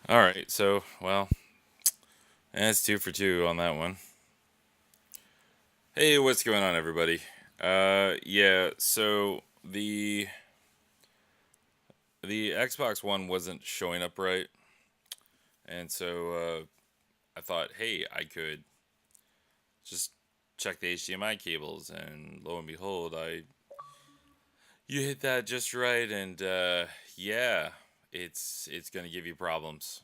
All right, so well, that's two for two on that one. Hey, what's going on, everybody? Yeah. So the Xbox One wasn't showing up right, and so I thought, hey, I could just check the HDMI cables, and lo and behold, I you hit that just right, and yeah, it's gonna give you problems,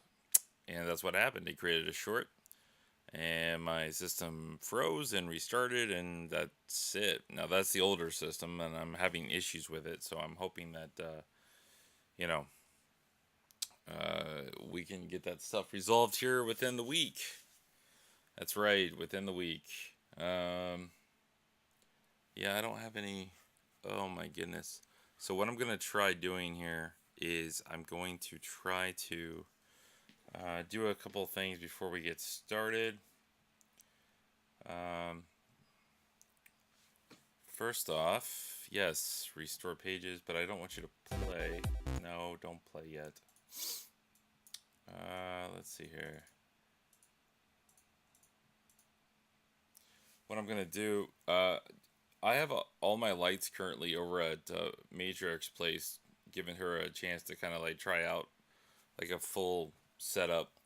and that's what happened. It created a short, and my system froze and restarted, and that's it. Now that's the older system, and I'm having issues with it, so I'm hoping that you know we can get that stuff resolved here within the week. That's right, within the week. um yeah, I don't have any. Oh my goodness. So what I'm gonna try doing here is I'm going to try to do a couple things before we get started. um First off, yes, restore pages, but I don't want you to play. No, don't play yet. Let's see here. What I'm gonna do, I have all my lights currently over at Matrix Place, giving her a chance to kind of like try out like a full setup.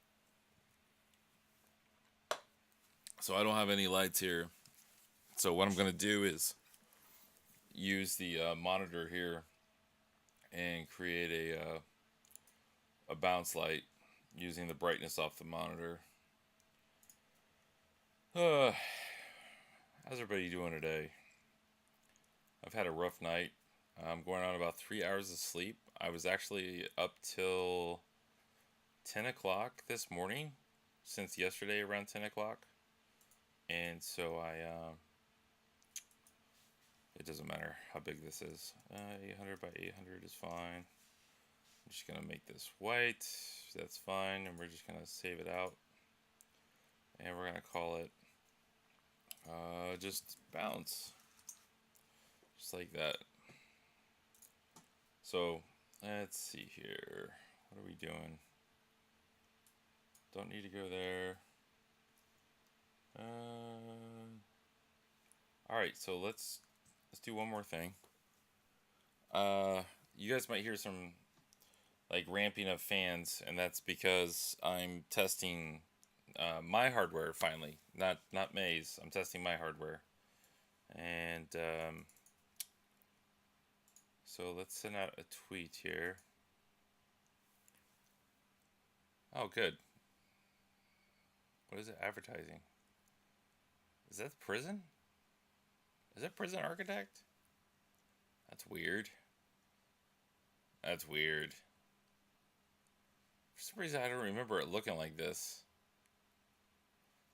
So I don't have any lights here. So what I'm gonna do is use the monitor here and create a bounce light using the brightness off the monitor. Uh, how's everybody doing today? I've had a rough night. I'm going on about 3 hours of sleep. I was actually up till 10 o'clock this morning, since yesterday around 10 o'clock. And so it doesn't matter how big this is. 800 by 800 is fine. I'm just going to make this white. That's fine. And we're just going to save it out. And we're going to call it just bounce. Just like that. So let's see here. What are we doing? Don't need to go there. All right, so let's do one more thing. You guys might hear some like ramping of fans, and that's because I'm testing my hardware finally, not Maze. I'm testing my hardware, and so let's send out a tweet here. Oh, good. What is it advertising? Is that prison? Is that Prison Architect? That's weird. That's weird. For some reason, I don't remember it looking like this.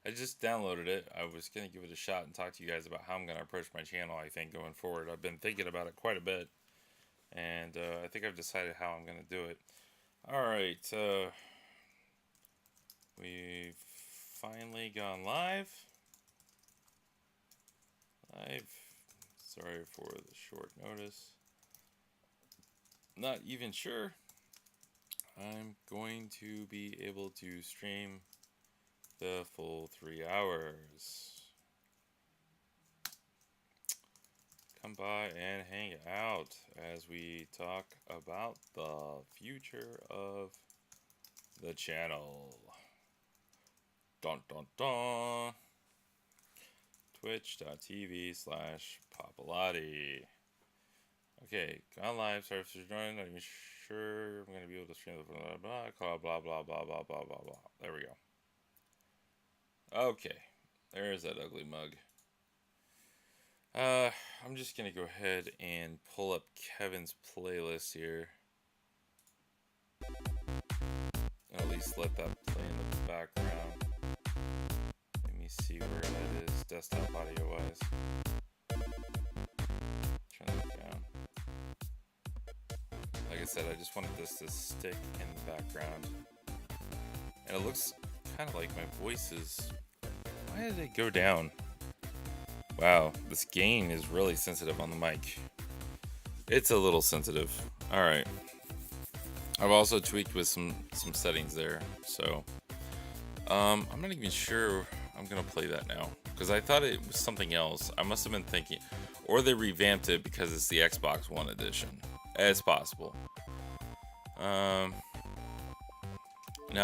I just downloaded it. I was going to give it a shot and talk to you guys about how I'm going to approach my channel, I think, going forward. I've been thinking about it quite a bit, and I think I've decided how I'm going to do it. Alright, we've finally gone live. Sorry for the short notice. Not even sure I'm going to be able to stream the full 3 hours. Come by and hang out as we talk about the future of the channel. Dun dun dun. Twitch.tv/Papalotti. Okay, gone live. Sorry for joining. Not even sure I'm going to be able to stream the blah blah blah blah blah blah blah blah blah blah. There we go. Okay, there's that ugly mug. I'm just gonna go ahead and pull up Kevin's playlist here. And at least let that play in the background. Let me see where that is, desktop audio wise. Turn that down. Like I said, I just wanted this to stick in the background. And it looks kind of like my voice is... Why did it go down? Wow, this gain is really sensitive on the mic. It's a little sensitive. Alright. I've also tweaked with some settings there. So I'm not even sure I'm gonna play that now because I thought it was something else. I must have been thinking, or they revamped it because it's the Xbox One edition. It's possible. Now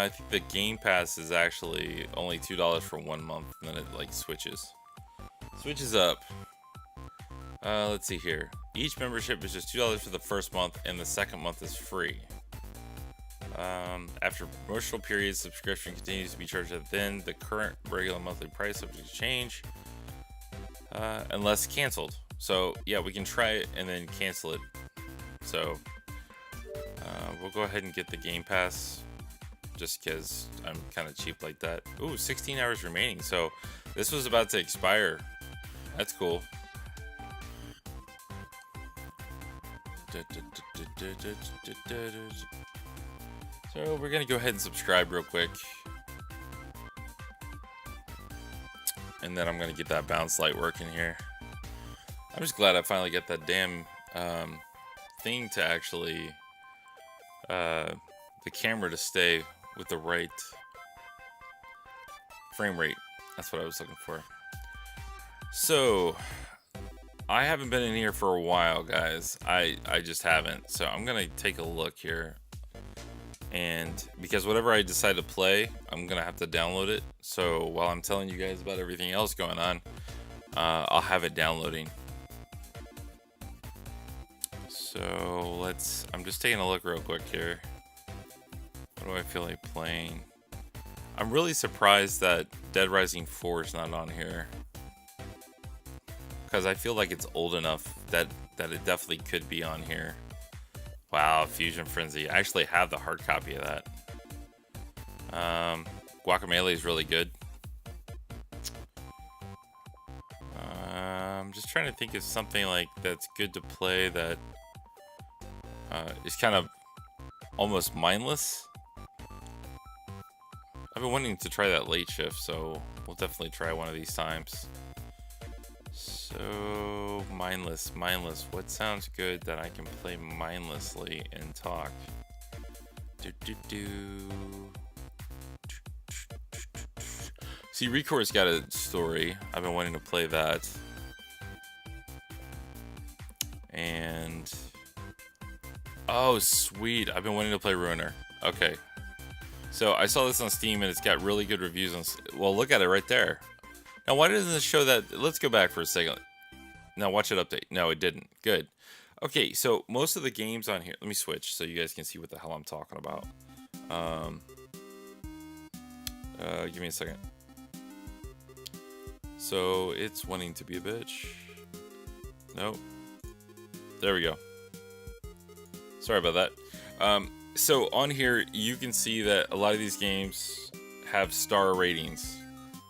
I think the Game Pass is actually only $2 for 1 month, and then it like switches up. Let's see here. Each membership is just $2 for the first month, and the second month is free. After promotional period, subscription continues to be charged within the current regular monthly price, subject to change, unless canceled. So yeah, we can try it and then cancel it. So we'll go ahead and get the Game Pass, just because I'm kind of cheap like that. Ooh, 16 hours remaining. So this was about to expire. That's cool. So we're gonna go ahead and subscribe real quick, and then I'm gonna get that bounce light working here. I'm just glad I finally got that damn thing to actually the camera to stay with the right frame rate. That's what I was looking for. So I haven't been in here for a while, guys. I just haven't. So I'm gonna take a look here, and because whatever I decide to play, I'm gonna have to download it. So while I'm telling you guys about everything else going on, I'll have it downloading. So I'm just taking a look real quick here. What do I feel like playing? I'm really surprised that Dead Rising 4 is not on here, because I feel like it's old enough that it definitely could be on here. Wow, Fusion Frenzy. I actually have the hard copy of that. Guacamelee is really good. I'm just trying to think of something like that's good to play that is kind of almost mindless. I've been wanting to try that Late Shift, so we'll definitely try one of these times. So mindless. What sounds good that I can play mindlessly and talk? See, Recore's got a story. I've been wanting to play that. And oh, sweet. I've been wanting to play Ruiner. Okay. So I saw this on Steam and it's got really good reviews on. Well, look at it right there. Now, why doesn't it show that? Let's go back for a second. Now, watch it update. No, it didn't. Good. Okay, so most of the games on here. Let me switch so you guys can see what the hell I'm talking about. Give me a second. So it's wanting to be a bitch. Nope. There we go. Sorry about that. So on here, you can see that a lot of these games have star ratings.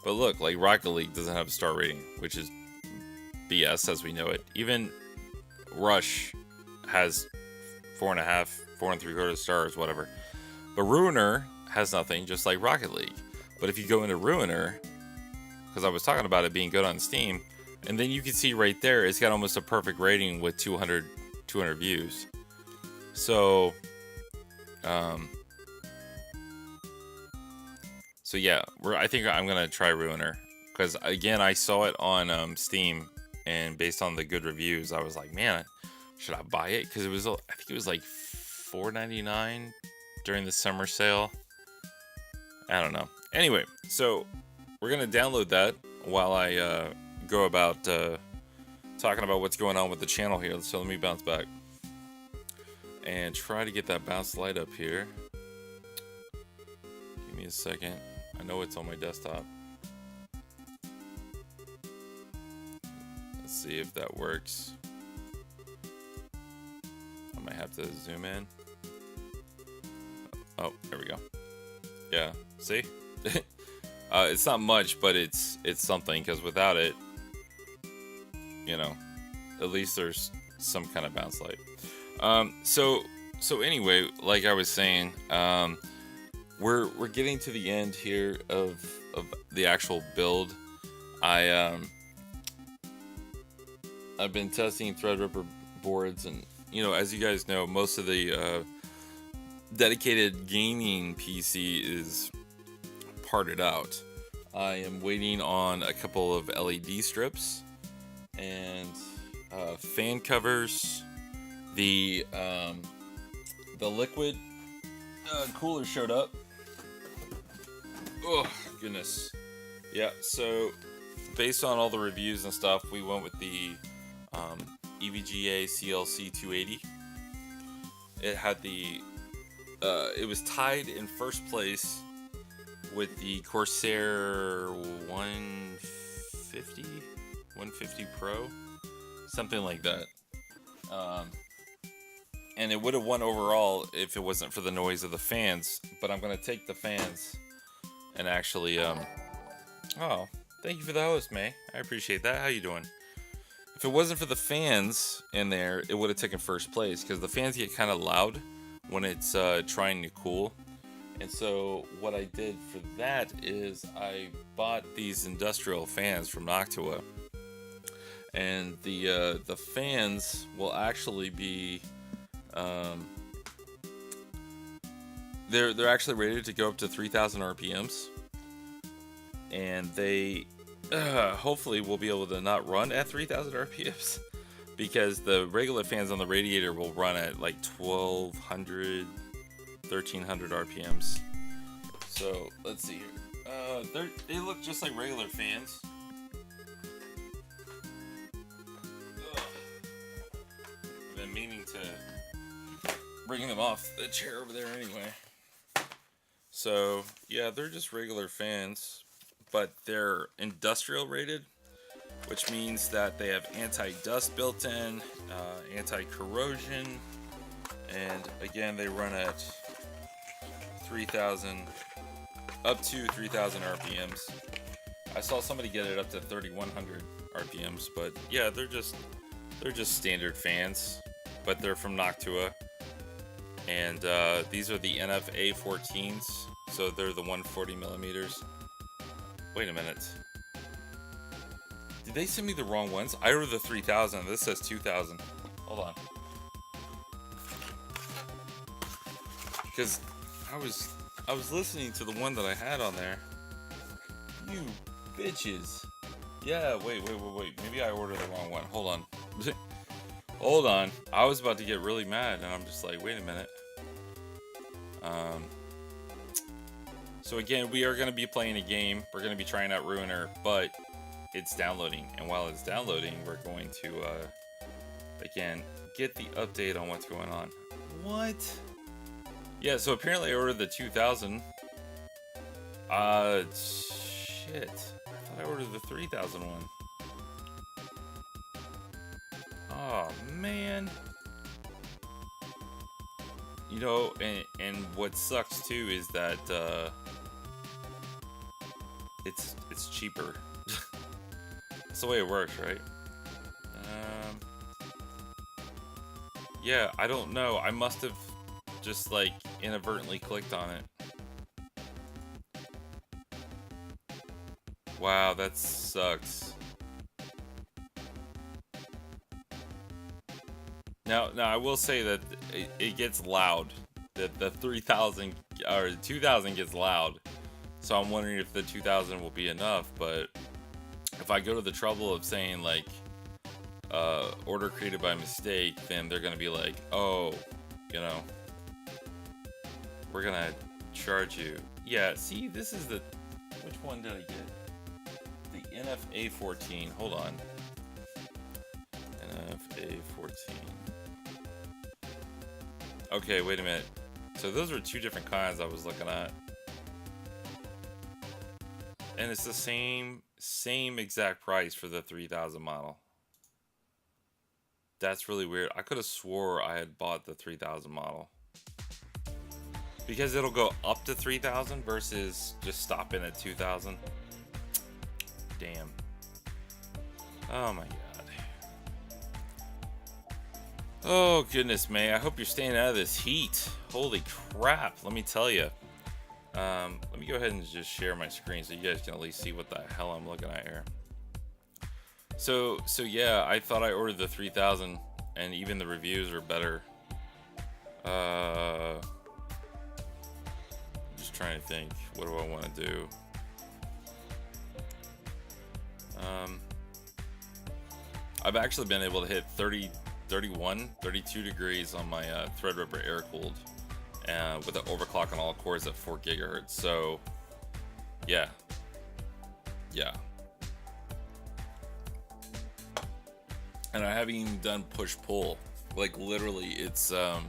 But look, like Rocket League doesn't have a star rating, which is BS as we know it. Even Rush has 4.5, 4 3/4 stars, whatever. But Ruiner has nothing, just like Rocket League. But if you go into Ruiner, because I was talking about it being good on Steam, and then you can see right there, it's got almost a perfect rating with 200 views. So, so yeah, I think I'm gonna try Ruiner, because again, I saw it on Steam, and based on the good reviews, I was like, man, should I buy it? Because I think it was like $4.99 during the summer sale. I don't know. Anyway, so we're gonna download that while I go about talking about what's going on with the channel here. So let me bounce back and try to get that bounce light up here. Give me a second. I know it's on my desktop. Let's see if that works. I might have to zoom in. Oh, there we go. Yeah, see? It's not much, but it's something, because without it, you know, at least there's some kind of bounce light. So anyway, like I was saying, we're getting to the end here of the actual build. I've been testing Threadripper boards, and you know, as you guys know, most of the dedicated gaming PC is parted out. I am waiting on a couple of LED strips and fan covers. The liquid cooler showed up. Oh goodness, yeah. So based on all the reviews and stuff, we went with the EVGA CLC 280. It had the it was tied in first place with the Corsair 150 Pro, something like that. And it would have won overall if it wasn't for the noise of the fans. But I'm gonna take the fans and actually oh, thank you for the host, May. I appreciate that. How you doing? If it wasn't for the fans in there, it would have taken first place because the fans get kind of loud when it's trying to cool. And so what I did for that is I bought these industrial fans from Noctua, and the fans will actually be they're actually rated to go up to 3,000 RPMs, and they hopefully will be able to not run at 3,000 RPMs because the regular fans on the radiator will run at like 1,200, 1,300 RPMs. So let's see here. They look just like regular fans. Ugh. I've been meaning to bring them off the chair over there anyway. So yeah, they're just regular fans, but they're industrial rated, which means that they have anti-dust built in, anti-corrosion, and again they run at 3,000 up to 3,000 RPMs. I saw somebody get it up to 3,100 RPMs, but yeah, they're just standard fans, but they're from Noctua, and these are the NF A14s, so they're the 140 millimeters. Wait a minute. Did they send me the wrong ones? I ordered the 3,000. This says 2,000. Hold on. Because I was listening to the one that I had on there. You bitches. Yeah, wait. Maybe I ordered the wrong one. Hold on. Hold on. I was about to get really mad, and I'm just like, wait a minute. So again, we are going to be playing a game. We're going to be trying out Ruiner, but it's downloading. And while it's downloading, we're going to, again, get the update on what's going on. What? Yeah, so apparently I ordered the 2,000. Shit. I thought I ordered the 3,000 one. Oh, man. You know, and what sucks too is that, it's cheaper. That's the way it works, right? Yeah, I don't know. I must have just like inadvertently clicked on it. Wow, that sucks. Now I will say that it gets loud. The 3,000 or 2,000 gets loud. So I'm wondering if the 2,000 will be enough, but if I go to the trouble of saying like order created by mistake, then they're gonna be like, oh, you know, we're gonna charge you. Yeah, see, this is the, which one did I get? The NF A14. Hold on. NF A14. Okay, wait a minute. So those are two different kinds I was looking at. And it's the same exact price for the 3,000 model. That's really weird. I could have swore I had bought the 3,000 model. Because it'll go up to 3,000 versus just stopping at 2,000. Damn. Oh my god. Oh goodness, May. I hope you're staying out of this heat. Holy crap. Let me tell you. Let me go ahead and just share my screen so you guys can at least see what the hell I'm looking at here. So yeah, I thought I ordered the 3,000 and even the reviews are better. trying to think. What do I want to do? I've actually been able to hit 30, 31, 32 degrees on my Threadripper air cooled, with an overclock on all cores at 4 gigahertz. So, yeah. And I haven't even done push pull. Like literally, it's I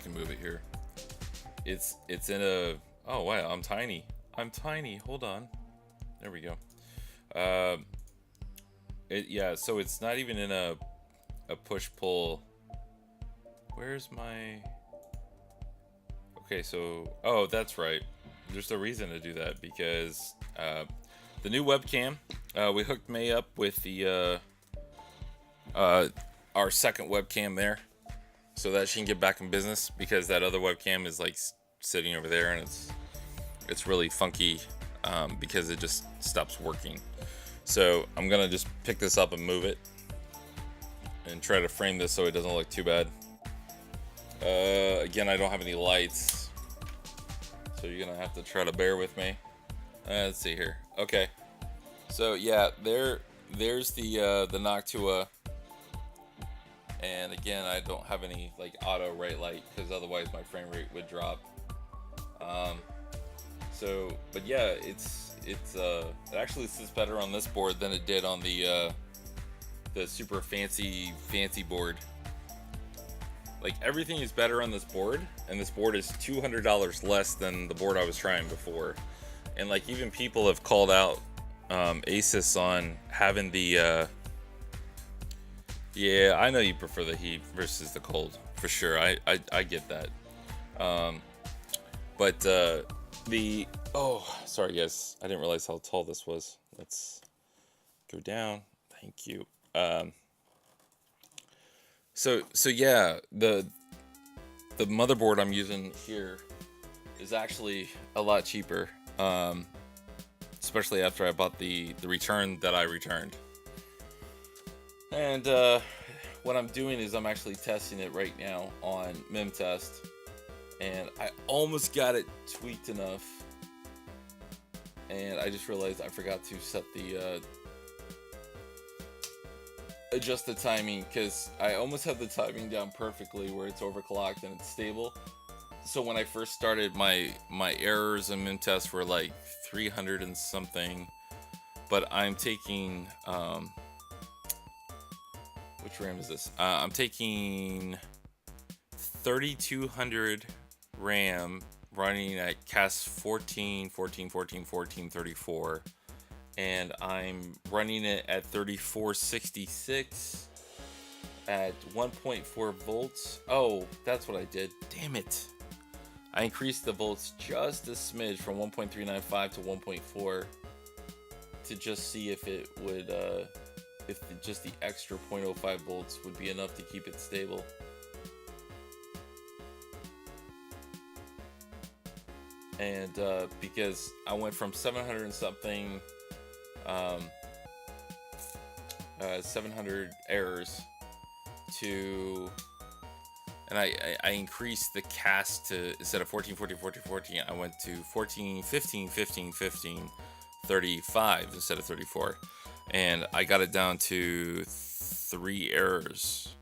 can move it here. It's in a, oh wow, I'm tiny. Hold on. There we go. So it's not even in a push pull. Where's my, okay, so, oh, that's right. There's no reason to do that because the new webcam, we hooked May up with the our second webcam there, so that she can get back in business, because that other webcam is like sitting over there and it's really funky, because it just stops working. So I'm gonna just pick this up and move it and try to frame this so it doesn't look too bad. Again, I don't have any lights, so you're gonna have to try to bear with me. Let's see here. Okay, so yeah, there's the Noctua, and again, I don't have any like auto right light because otherwise my frame rate would drop. But yeah, it actually sits better on this board than it did on the super fancy board. Like everything is better on this board, and this board is $200 less than the board I was trying before. And like even people have called out Asus on having the yeah, I know you prefer the heat versus the cold for sure. I get that. But oh, sorry guys, I didn't realize how tall this was. Let's go down. Thank you. So yeah, the motherboard I'm using here is actually a lot cheaper, especially after I bought the return that I returned. And what I'm doing is I'm actually testing it right now on MemTest, and I almost got it tweaked enough, and I just realized I forgot to set the adjust the timing, because I almost have the timing down perfectly where it's overclocked and it's stable. So when I first started, my errors in MemTest were like 300 and something, but I'm taking which RAM is this? I'm taking 3200 RAM running at CAS 14, 14, 14, 14, 34. And I'm running it at 3466 at 1.4 volts. Oh, that's what I did. Damn it. I increased the volts just a smidge from 1.395 to 1.4 to just see if it would, just the extra 0.05 volts would be enough to keep it stable. And because I went from 700 and something 700 errors to, and I increased the CAS to, instead of 14, 14, 14, 14, I went to 14, 15, 15, 15, 35 instead of 34. And I got it down to 3 errors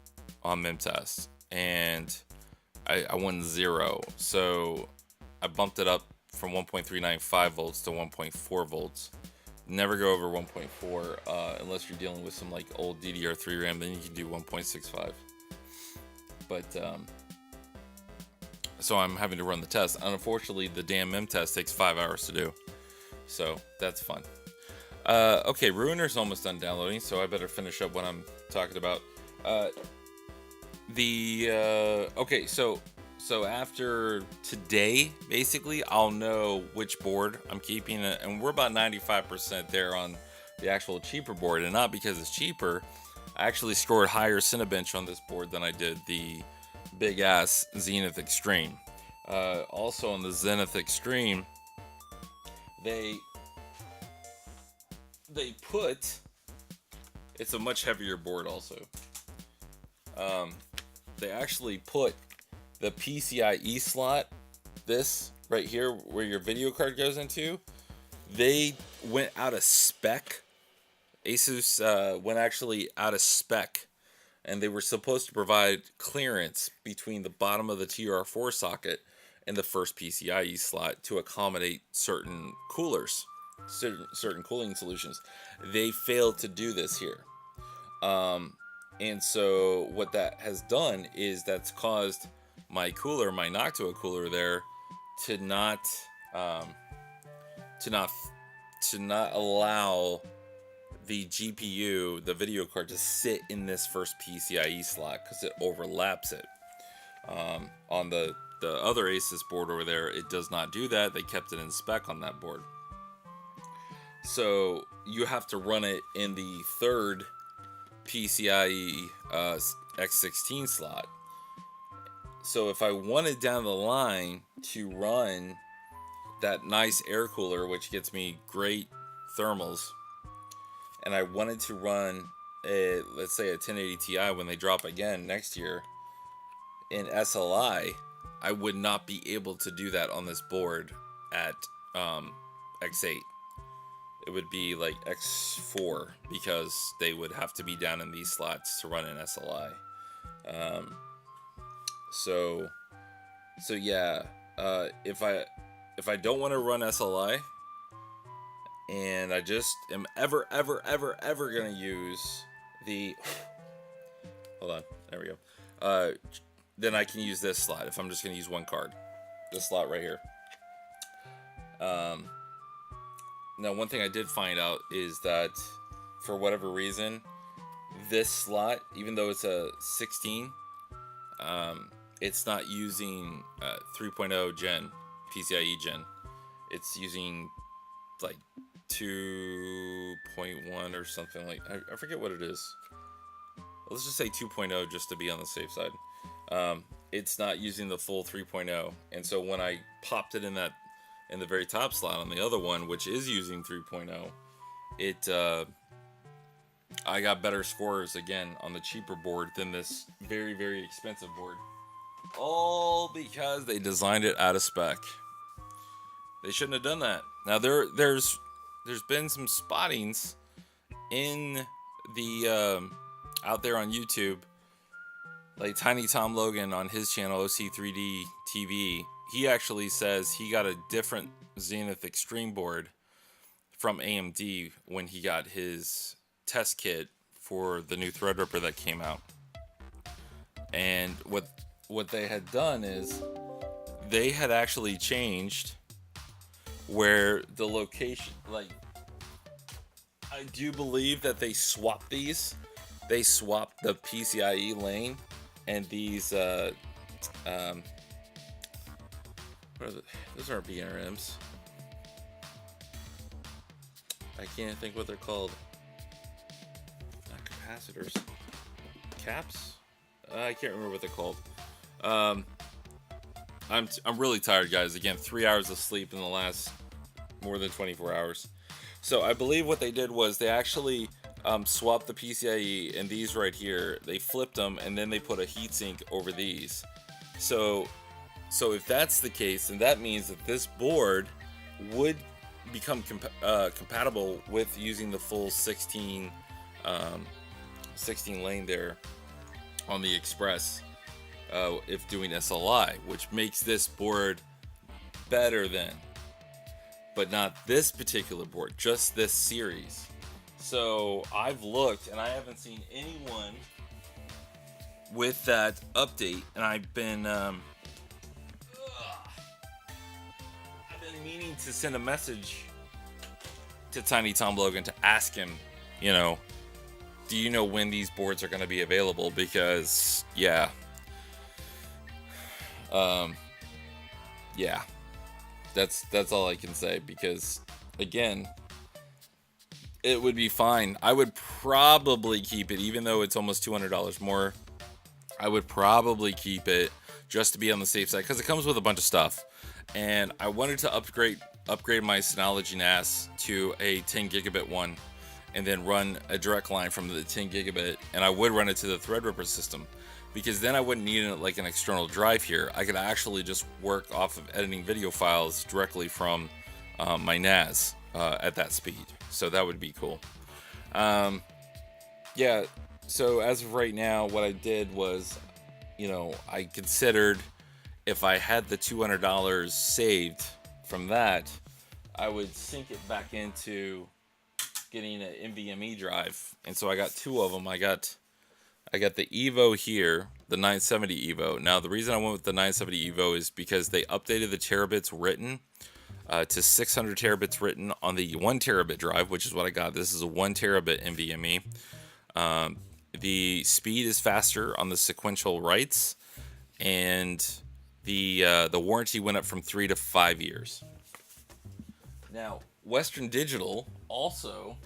on MemTest, and I won 0. So I bumped it up from 1.395 volts to 1.4 volts. Never go over 1.4 unless you're dealing with some like old DDR3 RAM, then you can do 1.65. But so I'm having to run the test. And unfortunately, the damn MemTest takes 5 hours to do. So that's fun. Okay, Ruiner's almost done downloading, so I better finish up what I'm talking about. Okay, so after today, basically, I'll know which board I'm keeping, and we're about 95% there on the actual cheaper board, and not because it's cheaper. I actually scored higher Cinebench on this board than I did the big ass Zenith Extreme. Also on the Zenith Extreme, they put, it's a much heavier board also. They actually put the PCIe slot, this right here where your video card goes into, they went out of spec. Asus went actually out of spec, and they were supposed to provide clearance between the bottom of the TR4 socket and the first PCIe slot to accommodate certain coolers, certain cooling solutions. They failed to do this here. And so what that has done is that's caused my cooler, my Noctua cooler there, to not to not to not allow the GPU, the video card, to sit in this first PCIe slot because it overlaps it. On the other Asus board over there, it does not do that. They kept it in spec on that board. So you have to run it in the third PCIe X16 slot. So if I wanted down the line to run that nice air cooler, which gets me great thermals, and I wanted to run let's say a 1080 Ti when they drop again next year in SLI, I would not be able to do that on this board at X8. It would be like X4 because they would have to be down in these slots to run in SLI. So yeah, if I don't want to run SLI, and I just am ever gonna use the hold on, there we go. Then I can use this slot if I'm just gonna use one card. This slot right here. Now, one thing I did find out is that for whatever reason, this slot, even though it's a 16, it's not using 3.0 gen, PCIe gen. It's using like 2.1 or something like, I forget what it is. Let's just say 2.0 just to be on the safe side. It's not using the full 3.0, and so when I popped it in the very top slot on the other one, which is using 3.0, I got better scores again on the cheaper board than this very expensive board. All because they designed it out of spec. They shouldn't have done that. Now there's been some spottings in the out there on YouTube, like Tiny Tom Logan on his channel OC3D TV. He actually says he got a different Zenith Extreme board from AMD when he got his test kit for the new Threadripper that came out. And what they had done is they had actually changed where the location, like, I do believe that they swapped these. They swapped the PCIe lane and these what are those aren't BRMs. I can't think what they're called. Not capacitors. Caps? I can't remember what they're called. I'm really tired, guys. Again, 3 hours of sleep in the last more than 24 hours. So I believe what they did was they actually swapped the PCIe and these right here. They flipped them and then they put a heatsink over these. So if that's the case, then that means that this board would become compatible with using the full 16 lane there on the Express if doing SLI, which makes this board better than, but not this particular board, just this series. So I've looked and I haven't seen anyone with that update, and I've been meaning to send a message to Tiny Tom Logan to ask him, do you know when these boards are going to be available? Because yeah, that's all I can say. Because again, it would be fine. I would probably keep it, even though it's almost $200 more. I would probably keep it just to be on the safe side because it comes with a bunch of stuff. And I wanted to upgrade my Synology NAS to a 10 gigabit one, and then run a direct line from the 10 gigabit, and I would run it to the Threadripper system, because then I wouldn't need like an external drive here. I could actually just work off of editing video files directly from my NAS at that speed. So that would be cool. Yeah, so as of right now, what I did was, I considered if I had the $200 saved from that, I would sink it back into getting an NVMe drive. And so I got two of them. I got the Evo here, the 970 Evo. Now, the reason I went with the 970 Evo is because they updated the terabits written to 600 terabits written on the 1 terabit drive, which is what I got. This is a 1 terabit NVMe. The speed is faster on the sequential writes, and the warranty went up from 3 to 5 years. Now, Western Digital also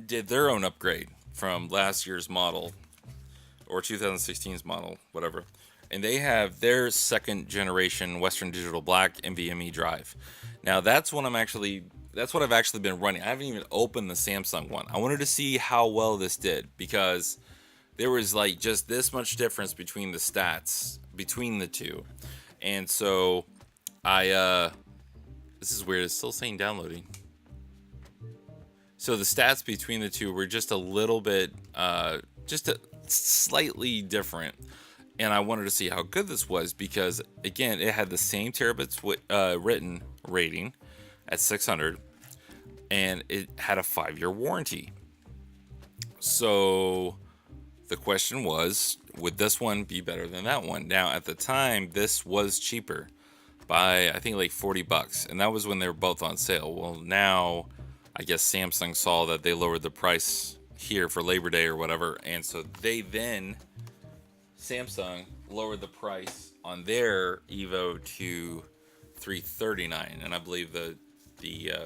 did their own upgrade from last year's model, or 2016's model, whatever. And they have their second generation Western Digital Black NVMe drive. Now that's what I've actually been running. I haven't even opened the Samsung one. I wanted to see how well this did, because there was like just this much difference between the stats between the two. And so this is weird, it's still saying downloading. So the stats between the two were just a little bit, slightly different. And I wanted to see how good this was, because again, it had the same terabits written rating at 600, and it had a 5-year warranty. So the question was, would this one be better than that one? Now, at the time, this was cheaper by, I think, like $40, and that was when they were both on sale. Well, now I guess Samsung saw that they lowered the price here for Labor Day or whatever, and so Samsung lowered the price on their Evo to $339, and I believe the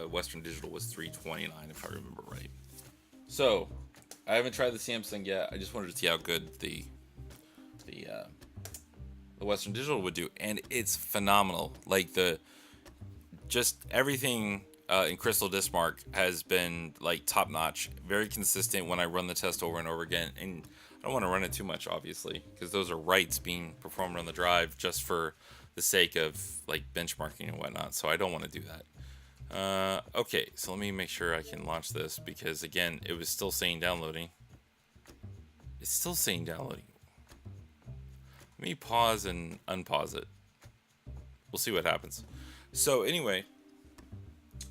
Western Digital was $329 if I remember right. So I haven't tried the Samsung yet. I just wanted to see how good the Western Digital would do, and it's phenomenal. Like just everything in Crystal Diskmark has been like top notch, very consistent when I run the test over and over again. And I don't want to run it too much, obviously, because those are writes being performed on the drive just for the sake of like benchmarking and whatnot. So I don't want to do that. Okay, so let me make sure I can launch this, because again, it was still saying downloading. It's still saying downloading. Let me pause and unpause it. We'll see what happens. So anyway,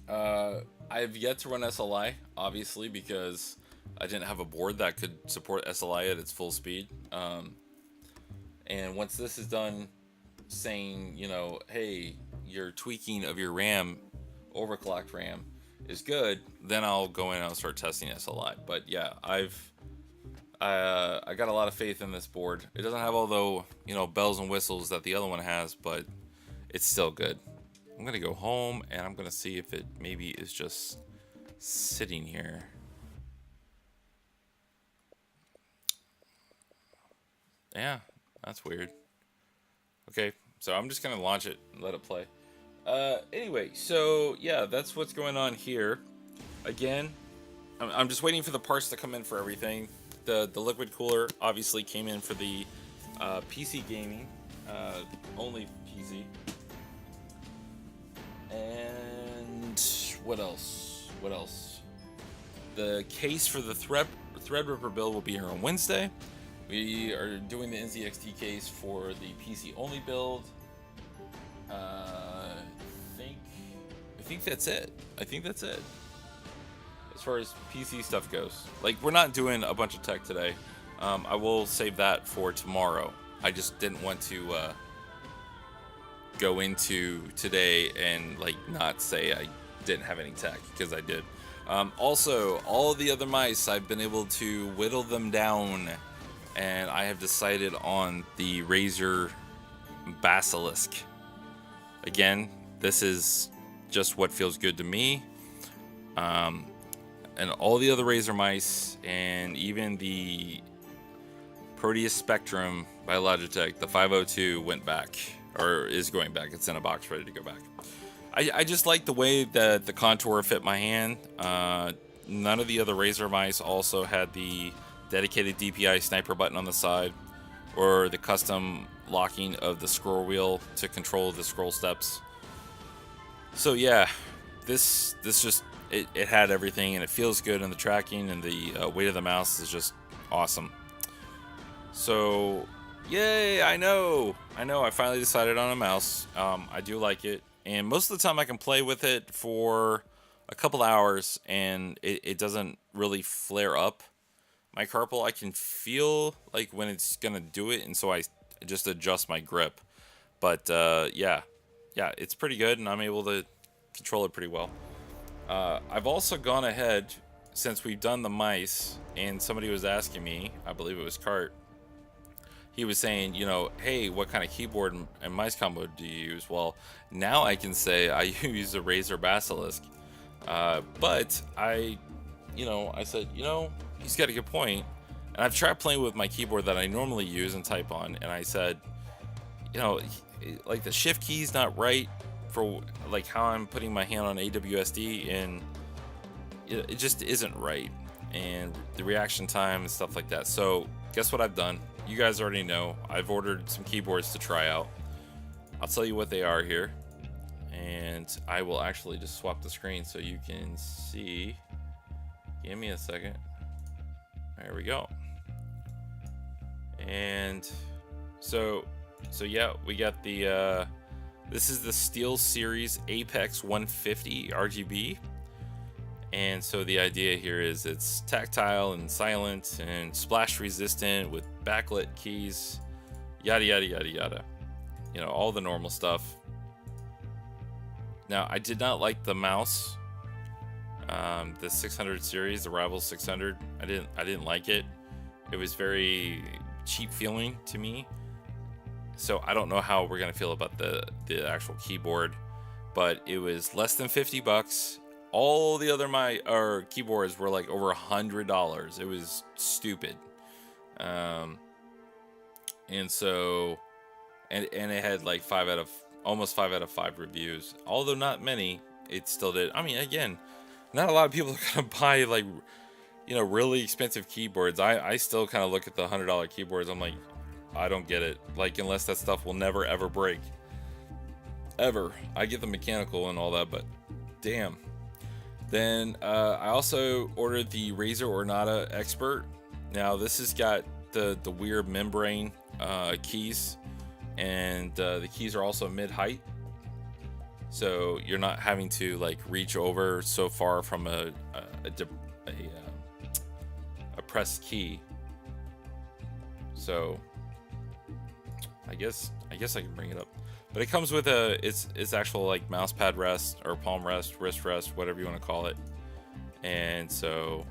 I've yet to run SLI, obviously, because I didn't have a board that could support SLI at its full speed. And once this is done saying, hey, your tweaking of your RAM, overclocked RAM, is good, then I'll go in and I'll start testing SLI. But yeah, I got a lot of faith in this board. It doesn't have all the bells and whistles that the other one has, but it's still good. I'm gonna go home and I'm gonna see if it maybe is just sitting here. Yeah, that's weird. Okay, so I'm just gonna launch it and let it play. Anyway, so yeah, that's what's going on here. Again, I'm just waiting for the parts to come in for everything. The liquid cooler obviously came in for the PC gaming, only PC. And what else? The case for the Threadripper build will be here on Wednesday. We are doing the NZXT case for the PC only build. I think that's it. As far as PC stuff goes, like, we're not doing a bunch of tech today. I will save that for tomorrow. I just didn't want to go into today and like not say I didn't have any tech, because I did. Also, all the other mice, I've been able to whittle them down, and I have decided on the Razer Basilisk. Again, this is just what feels good to me. And all the other Razer mice, and even the Proteus Spectrum by Logitech, the 502 went back, or is going back. It's in a box ready to go back. I just like the way that the contour fit my hand. None of the other Razer mice also had the dedicated DPI sniper button on the side, or the custom locking of the scroll wheel to control the scroll steps. So yeah, this just it had everything, and it feels good, and the tracking and the weight of the mouse is just awesome. So yay! I finally decided on a mouse. I do like it, and most of the time I can play with it for a couple hours, and it doesn't really flare up my carpal. I can feel like when it's gonna do it, and so I just adjust my grip. But yeah, it's pretty good, and I'm able to control it pretty well. I've also gone ahead, since we've done the mice, and somebody was asking me, I believe it was Cart. He was saying, hey, what kind of keyboard and mice combo do you use? Well, now I can say I use a Razer Basilisk. But I said, he's got a good point. And I've tried playing with my keyboard that I normally use and type on, and I said, like the shift key's not right for like how I'm putting my hand on AWSD, and it just isn't right, and the reaction time and stuff like that. So guess what I've done? You guys already know. I've ordered some keyboards to try out. I'll tell you what they are here, and I will actually just swap the screen so you can see. Give me a second. There we go. And so yeah, we got the this is the SteelSeries Apex 150 RGB. And so the idea here is it's tactile and silent and splash resistant with backlit keys, yada yada yada yada. All the normal stuff. Now, I did not like the mouse, the 600 series, the Rival 600. I didn't like it. It was very cheap feeling to me. So I don't know how we're gonna feel about the actual keyboard, but it was less than $50. All the other keyboards were like over $100. It was stupid. And so, and it had like almost 5 out of 5 reviews. Although not many, it still did. I mean, again, not a lot of people are gonna buy like, really expensive keyboards. I still kind of look at the $100 keyboards. I'm like, I don't get it. Like, unless that stuff will never ever break. Ever. I get the mechanical and all that, but damn. Then I also ordered the Razer Ornata Expert. Now this has got the weird membrane keys, and the keys are also mid-height, so you're not having to like reach over so far from a pressed key. So I guess I can bring it up. But it comes with it's actual like mouse pad rest or palm rest, wrist rest, whatever you want to call it. And so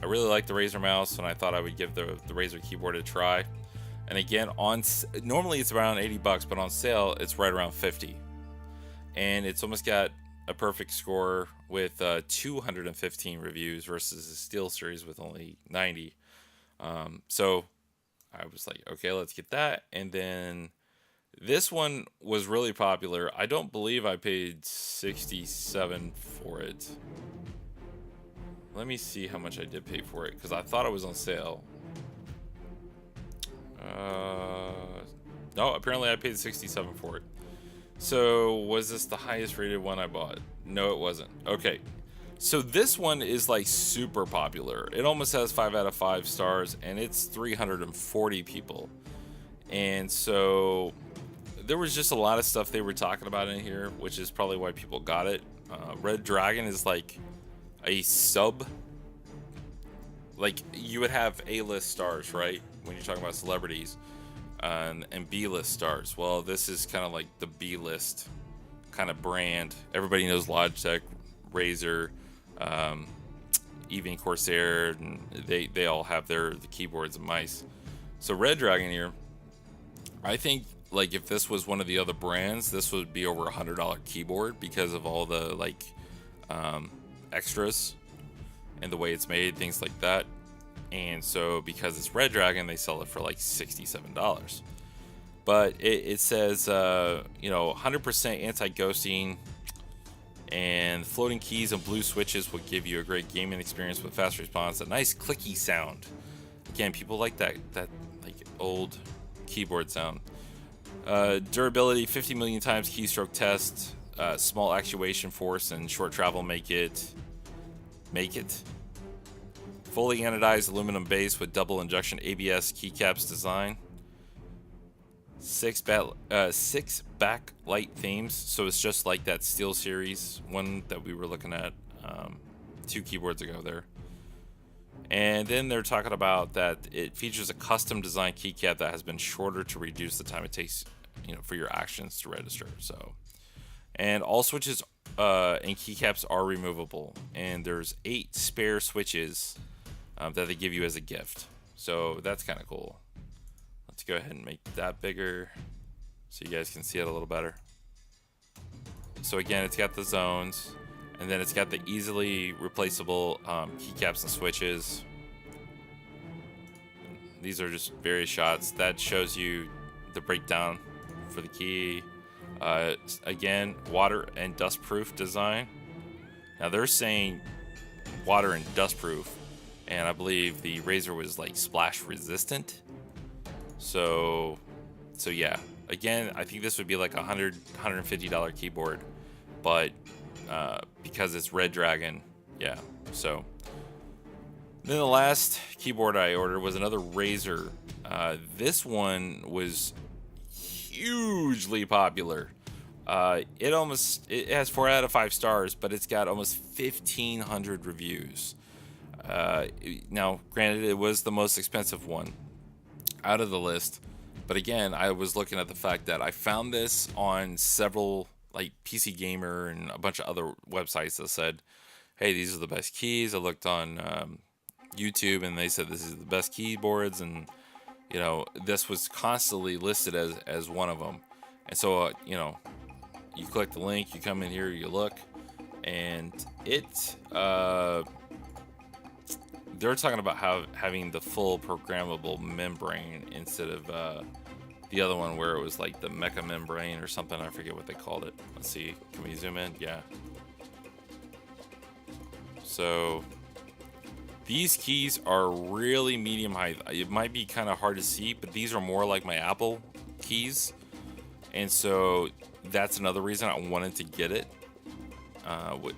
I really like the Razer mouse, and I thought I would give the Razer keyboard a try. And again, normally it's around $80, but on sale it's right around 50. And it's almost got a perfect score with 215 reviews versus the SteelSeries with only 90. So I was like, okay, let's get that. And then this one was really popular. I don't believe I paid $67 for it. Let me see how much I did pay for it, because I thought it was on sale. No, apparently I paid $67 for it. So was this the highest rated one I bought? No, it wasn't. Okay, so this one is like super popular. It almost has 5 out of 5 stars, and it's 340 people. And so there was just a lot of stuff they were talking about in here, which is probably why people got it. Red Dragon is like a sub. Like, you would have A-list stars, right? When you're talking about celebrities, and B-list stars. Well, this is kind of like the B-list kind of brand. Everybody knows Logitech, Razer, even Corsair, and they all have the keyboards and mice. So Red Dragon here, I think, like, if this was one of the other brands, this would be over $100 keyboard because of all the like extras and the way it's made, things like that. And so because it's Red Dragon, they sell it for like $67. But it says, 100% anti-ghosting, and floating keys and blue switches will give you a great gaming experience with fast response, a nice clicky sound. Again, people like that like old keyboard sound. Durability, 50 million times keystroke test. Small actuation force and short travel make it fully anodized aluminum base with double injection ABS keycaps design. Six backlight themes, so it's just like that Steel Series one that we were looking at 2 keyboards ago there. And then they're talking about that it features a custom design keycap that has been shorter to reduce the time it takes, for your actions to register. So, and all switches and keycaps are removable, and there's 8 spare switches that they give you as a gift. So that's kind of cool. Let's go ahead and make that bigger so you guys can see it a little better. So again, it's got the zones, and then it's got the easily replaceable keycaps and switches. These are just various shots that shows you the breakdown for the key. Again, water and dust proof design. Now they're saying water and dust proof, and I believe the Razer was like splash resistant. So yeah. Again, I think this would be like $150 keyboard, but because it's Red Dragon, yeah. So then the last keyboard I ordered was another Razer. This one was hugely popular. It has 4 out of 5 stars, but it's got almost 1,500 reviews. Now, granted, it was the most expensive one out of the list, but again, I was looking at the fact that I found this on several like PC Gamer and a bunch of other websites that said, hey, these are the best keys. I looked on YouTube and they said this is the best keyboards, and this was constantly listed as one of them. And so you click the link, you come in here, you look, and they're talking about having the full programmable membrane instead of the other one where it was like the mecha membrane or something. I forget what they called it. Let's see. Can we zoom in? Yeah. So these keys are really medium height. It might be kind of hard to see, but these are more like my Apple keys. And so that's another reason I wanted to get it,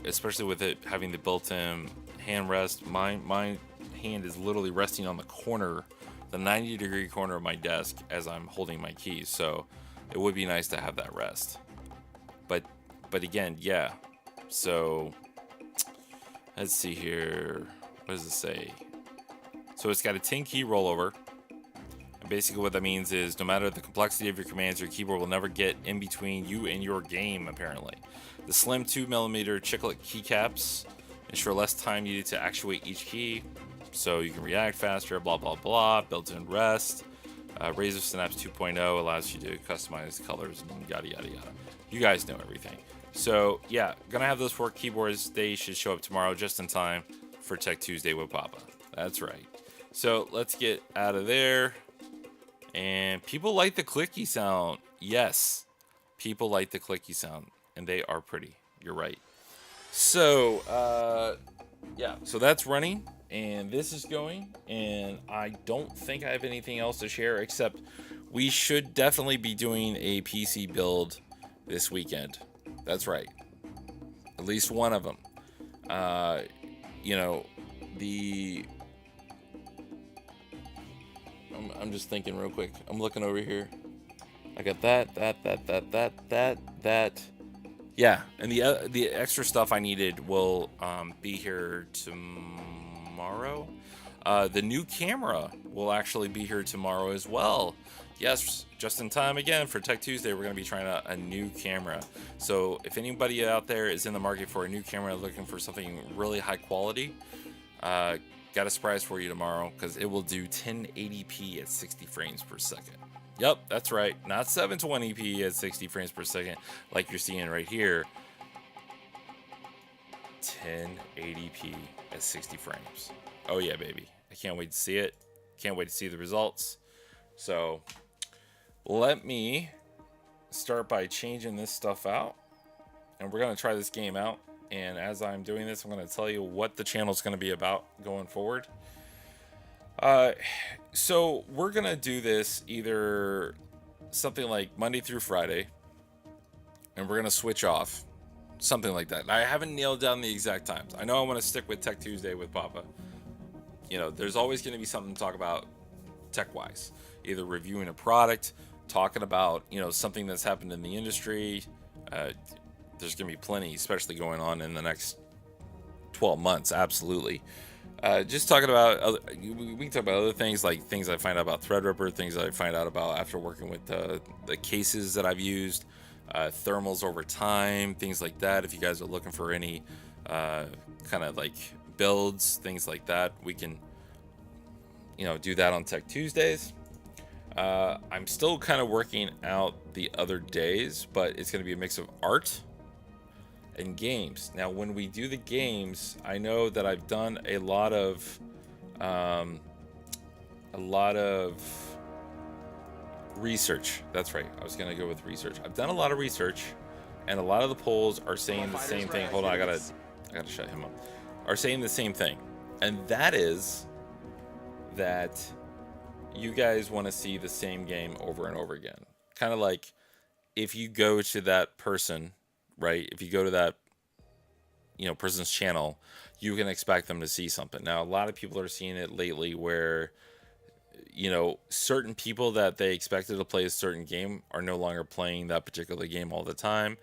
especially with it having the built-in hand rest. My hand is literally resting on the corner, the 90-degree corner of my desk as I'm holding my keys. So it would be nice to have that rest. But again, yeah. So let's see here. What does it say? So it's got a 10 key rollover. And basically what that means is no matter the complexity of your commands, your keyboard will never get in between you and your game, apparently. The slim 2mm chiclet keycaps ensure less time needed to actuate each key, so you can react faster, blah, blah, blah. Built-in rest. Razer Synapse 2.0 allows you to customize colors and yada, yada, yada. You guys know everything. So, yeah, gonna have those 4 keyboards. They should show up tomorrow just in time for Tech Tuesday with Papa. That's right. So, let's get out of there. And people like the clicky sound. Yes, people like the clicky sound, and they are pretty. You're right. So, yeah, so that's running, and this is going, and I don't think I have anything else to share except we should definitely be doing a PC build this weekend. That's right. At least one of them. I'm just thinking real quick. I'm looking over here. I got that. Yeah, and the extra stuff I needed will be here tomorrow. The new camera will actually be here tomorrow as well. Yes, just in time again for Tech Tuesday. We're going to be trying out a new camera. So if anybody out there is in the market for a new camera, looking for something really high quality, got a surprise for you tomorrow, because it will do 1080p at 60 frames per second. Yep, that's right. Not 720p at 60 frames per second like you're seeing right here. 1080p at 60 frames. Oh yeah, baby. I can't wait to see it. Can't wait to see the results. So let me start by changing this stuff out, and we're going to try this game out. And as I'm doing this, I'm going to tell you what the channel is going to be about going forward. Uh, so we're going to do this either something like Monday through Friday, and we're going to switch off. Something like that. I haven't nailed down the exact times. I know I want to stick with Tech Tuesday with Papa. You know, there's always going to be something to talk about tech-wise. Either reviewing a product, talking about, you know, something that's happened in the industry. There's going to be plenty, especially going on in the next 12 months. Absolutely. Just talking about we can talk about other things, like things I find out about Threadripper, things I find out about after working with the cases that I've used, thermals over time, things like that. If you guys are looking for any kind of like builds, things like that, we can, you know, do that on Tech Tuesdays. I'm still kind of working out the other days, but it's going to be a mix of art and games. Now, when we do the games, I know that I've done a lot of research. That's right. I was gonna go with research. I've done a lot of research, and a lot of the polls are saying the same thing. Hold on, I gotta shut him up. Are saying the same thing, and that is that you guys want to see the same game over and over again. Kind of like if you go to that person, right? If you go to that, you know, person's channel, you can expect them to see something. Now, a lot of people are seeing it lately where, you know, certain people that they expected to play a certain game are no longer playing that particular game all the time.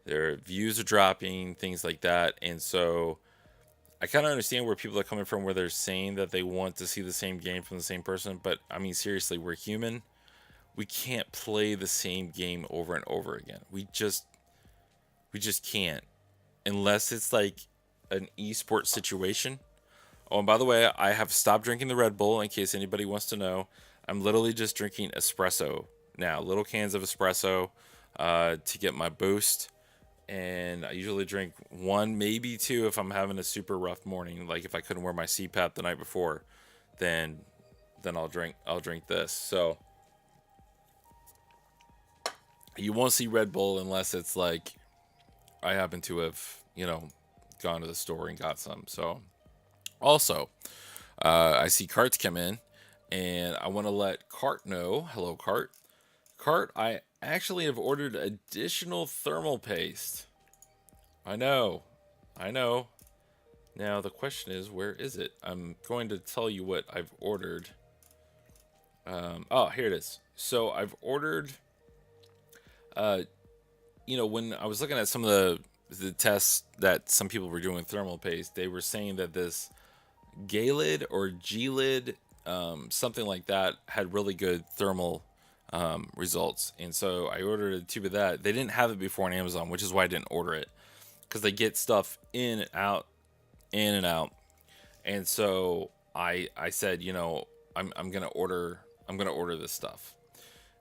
Their views are dropping, things like that. And so I kind of understand where people are coming from, where they're saying that they want to see the same game from the same person. But I mean, seriously, we're human. We can't play the same game over and over again. We just can't, unless it's like an esports situation. Oh, and by the way, I have stopped drinking the Red Bull, in case anybody wants to know. I'm literally just drinking espresso now, little cans of espresso to get my boost. And I usually drink one, maybe two, if I'm having a super rough morning. Like if I couldn't wear my CPAP the night before, then I'll drink this. So you won't see Red Bull unless it's like I happen to have, you know, gone to the store and got some. So also, I see Carts come in, and I want to let Cart know. Hello, Cart. Cart, I actually have ordered additional thermal paste. I know. Now the question is, where is it? I'm going to tell you what I've ordered. Oh, here it is. So I've ordered. You know, when I was looking at some of the tests that some people were doing with thermal paste, they were saying that this Galid or Glid, something like that, had really good thermal results. And so I ordered a tube of that. They didn't have it before on Amazon, which is why I didn't order it, because they get stuff in and out, in and out. And so I said, you know, I'm gonna order this stuff.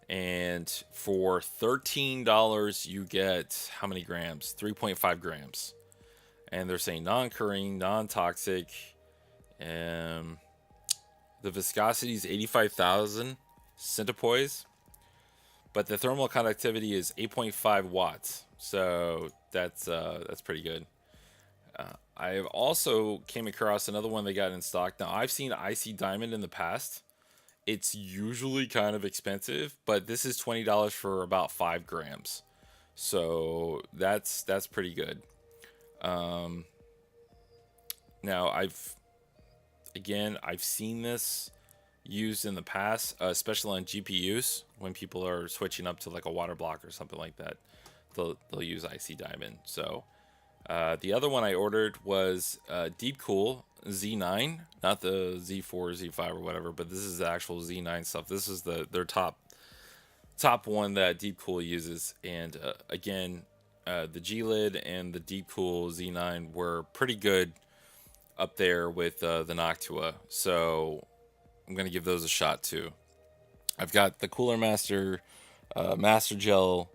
And for $13, you get how many grams? 3.5 grams. And they're saying non-curring, non-toxic. The viscosity is 85,000 centipoise, but the thermal conductivity is 8.5 watts. So that's pretty good. I've also came across another one they got in stock. Now, I've seen Icy Diamond in the past. It's usually kind of expensive, but this is $20 for about 5 grams. So that's pretty good. Now, I've seen this used in the past, especially on GPUs when people are switching up to like a water block or something like that. They'll use Icy Diamond. So the other one I ordered was Deepcool Z9, not the Z4, Z5 or whatever, but this is the actual Z9 stuff. This is their top one that Deepcool uses. And again, the Glid and the Deepcool Z9 were pretty good up there with the Noctua. So I'm going to give those a shot too. I've got the Cooler Master Master Gel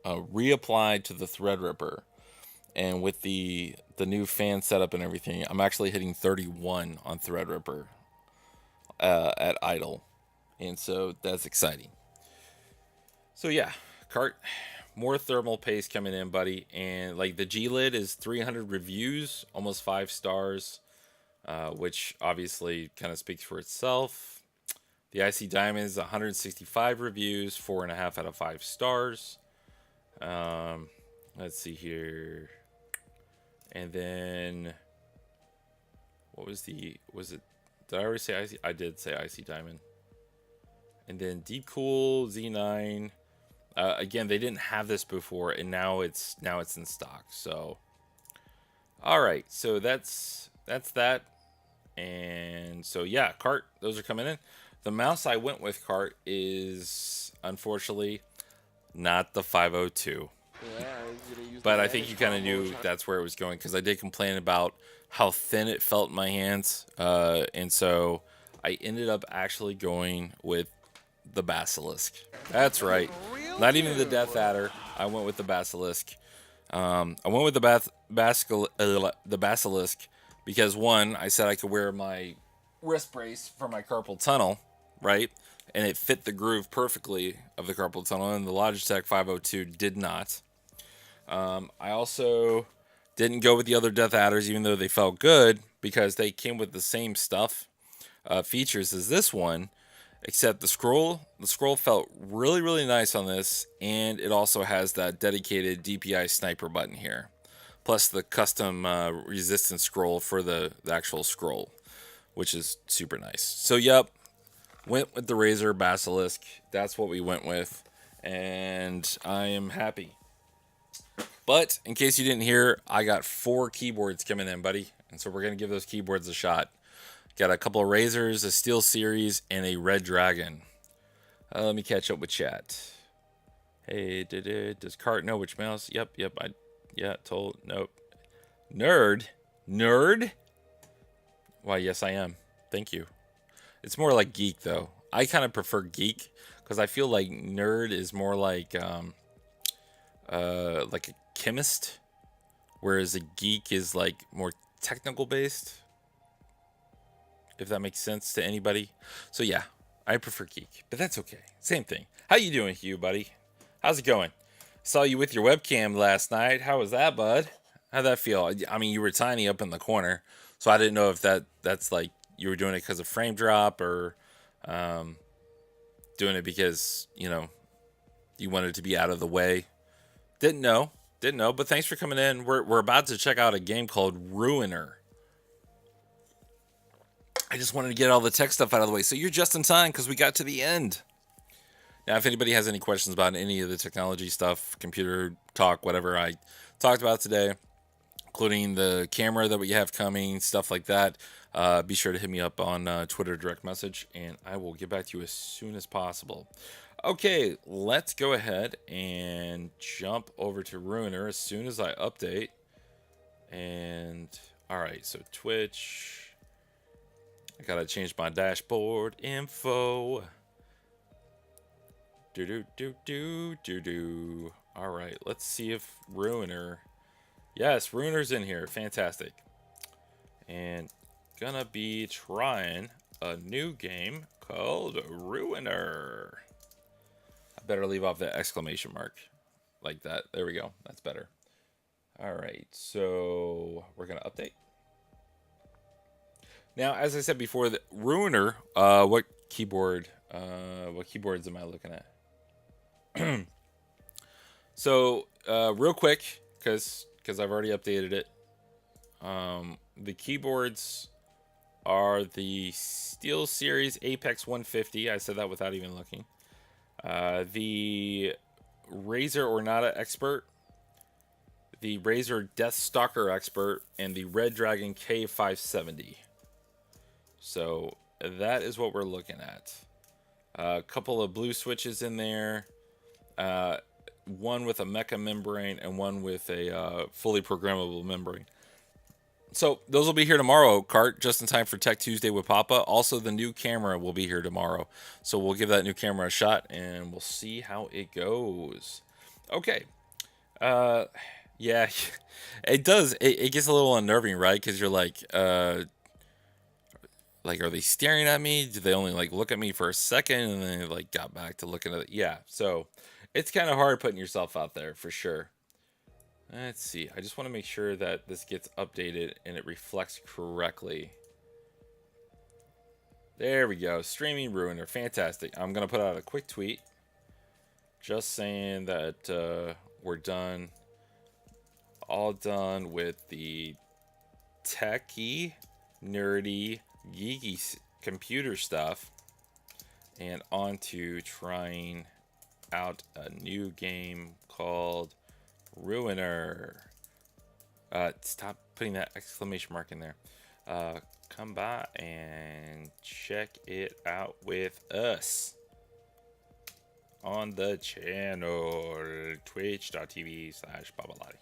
reapplied to the Threadripper. And with the new fan setup and everything, I'm actually hitting 31 on Threadripper at idle. And so that's exciting. So yeah, cart, more thermal paste coming in, buddy. And like the G lid is 300 reviews, almost 5 stars, which obviously kind of speaks for itself. The Icy Diamond is 165 reviews, 4.5 out of 5 stars. Let's see here. And then what was it? Did I already say Icy? I did say Icy Diamond. And then Deep Cool Z9. Again, they didn't have this before, and now it's in stock. So, all right, so that's that. And so yeah, cart, those are coming in. The mouse I went with, cart, is unfortunately not the 502. But I think you kind of knew that's where it was going, because I did complain about how thin it felt in my hands, and so I ended up actually going with the Basilisk. That's right, not even the Death Adder. I went with the Basilisk. I went with the Basilisk because, one, I said I could wear my wrist brace for my carpal tunnel, right? And it fit the groove perfectly of the carpal tunnel, and the Logitech 502 did not. I also didn't go with the other Death Adders, even though they felt good, because they came with the same stuff, features as this one, except the scroll felt really, really nice on this, and it also has that dedicated DPI sniper button here, plus the custom resistance scroll for the actual scroll, which is super nice. So yep, went with the Razer Basilisk. That's what we went with, and I am happy. But in case you didn't hear, I got 4 keyboards coming in, buddy, and so we're gonna give those keyboards a shot. Got a couple of Razers, a SteelSeries, and a Red Dragon. Let me catch up with chat. Hey, does Cart know which mouse? Yep. Nope. Nerd. Why, yes, I am. Thank you. It's more like geek, though. I kind of prefer geek because I feel like nerd is more like a chemist, whereas a geek is like more technical based. If that makes sense to anybody. So yeah, I prefer geek, but that's okay. Same thing. How you doing, Hugh, buddy? How's it going? Saw you with your webcam last night. How was that, bud? How'd that feel? I mean, you were tiny up in the corner, so I didn't know if that's like you were doing it because of frame drop or doing it because, you wanted to be out of the way. Didn't know, but thanks for coming in. We're about to check out a game called Ruiner. I just wanted to get all the tech stuff out of the way, so you're just in time because we got to the end. Now, if anybody has any questions about any of the technology stuff, computer talk, whatever I talked about today, including the camera that we have coming, stuff like that, be sure to hit me up on Twitter direct message, and I will get back to you as soon as possible. Okay, let's go ahead and jump over to Ruiner as soon as I update. And, alright, so Twitch. I gotta change my dashboard info. Alright, let's see if Ruiner. Yes, Ruiner's in here. Fantastic. And gonna be trying a new game called Ruiner. I better leave off the exclamation mark like that. There we go. That's better. Alright, so we're gonna update. Now, as I said before, the Ruiner, what keyboards am I looking at? So, real quick, because I've already updated it. The keyboards are the SteelSeries Apex 150. I said that without even looking. The Razer Ornata Expert, the Razer Deathstalker Expert, and the Red Dragon K570. So that is what we're looking at. A couple of blue switches in there. One with a mecha membrane and one with a fully programmable membrane. So those will be here tomorrow, Cart, just in time for Tech Tuesday with Papa. Also, the new camera will be here tomorrow. So we'll give that new camera a shot and we'll see how it goes. Okay. Yeah, it does. It gets a little unnerving, right? Because you're like, are they staring at me? Did they only look at me for a second and then got back to looking at it? Yeah. So It's kind of hard putting yourself out there for sure. Let's see. I just want to make sure that this gets updated and it reflects correctly. There we go. Streaming Ruiner. Fantastic. I'm going to put out a quick tweet just saying that we're done. All done with the techie, nerdy, geeky computer stuff. And on to trying out a new game called Ruiner. Stop putting that exclamation mark in there. Come by and check it out with us on the channel, twitch.tv/Babalati.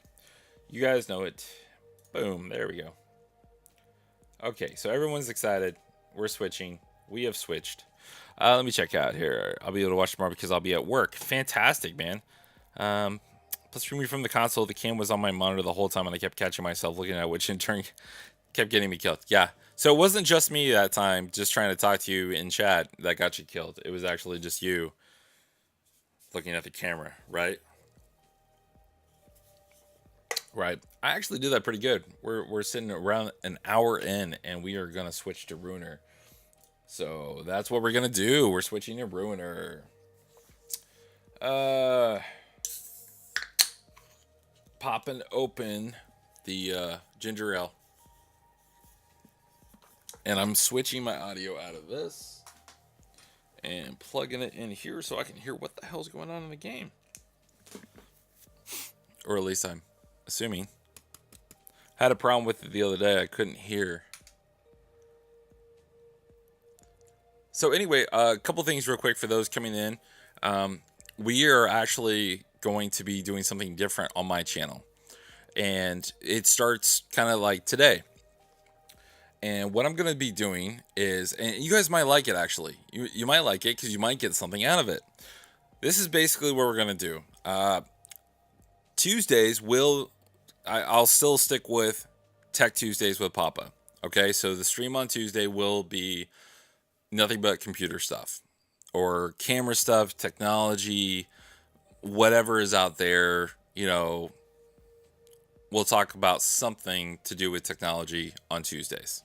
You guys know it. Boom, there we go. Okay, so everyone's excited. We're switching. We have switched. Let me check out here. I'll be able to watch tomorrow because I'll be at work. Fantastic, man. Plus, streaming from the console, the cam was on my monitor the whole time, and I kept catching myself looking at it, which in turn kept getting me killed. Yeah. So it wasn't just me that time just trying to talk to you in chat that got you killed. It was actually just you looking at the camera, right? Right. I actually did that pretty good. We're sitting around an hour in, and we are going to switch to Ruiner. So that's what we're going to do. We're switching to Ruiner. Popping open the ginger ale. And I'm switching my audio out of this and plugging it in here so I can hear what the hell's going on in the game. Or at least I'm assuming. Had a problem with it the other day. I couldn't hear. So anyway, a couple things real quick for those coming in. We are actually going to be doing something different on my channel. And it starts kind of like today. And what I'm going to be doing is, and you guys might like it actually. You might like it because you might get something out of it. This is basically what we're going to do. Tuesdays I'll still stick with Tech Tuesdays with Papa. Okay, so the stream on Tuesday will be nothing but computer stuff or camera stuff, technology, whatever is out there. You know, we'll talk about something to do with technology on Tuesdays.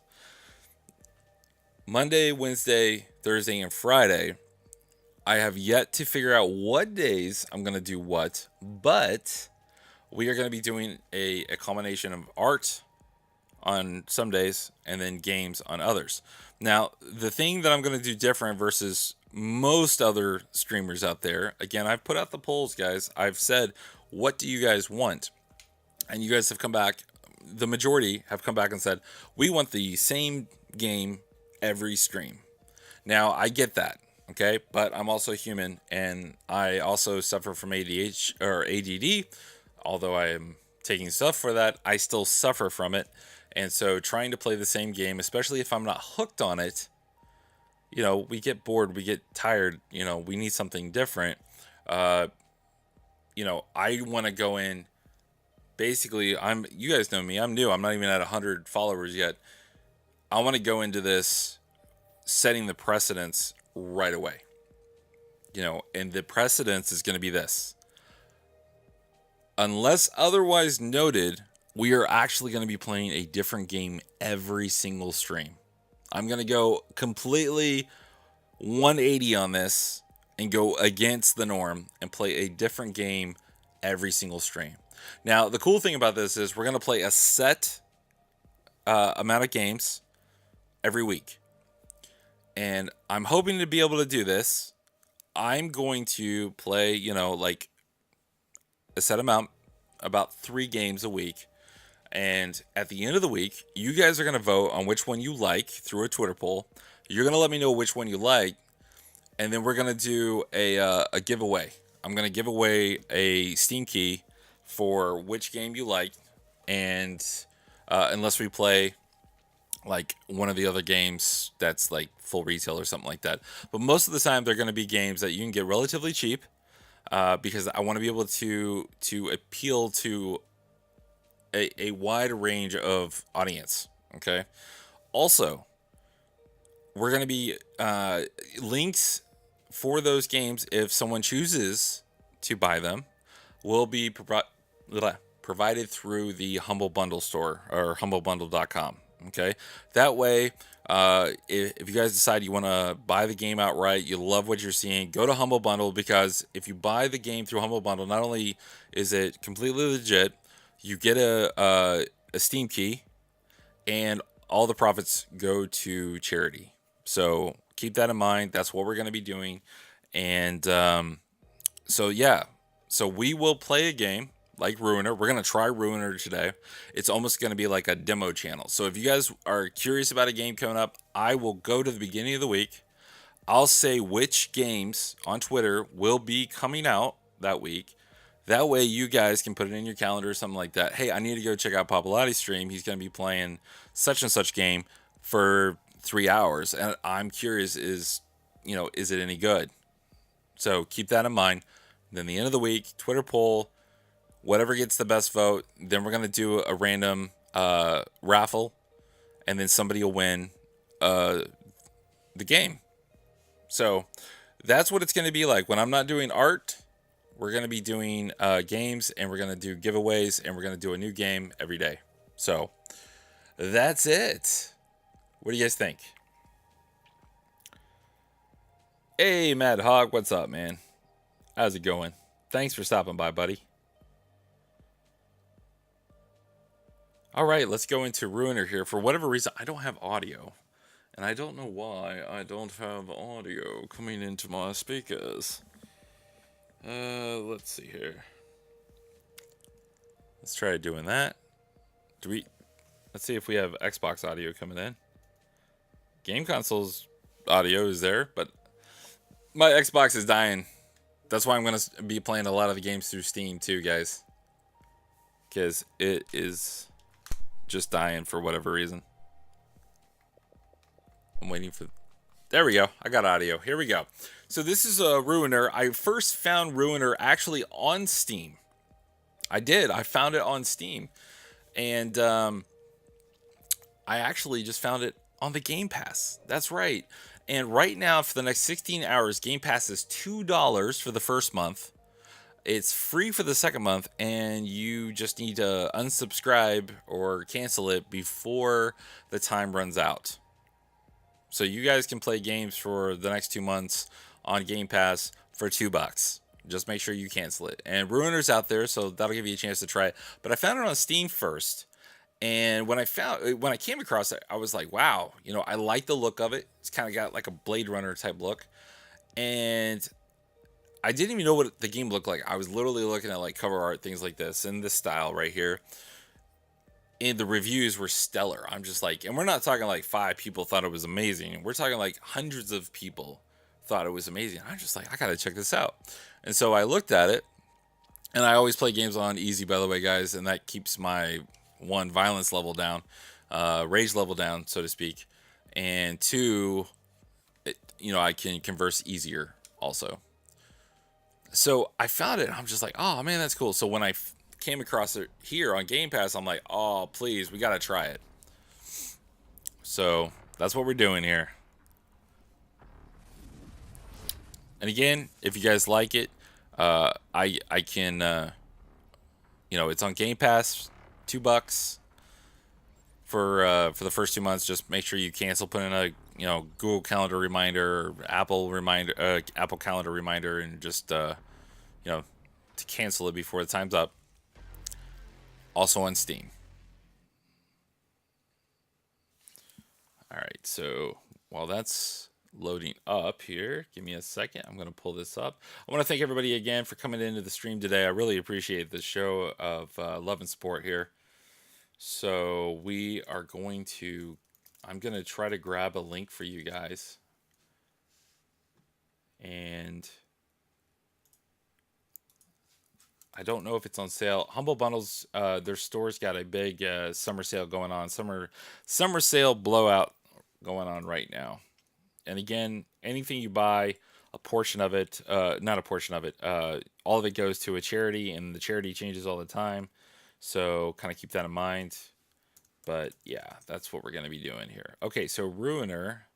Monday, Wednesday, Thursday, and Friday, I have yet to figure out what days I'm going to do what, but we are going to be doing a combination of art on some days and then games on others. Now, the thing that I'm going to do different versus most other streamers out there, again, I've put out the polls, guys. I've said, what do you guys want? And you guys have come back, the majority have come back and said, we want the same game every stream. Now, I get that, okay? But I'm also human, and I also suffer from ADHD or ADD. Although I am taking stuff for that, I still suffer from it. And so trying to play the same game, especially if I'm not hooked on it, you know, we get bored, we get tired, you know, we need something different. You know, I want to go in, basically, you guys know me, I'm new, I'm not even at 100 followers yet. I want to go into this setting the precedence right away. You know, and the precedence is going to be this. Unless otherwise noted, we are actually going to be playing a different game every single stream. I'm going to go completely 180 on this and go against the norm and play a different game every single stream. Now, the cool thing about this is we're going to play a set amount of games every week. And I'm hoping to be able to do this. I'm going to play, you know, like a set amount, about 3 games a week. And at the end of the week, you guys are going to vote on which one you like through a Twitter poll. You're going to let me know which one you like. And then we're going to do a giveaway. I'm going to give away a Steam key for which game you like. And unless we play like one of the other games that's like full retail or something like that. But most of the time, they're going to be games that you can get relatively cheap. Because I want to be able to appeal to a wide range of audience. Okay. Also, we're going to be links for those games if someone chooses to buy them will be provided through the Humble Bundle store or humblebundle.com. Okay, that way, if you guys decide you want to buy the game outright, you love what you're seeing, go to Humble Bundle, because if you buy the game through Humble Bundle, not only is it completely legit, you get a Steam key, and all the profits go to charity. So keep that in mind. That's what we're going to be doing, and so yeah, so we will play a game like Ruiner. We're gonna try Ruiner today. It's almost gonna be like a demo channel. So if you guys are curious about a game coming up, I will go to the beginning of the week. I'll say which games on Twitter will be coming out that week. That way you guys can put it in your calendar or something like that. Hey, I need to go check out Popolati's stream. He's gonna be playing such and such game for 3 hours, and I'm curious, is it any good? So keep that in mind. Then the end of the week, Twitter poll, whatever gets the best vote. Then we're gonna do a random raffle, and then somebody will win the game. So that's what it's gonna be like. When I'm not doing art, we're gonna be doing games, and we're gonna do giveaways, and we're gonna do a new game every day. So that's it. What do you guys think? Hey, Mad Hog, what's up, man? How's it going? Thanks for stopping by, buddy. All right, let's go into Ruiner here. For whatever reason, I don't have audio. And I don't know why I don't have audio coming into my speakers. Let's see here. Let's try doing that. Let's see if we have Xbox audio coming in. Game console's audio is there, but my Xbox is dying. That's why I'm going to be playing a lot of the games through Steam too, guys. Because it is just dying for whatever reason. I'm waiting for... There we go. I got audio. Here we go. So this is a Ruiner. I first found Ruiner actually on Steam. I did. I found it on Steam. And I actually just found it on the Game Pass. That's right. And right now, for the next 16 hours, Game Pass is $2 for the first month. It's free for the second month, and you just need to unsubscribe or cancel it before the time runs out. So you guys can play games for the next 2 months on Game Pass for $2. Just make sure you cancel it. And Ruiner's out there, so that'll give you a chance to try it. But I found it on Steam first. And when I came across it, I was like, wow, I like the look of it. It's kind of got like a Blade Runner type look. And I didn't even know what the game looked like. I was literally looking at like cover art, things like this, in this style right here. And the reviews were stellar. I'm just like, and we're not talking like 5 people thought it was amazing. We're talking like hundreds of people thought it was amazing. I'm just like, I gotta check this out. And so I looked at it, and I always play games on easy, by the way, guys, and that keeps my violence level down, rage level down, so to speak, and 2, I can converse easier also. So I found it, and I'm just like, oh man, that's cool. So when I came across it here on Game Pass, I'm like, oh please, we gotta try it. So that's what we're doing here. And again, if you guys like it, I can, it's on Game Pass. $2 for the first 2 months. Just make sure you cancel, put in a Google Calendar reminder, or Apple Calendar reminder, and just to cancel it before the time's up. Also on Steam. All right, so while that's loading up here, give me a second. I'm going to pull this up. I want to thank everybody again for coming into the stream today. I really appreciate the show of love and support here. So I'm going to try to grab a link for you guys. And I don't know if it's on sale. Humble Bundles, their store's got a big summer sale going on. Summer sale blowout going on right now. And again, anything you buy, a portion of it, not a portion of it, all of it goes to a charity, and the charity changes all the time. So kind of keep that in mind. But yeah, that's what we're going to be doing here. Okay, so Ruiner,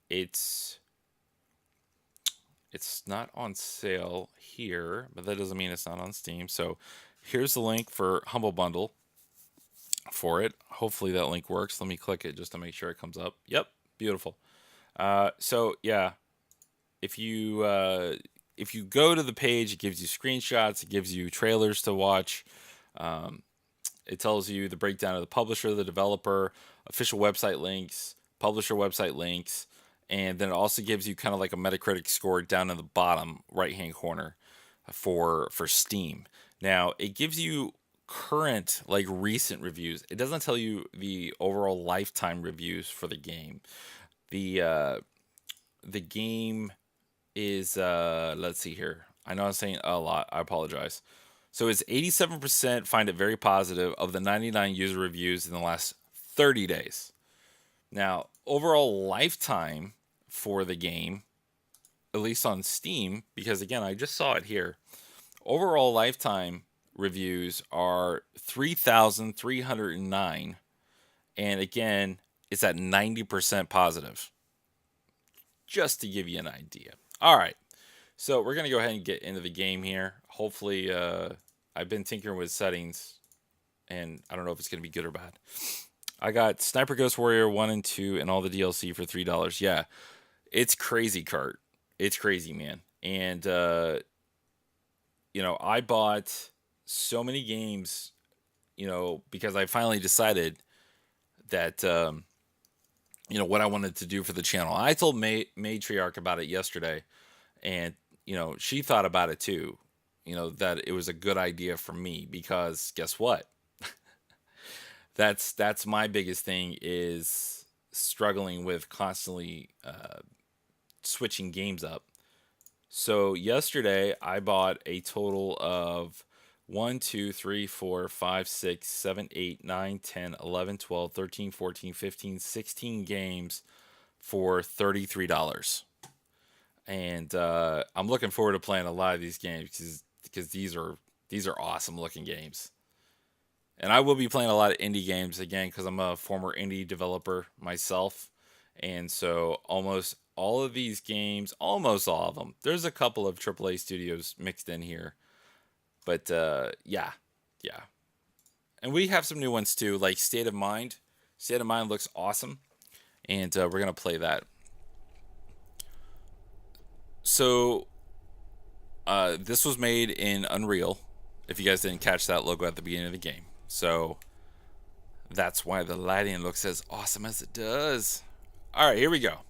it's It's not on sale here, but that doesn't mean it's not on Steam. So here's the link for Humble Bundle for it. Hopefully that link works. Let me click it just to make sure it comes up. Yep, beautiful. So yeah, if you go to the page, it gives you screenshots, it gives you trailers to watch. Um, it tells you the breakdown of the publisher, the developer, official website links, publisher website links, and then it also gives you kind of like a Metacritic score down in the bottom right hand corner for Steam. Now it gives you current, like recent reviews. It doesn't tell you the overall lifetime reviews for the game. The game is let's see here. I know I'm saying a lot. I apologize. So it's 87% find it very positive of the 99 user reviews in the last 30 days. Now, overall lifetime for the game, at least on Steam, because again, I just saw it here. Overall lifetime reviews are 3,309, and again, it's at 90% positive. Just to give you an idea. All right. So we're going to go ahead and get into the game here. Hopefully, I've been tinkering with settings, and I don't know if it's going to be good or bad. I got Sniper Ghost Warrior 1 and 2 and all the DLC for $3. Yeah, it's crazy, Kurt. It's crazy, man. And, I bought so many games, because I finally decided that, what I wanted to do for the channel. I told Matriarch about it yesterday, and she thought about it too, that it was a good idea for me, because guess what? That's my biggest thing, is struggling with constantly switching games up. So yesterday I bought a total of 1, 2, 3, 4, 5, 6, 7, 8, 9, 10, 11, 12, 13, 14, 15, 16 games for $33. And I'm looking forward to playing a lot of these games, because these are awesome looking games. And I will be playing a lot of indie games again, because I'm a former indie developer myself. And so almost all of these games, almost all of them, there's a couple of AAA studios mixed in here. But yeah. And we have some new ones too, like State of Mind. State of Mind looks awesome. And we're going to play that. So this was made in Unreal, if you guys didn't catch that logo at the beginning of the game. So that's why the lighting looks as awesome as it does. All right, here we go.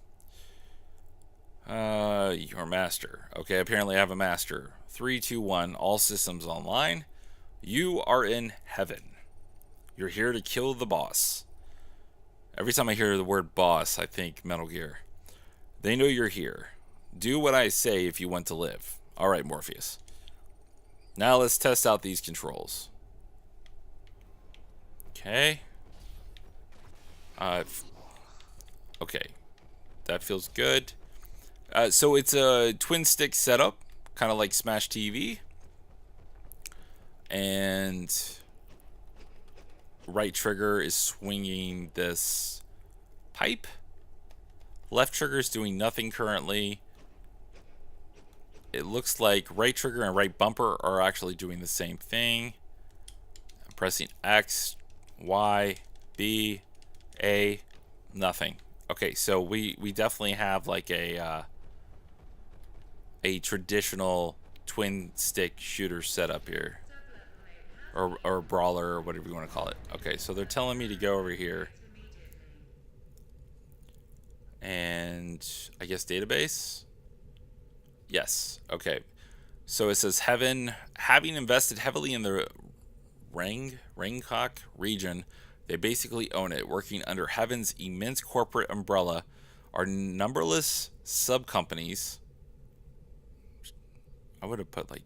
Your master. Okay, apparently I have a master. 3, 2, 1, all systems online. You are in heaven. You're here to kill the boss. Every time I hear the word boss, I think Metal Gear. They know you're here. Do what I say if you want to live. All right, Morpheus. Now let's test out these controls. Okay. Okay. That feels good. So it's a twin stick setup, kind of like Smash TV. And right trigger is swinging this pipe. Left trigger is doing nothing currently. It looks like right trigger and right bumper are actually doing the same thing. I'm pressing X, Y, B, A, nothing. Okay, so we definitely have like a traditional twin stick shooter setup here, or brawler, or whatever you want to call it. Okay, so they're telling me to go over here, and I guess database. Yes. Okay. So it says Heaven, having invested heavily in the Ragnarok region, they basically own it. Working under Heaven's immense corporate umbrella are numberless sub-companies. I would have put like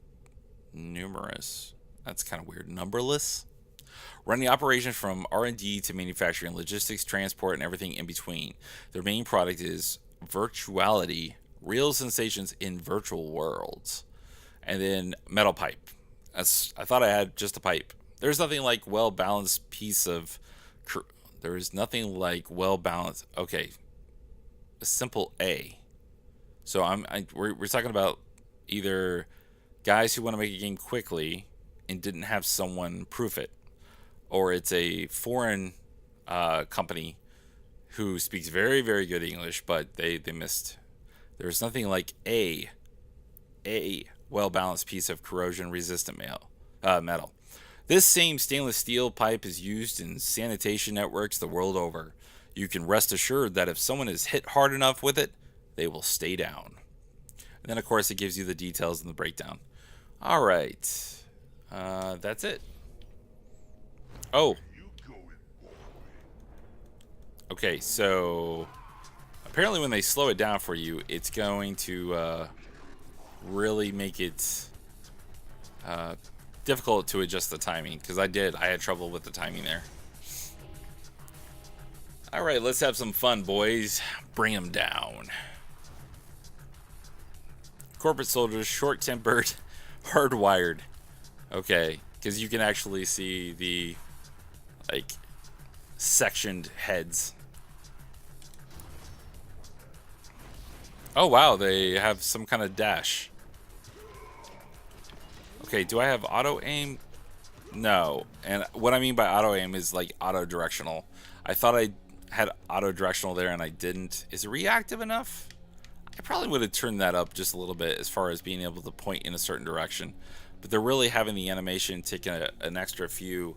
numerous. That's kind of weird. Numberless. Running operations from R&D to manufacturing, logistics, transport, and everything in between. Their main product is virtuality, real sensations in virtual worlds. And then metal pipe. I thought I had just a pipe. There's nothing like well-balanced piece of... There is nothing like well-balanced... Okay. A simple A. So we're talking about either guys who want to make a game quickly and didn't have someone proof it, or it's a foreign company who speaks very, very good English, but they missed. There's nothing like a well-balanced piece of corrosion-resistant metal. This same stainless steel pipe is used in sanitation networks the world over. You can rest assured that if someone is hit hard enough with it, they will stay down. And then, of course, it gives you the details in the breakdown. All right. That's it. Oh. Okay, so apparently when they slow it down for you, it's going to really make it difficult to adjust the timing, because I had trouble with the timing there. All right, let's have some fun, boys. Bring them down. Corporate soldiers, short-tempered, hardwired. Okay, because you can actually see the like sectioned heads. Oh wow, they have some kind of dash. Okay, do I have auto aim? No. And what I mean by auto aim is like auto directional. I thought I had auto directional there and I didn't. Is it reactive enough? I probably would have turned that up just a little bit as far as being able to point in a certain direction. But they're really having the animation take an extra few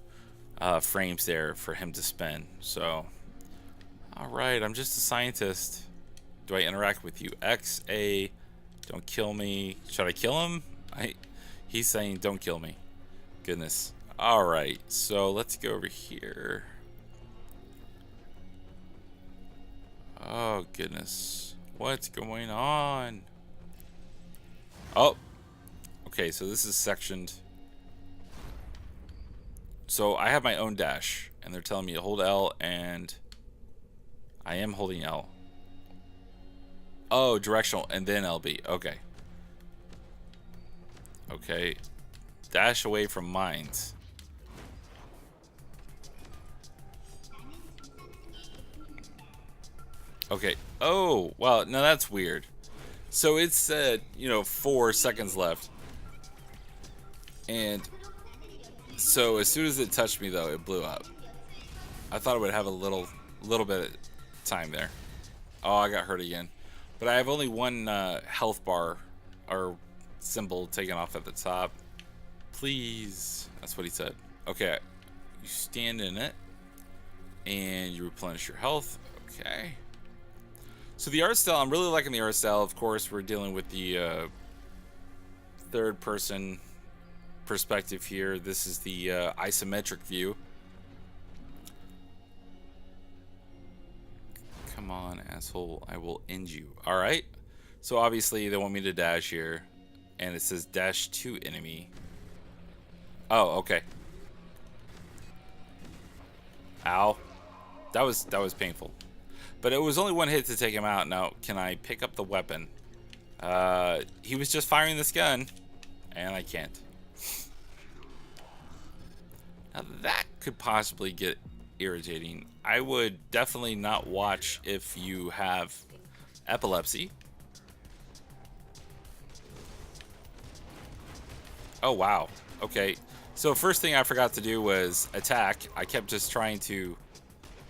frames there for him to spin. So, alright, I'm just a scientist. Do I interact with you? X, A, don't kill me. Should I kill him? He's saying don't kill me. Goodness. Alright, so let's go over here. Oh, goodness. What's going on? Oh. Okay, so this is sectioned. So I have my own dash, and they're telling me to hold L, and I am holding L. Oh, directional, and then LB. Okay. Okay. Dash away from mines. Okay. Oh, well, now that's weird. So it said, 4 seconds left. And so as soon as it touched me, though, it blew up. I thought it would have a little bit of time there. Oh, I got hurt again. But I have only one health bar or symbol taken off at the top. Please. That's what he said. Okay. You stand in it. And you replenish your health. Okay. So the art style, I'm really liking the art style. Of course, we're dealing with the third person perspective here. This is the isometric view. Come on, asshole. I will end you. Alright. So obviously they want me to dash here. And it says dash to enemy. Oh, okay. Ow. That was painful. But it was only one hit to take him out. Now, can I pick up the weapon? He was just firing this gun. And I can't. Now that could possibly get irritating. I would definitely not watch if you have epilepsy. Oh, wow. Okay. So first thing I forgot to do was attack. I kept just trying to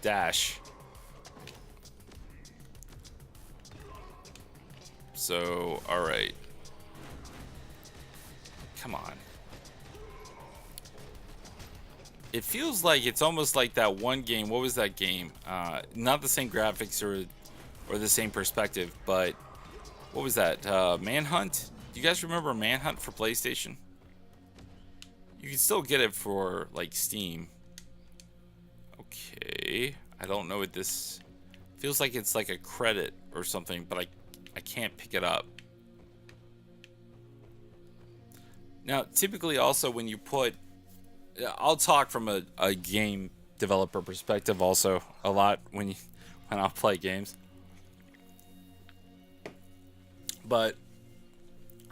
dash. So, alright. Come on. It feels like it's almost like that one game. What was that game? Not the same graphics or the same perspective, but what was that? Manhunt? Do you guys remember Manhunt for PlayStation? You can still get it for like Steam. Okay. I don't know what this feels like. It's like a credit or something, but I can't pick it up. Now, typically also when you put, I'll talk from a game developer perspective also a lot when I'll play games. But,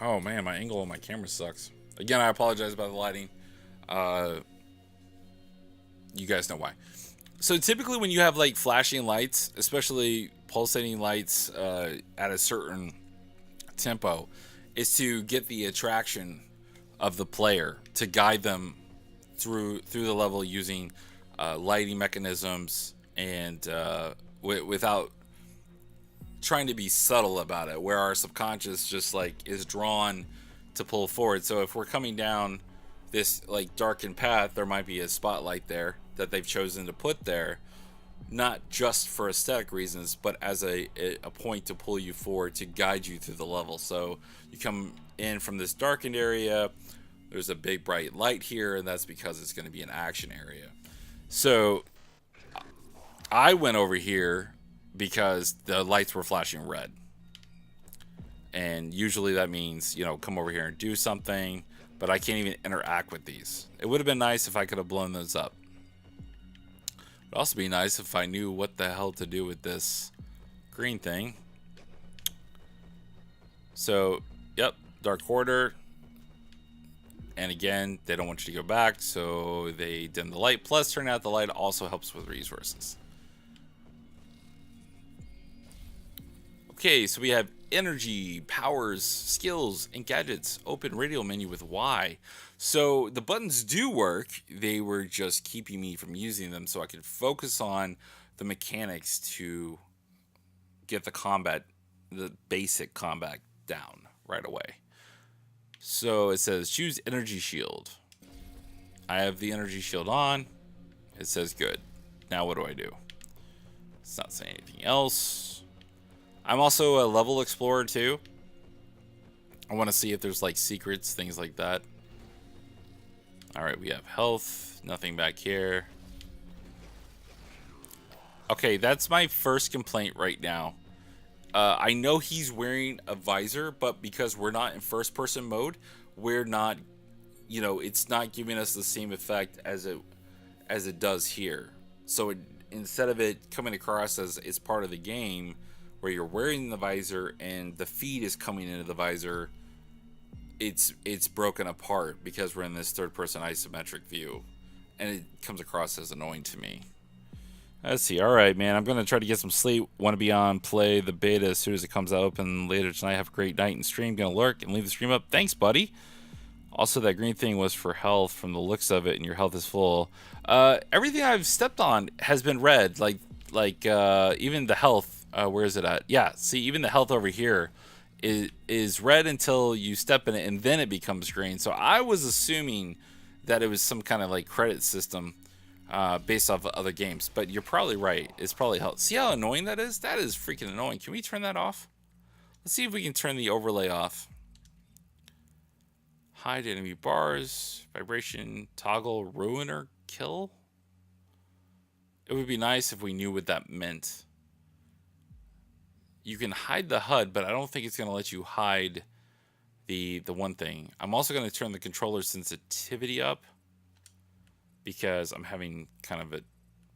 oh man, my angle on my camera sucks. Again, I apologize about the lighting. You guys know why. So typically when you have like flashing lights, especially pulsating lights at a certain tempo is to get the attraction of the player, to guide them through the level using lighting mechanisms and without trying to be subtle about it, where our subconscious just like is drawn to pull forward. So if we're coming down this like darkened path, there might be a spotlight there that they've chosen to put there, not just for aesthetic reasons, but as a point to pull you forward, to guide you through the level. So you come in from this darkened area, there's a big bright light here, and that's because it's going to be an action area. So I went over here because the lights were flashing red. And usually that means, you know, come over here and do something, but I can't even interact with these. It would have been nice if I could have blown those up. It would also be nice if I knew what the hell to do with this green thing. So, yep, Dark Order. And again, they don't want you to go back, so they dim the light. Plus, turning out the light also helps with resources. Okay, so we have energy, powers, skills, and gadgets. Open radial menu with Y. So the buttons do work. They were just keeping me from using them so I could focus on the mechanics to get the basic combat down right away. So it says choose energy shield. I have the energy shield on. It says good. Now what do I do? It's not saying anything else. I'm also a level explorer too. I want to see if there's like secrets, things like that. Alright, we have health. Nothing back here. Okay, that's my first complaint right now. I know he's wearing a visor, but because we're not in first person mode, we're not, you know, it's not giving us the same effect as it does here. So instead of it coming across as it's part of the game where you're wearing the visor and the feed is coming into the visor, it's broken apart because we're in this third person isometric view, and it comes across as annoying to me. Let's see. All right, man. I'm going to try to get some sleep. Want to be on play the beta as soon as it comes out open later tonight. Have a great night and stream. Going to lurk and leave the stream up. Thanks, buddy. Also, that green thing was for health from the looks of it, and your health is full. Everything I've stepped on has been red. Like even the health. Where is it at? Yeah. See, even the health over here is red until you step in it, and then it becomes green. So I was assuming that it was some kind of like credit system. Based off of other games, but you're probably right. It's probably helped. See how annoying that is? That is freaking annoying. Can we turn that off? Let's see if we can turn the overlay off. Hide enemy bars, vibration, toggle, ruin or kill. It would be nice if we knew what that meant. You can hide the HUD, but I don't think it's going to let you hide the one thing. I'm also going to turn the controller sensitivity up, because I'm having kind of a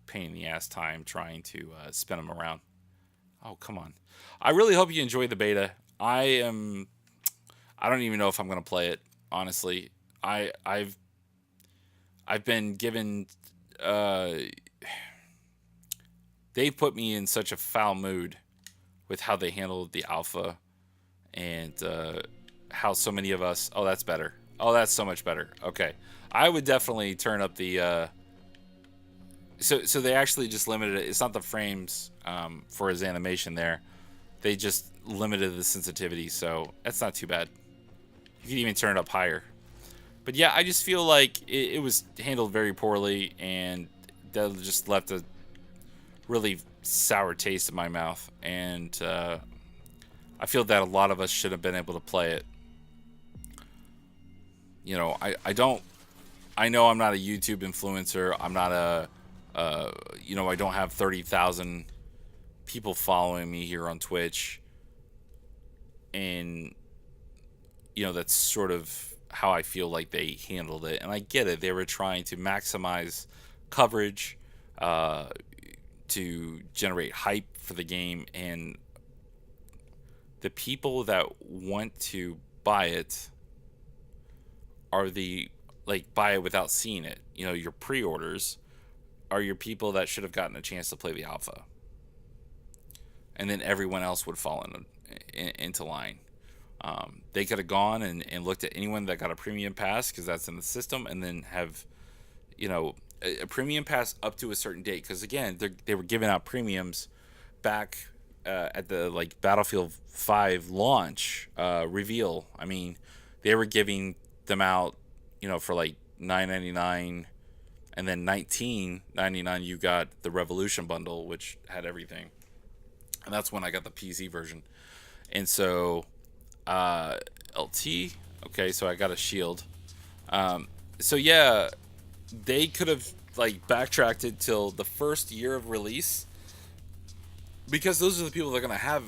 pain in the ass time trying to spin them around. Oh, come on. I really hope you enjoy the beta. I don't even know if I'm going to play it, honestly. I've been given... they put me in such a foul mood with how they handled the alpha and how so many of us... Oh, that's better. Oh, that's so much better. Okay. I would definitely turn up the... So they actually just limited it. It's not the frames for his animation there. They just limited the sensitivity, so that's not too bad. You can even turn it up higher. But yeah, I just feel like it was handled very poorly, and that just left a really sour taste in my mouth. And I feel that a lot of us should have been able to play it. You know, I know I'm not a YouTube influencer. I'm not you know, I don't have 30,000 people following me here on Twitch. And, you know, that's sort of how I feel like they handled it. And I get it. They were trying to maximize coverage, to generate hype for the game. And the people that want to buy it are buy it without seeing it. You know, your pre-orders are your people that should have gotten a chance to play the alpha. And then everyone else would fall into line. They could have gone and looked at anyone that got a premium pass because that's in the system, and then have, a premium pass up to a certain date. Because again, they were giving out premiums back at the like Battlefield 5 launch reveal. I mean, they were giving them out, for like $9.99, and then $19.99 you got the Revolution bundle, which had everything, and that's when I got the PC version. And so LT, okay, so I got a shield. So yeah, they could have like backtracked it till the first year of release, because those are the people that are gonna have,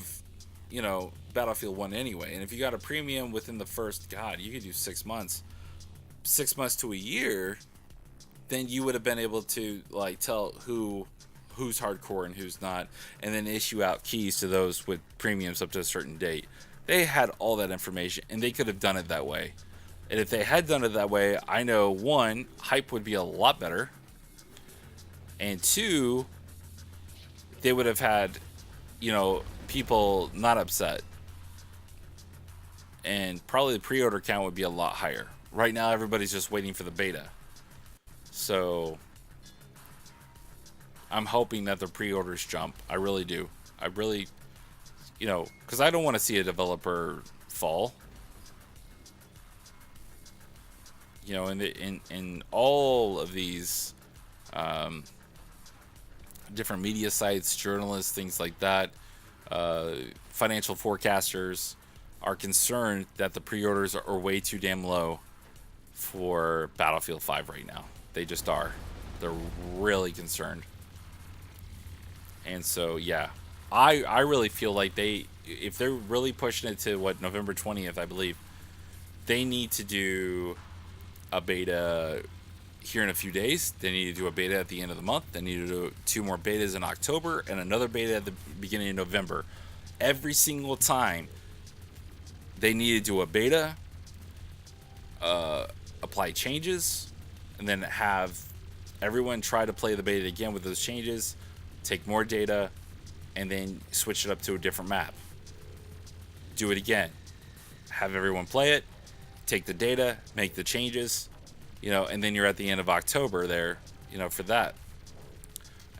Battlefield 1 anyway. And if you got a premium within the first, God, you could do 6 months, 6 months to a year, then you would have been able to like tell who's hardcore and who's not, and then issue out keys to those with premiums up to a certain date. They had all that information, and they could have done it that way. And if they had done it that way, I know one, hype would be a lot better, and two, they would have had, people not upset, and probably the pre-order count would be a lot higher. Right now, everybody's just waiting for the beta, so I'm hoping that the pre-orders jump. I really do. I really, because I don't want to see a developer fall. In all of these different media sites, journalists, things like that, financial forecasters are concerned that the pre-orders are way too damn low for Battlefield 5 right now. They just are. They're really concerned. And so, yeah, I really feel like if they're really pushing it to November 20th, I believe, they need to do a beta here in a few days. They need to do a beta at the end of the month. They need to do 2 more betas in October and another beta at the beginning of November. Every single time they need to do a beta, apply changes, and then have everyone try to play the beta again with those changes, take more data, and then switch it up to a different map. Do it again. Have everyone play it, take the data, make the changes, and then you're at the end of October there, for that.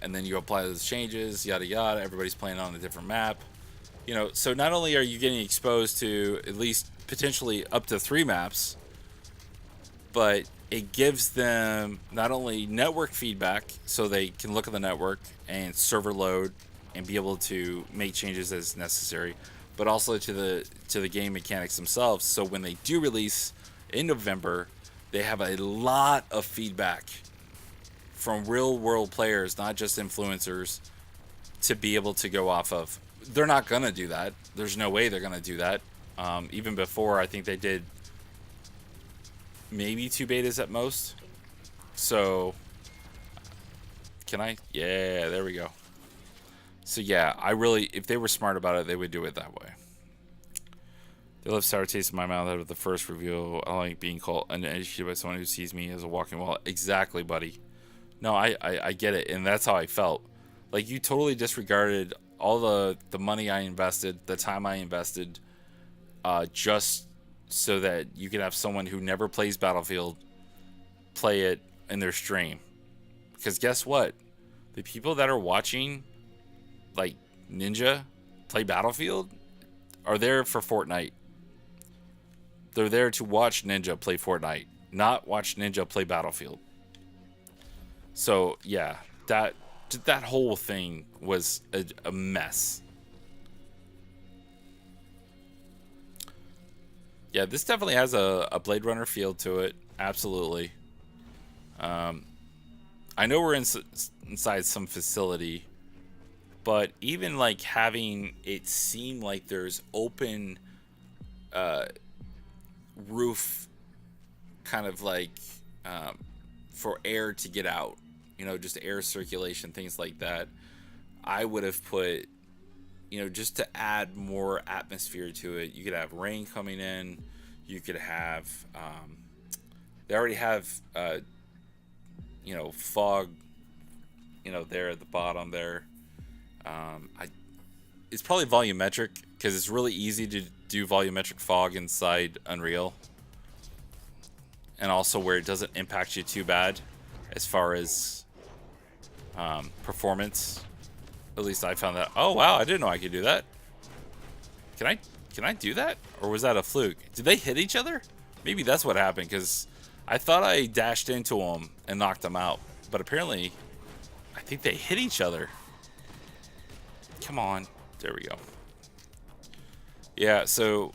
And then you apply those changes, yada yada, everybody's playing on a different map. So not only are you getting exposed to at least potentially up to 3 maps, but it gives them not only network feedback so they can look at the network and server load and be able to make changes as necessary, but also to the game mechanics themselves. So when they do release in November, they have a lot of feedback from real world players, not just influencers, to be able to go off of. They're not going to do that. There's no way they're going to do that. Even before, I think they did maybe 2 betas at most. So, can I? Yeah, there we go. So yeah, if they were smart about it, they would do it that way. They left sour taste in my mouth out of the first review. I don't like being called uneducated by someone who sees me as a walking wall. Exactly, buddy. No, I get it, and that's how I felt. Like, you totally disregarded all the money I invested, the time I invested, just so that you could have someone who never plays Battlefield play it in their stream. Because guess what? The people that are watching, like, Ninja play Battlefield are there for Fortnite. They're there to watch Ninja play Fortnite, not watch Ninja play Battlefield. So, yeah, that whole thing was a mess. Yeah, this definitely has a Blade Runner feel to it. Absolutely. I know we're inside some facility, but even like having it seem like there's open roof, kind of like for air to get out, just air circulation, things like that. I would have put, just to add more atmosphere to it. You could have rain coming in. You could have, they already have, fog, there at the bottom there. It's probably volumetric because it's really easy to do volumetric fog inside Unreal, and also where it doesn't impact you too bad as far as performance. At least I found that. Oh wow, I didn't know I could do that. Can I do that? Or was that a fluke? Did they hit each other? Maybe that's what happened, because I thought I dashed into them and knocked them out. But apparently, I think they hit each other. Come on. There we go. Yeah, so,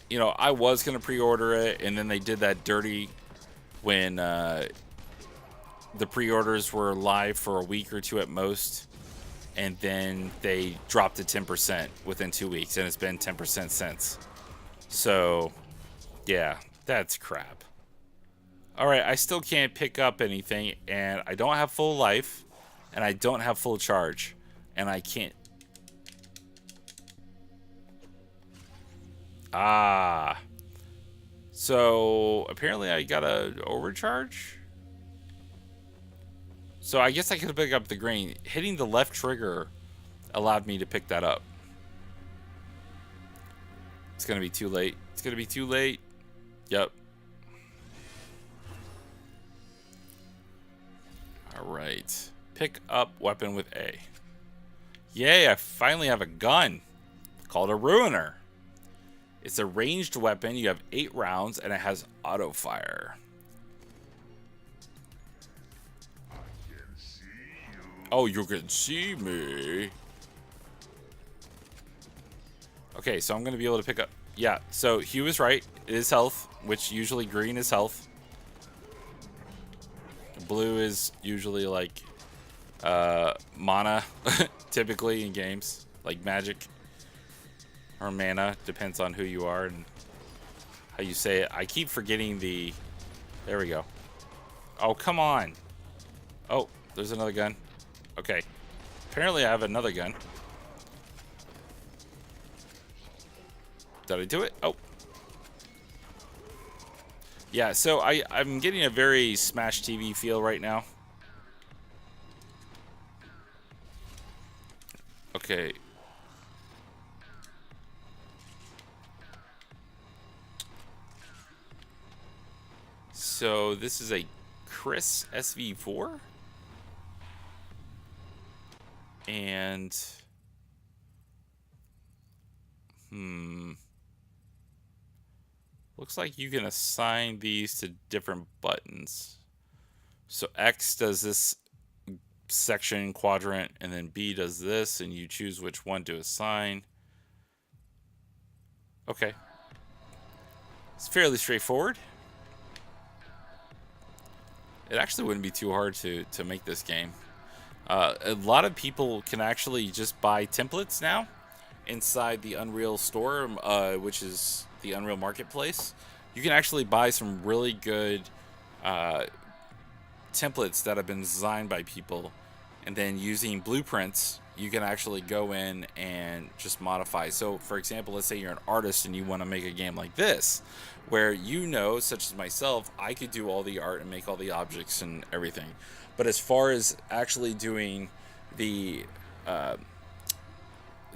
you know, I was going to pre-order it, and then they did that dirty when the pre-orders were live for a week or two at most. And then they dropped it 10% within 2 weeks, and it's been 10% since. So, yeah, that's crap. Alright, I still can't pick up anything, and I don't have full life, and I don't have full charge, and I can't... Ah. So, apparently I got a overcharge? So I guess I could pick up the green. Hitting the left trigger allowed me to pick that up. It's going to be too late. It's going to be too late. Yep. Alright. Pick up weapon with A. Yay, I finally have a gun called a Ruiner. It's a ranged weapon. You have 8 rounds, and it has auto fire. Oh, you can see me. Okay, so I'm going to be able to pick up... Yeah, so Hugh is right. It is health, which usually green is health. Blue is usually like mana, typically in games. Like magic or mana. Depends on who you are and how you say it. I keep forgetting the... There we go. Oh, come on. Oh, there's another gun. Okay. Apparently I have another gun. Did I do it? Oh. Yeah, so I'm getting a very Smash TV feel right now. Okay. So this is a Chris SV4. And looks like you can assign these to different buttons. So X does this section quadrant, and then B does this, and you choose which one to assign. Okay. It's fairly straightforward. It actually wouldn't be too hard to make this game. A lot of people can actually just buy templates now inside the Unreal Store, which is the Unreal Marketplace. You can actually buy some really good templates that have been designed by people, and then using blueprints, you can actually go in and just modify. So, for example, let's say you're an artist and you want to make a game like this, where such as myself, I could do all the art and make all the objects and everything. But as far as actually doing the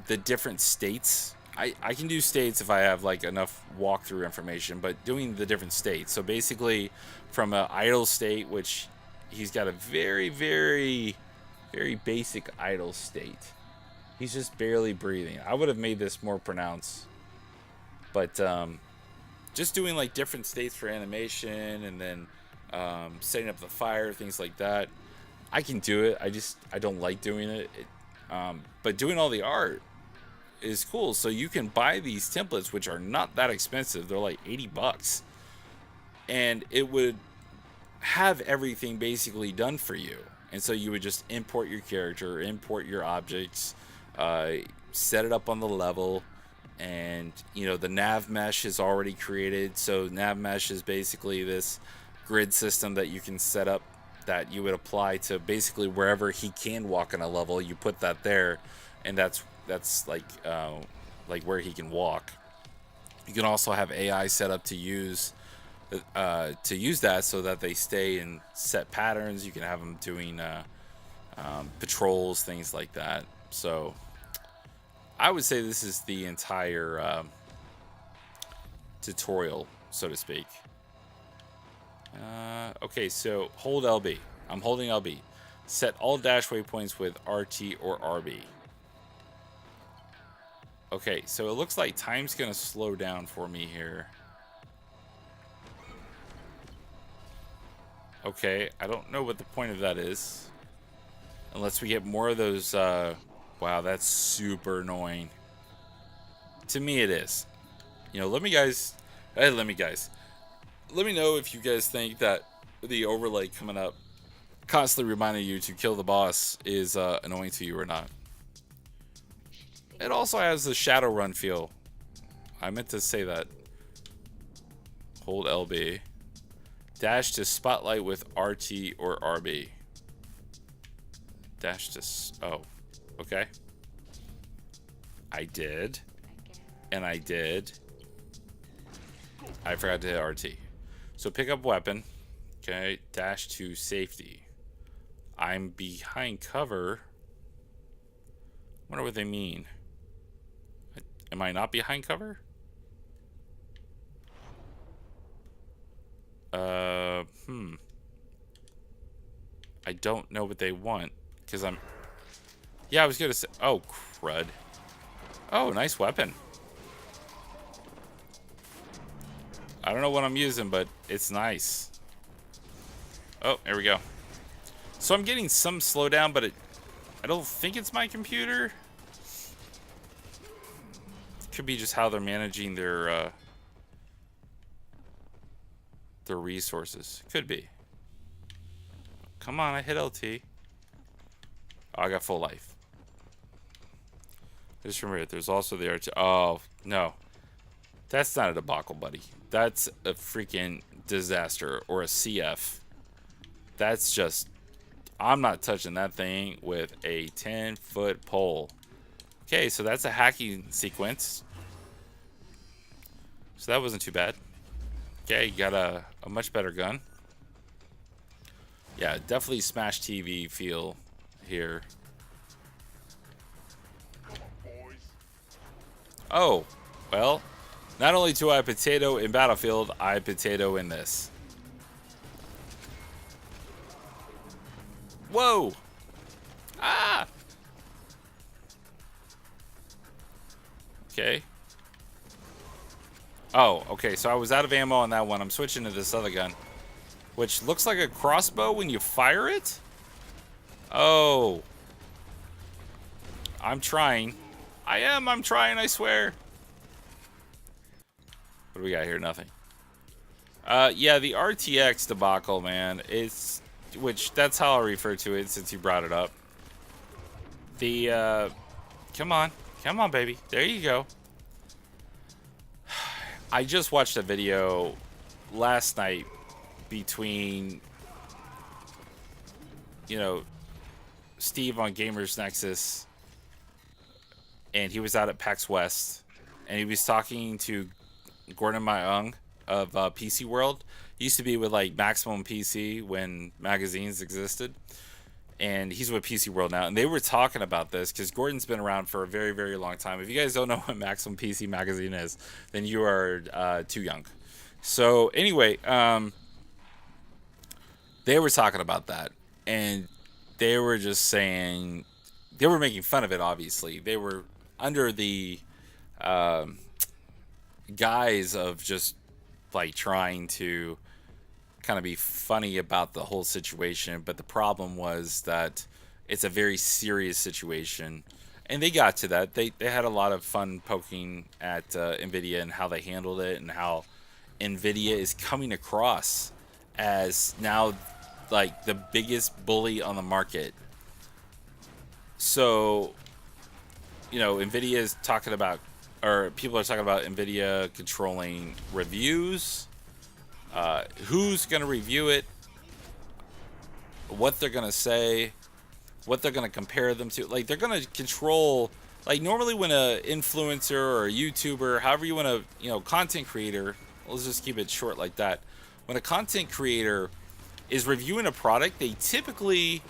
different states, I can do states if I have like enough walkthrough information, but doing the different states. So basically from an idle state, which he's got a very, very, very basic idle state. He's just barely breathing. I would have made this more pronounced. But just doing like different states for animation, and then setting up the fire, things like that. I can do it. I don't like doing it. But doing all the art is cool. So you can buy these templates, which are not that expensive. They're like $80, and it would have everything basically done for you. And so you would just import your character, import your objects, set it up on the level, and you know the nav mesh is already created. So nav mesh is basically this grid system that you can set up that you would apply to basically wherever he can walk on a level. You put that there, and that's like where he can walk. You can also have AI set up to use that so that they stay in set patterns. You can have them doing patrols, things like that. So I would say this is the entire tutorial, so to speak. Okay, so hold LB. I'm holding LB. Set all dash waypoints with RT or RB. Okay, so it looks like time's gonna slow down for me here. Okay, I don't know what the point of that is. Unless we get more of those, wow, that's super annoying. To me it is. You know, let me know if you guys think that the overlay coming up, constantly reminding you to kill the boss, is annoying to you or not. It also has the Shadowrun feel. I meant to say that. Hold LB. Dash to spotlight with RT or RB. Dash to... oh. Okay. I did. And I did. I forgot to hit RT. So pick up weapon. Okay. Dash to safety. I'm behind cover. Wonder what they mean. Am I not behind cover? I don't know what they want, because I'm... yeah, I was gonna say... oh, crud. Oh, nice weapon. I don't know what I'm using, but it's nice. Oh, there we go. So I'm getting some slowdown, but I don't think it's my computer. Could be just how they're managing their resources. Could be. Come on, I hit LT. Oh, I got full life. Just remember, there's also the RT. Oh, no. That's not a debacle, buddy. That's a freaking disaster, or a CF. That's just... I'm not touching that thing with a 10-foot pole. Okay, so that's a hacking sequence. So that wasn't too bad. Okay, you got a much better gun. Yeah, definitely Smash TV feel here. Oh, well, not only do I potato in Battlefield, I potato in this. Whoa! Ah! Okay. Oh, okay, so I was out of ammo on that one. I'm switching to this other gun, which looks like a crossbow when you fire it? Oh. I'm trying. I'm trying, I swear. What do we got here? Nothing. Yeah, the RTX debacle, man. It's... which, that's how I'll refer to it since you brought it up. The, come on. Come on, baby. There you go. I just watched a video last night between, you know, Steve on Gamers Nexus, and he was out at PAX West, and he was talking to Gordon Myung of PC World. He used to be with like Maximum PC when magazines existed, and he's with PC World now. And they were talking about this because Gordon's been around for a very, very long time. If you guys don't know what Maximum PC magazine is, then you are too young. So anyway, they were talking about that, and they were just saying, they were making fun of it. Obviously, they were under the guise of just like trying to kind of be funny about the whole situation, but the problem was that it's a very serious situation, and they got to that. They had a lot of fun poking at NVIDIA and how they handled it, and how NVIDIA is coming across as now like the biggest bully on the market. So, you know, NVIDIA is talking about, or people are talking about NVIDIA controlling reviews, who's going to review it, what they're going to say, what they're going to compare them to. Like, they're going to control, like, normally when a influencer or a YouTuber, however you want to, you know, content creator, let's just keep it short like that. When a content creator is reviewing a product, they typically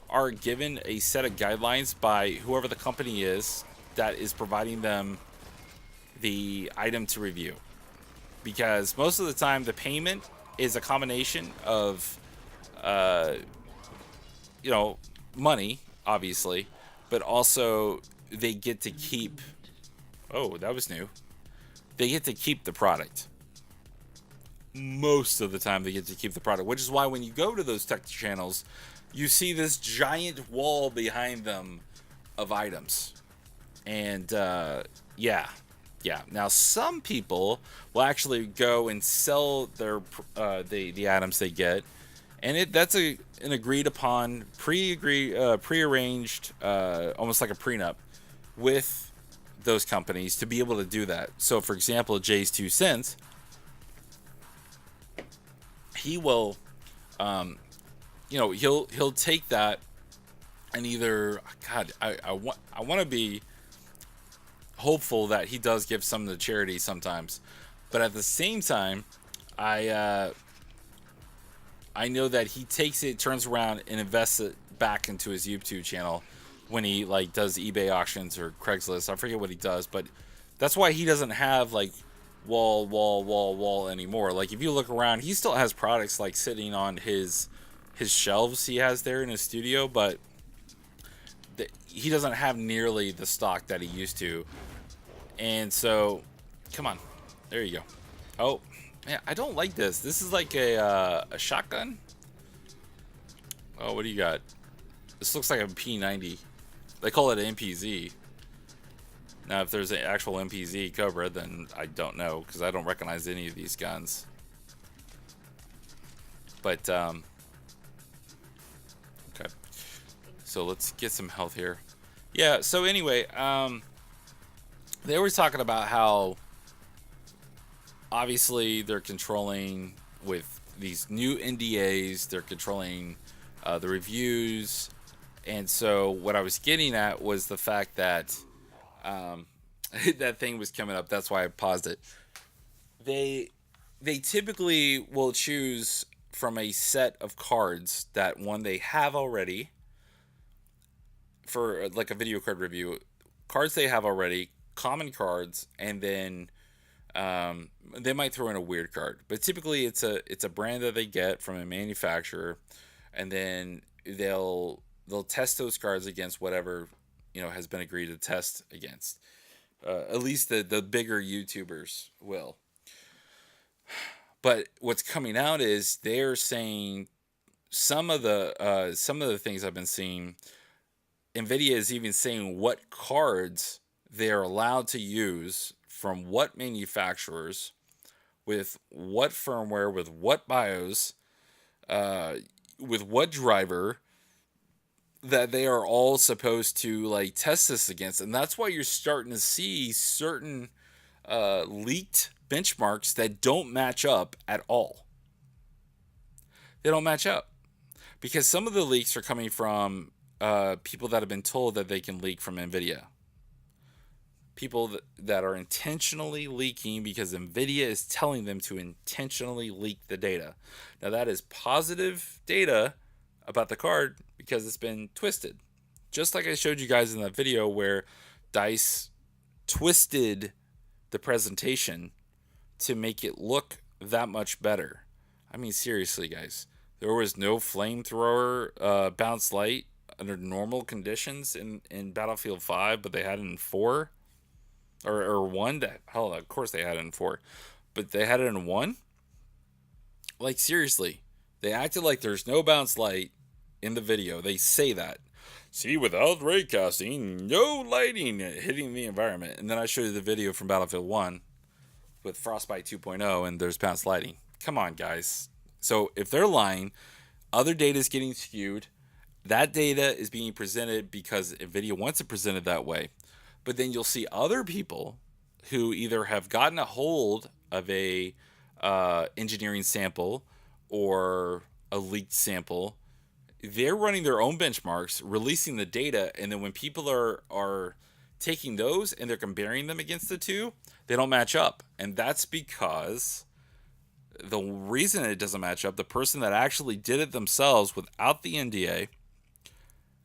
are given a set of guidelines by whoever the company is that is providing them the item to review, because most of the time the payment is a combination of uh, money, obviously, but also they get to keep. Oh, that was new. They get to keep the product. Most of the time, they get to keep the product, which is why when you go to those tech channels, you see this giant wall behind them of items. And yeah, yeah. Now, some people will actually go and sell their the items they get, and that's an agreed upon, prearranged, almost like a prenup with those companies to be able to do that. So, for example, Jay's 2 cents, he will, he'll take that and either, God, I want to be hopeful that he does give some to charity sometimes, but at the same time, I know that he takes it, turns around, and invests it back into his YouTube channel when he like does eBay auctions or Craigslist. I forget what he does, but that's why he doesn't have like wall anymore. Like if you look around, he still has products like sitting on his shelves he has there in his studio, but he doesn't have nearly the stock that he used to. And so, come on, there you go. Oh, man, I don't like this. This is like a shotgun. Oh, what do you got? This looks like a P90. They call it an MPZ. Now, if there's an actual MPZ Cobra, then I don't know, because I don't recognize any of these guns. But, okay. So let's get some health here. Yeah, so anyway, they were talking about how obviously they're controlling with these new NDAs, they're controlling the reviews. And so what I was getting at was the fact that that thing was coming up. That's why I paused it. They typically will choose from a set of cards that one they have already for like a video card review. Cards they have already, common cards, and then they might throw in a weird card. But typically it's a brand that they get from a manufacturer, and then they'll test those cards against whatever has been agreed to test against. At least the bigger YouTubers will. But what's coming out is they're saying some of the things I've been seeing. NVIDIA is even saying what cards they are allowed to use from what manufacturers, with what firmware, with what BIOS, with what driver, that they are all supposed to like test this against. And that's why you're starting to see certain leaked benchmarks that don't match up at all. They don't match up because some of the leaks are coming from people that have been told that they can leak from NVIDIA. People that are intentionally leaking because NVIDIA is telling them to intentionally leak the data. Now that is positive data about the card because it's been twisted. Just like I showed you guys in that video where DICE twisted the presentation to make it look that much better. I mean, seriously, guys. There was no flamethrower bounce light under normal conditions in Battlefield 5, but they had it in 4. Or 1. Hell, of course they had it in 4. But they had it in 1? Like, seriously. They acted like there's no bounce light in the video. They say that. See, without raycasting, no lighting hitting the environment. And then I showed you the video from Battlefield 1 with Frostbite 2.0, and there's bounce lighting. Come on, guys. So if they're lying, other data is getting skewed. That data is being presented because NVIDIA wants it presented that way. But then you'll see other people who either have gotten a hold of a engineering sample or a leaked sample. They're running their own benchmarks, releasing the data, and then when people are taking those and they're comparing them against the two, they don't match up. And that's because the reason it doesn't match up, the person that actually did it themselves without the NDA,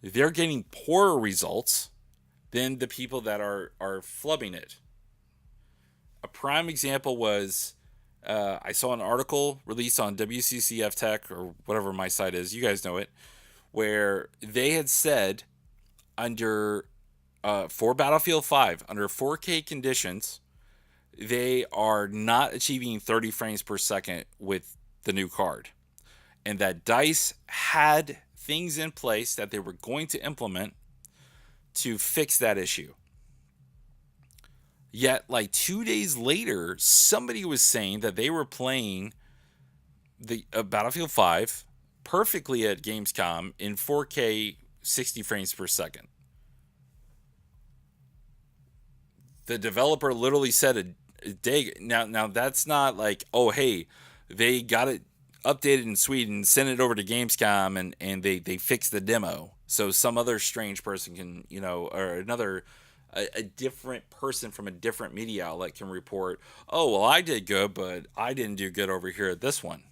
they're getting poorer results than the people that are flubbing it. A prime example was I saw an article released on WCCF Tech or whatever my site is. You guys know it, where they had said under for Battlefield 5 under 4K conditions, they are not achieving 30 frames per second with the new card, and that DICE had things in place that they were going to implement to fix that issue. Yet, like 2 days later, somebody was saying that they were playing the Battlefield 5 perfectly at Gamescom in 4K 60 frames per second. The developer literally said a day. Now that's not like, oh, hey, they got it updated in Sweden, sent it over to Gamescom, and they fixed the demo. So some other strange person can, or another, a different person from a different media outlet can report, oh, well, I did good, but I didn't do good over here at this one.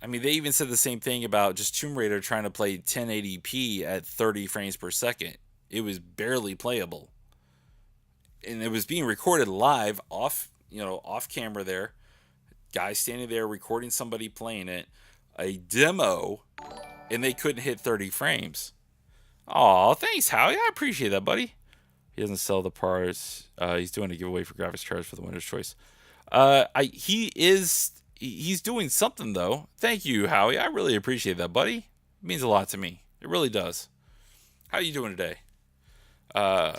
I mean, they even said the same thing about just Tomb Raider trying to play 1080p at 30 frames per second. It was barely playable. And it was being recorded live off camera there. Guy standing there recording somebody playing it. A demo, and they couldn't hit 30 frames. Aw, thanks, Howie. I appreciate that, buddy. He doesn't sell the parts. He's doing a giveaway for graphics cards for the winner's choice. He's doing something, though. Thank you, Howie. I really appreciate that, buddy. It means a lot to me. It really does. How are you doing today? I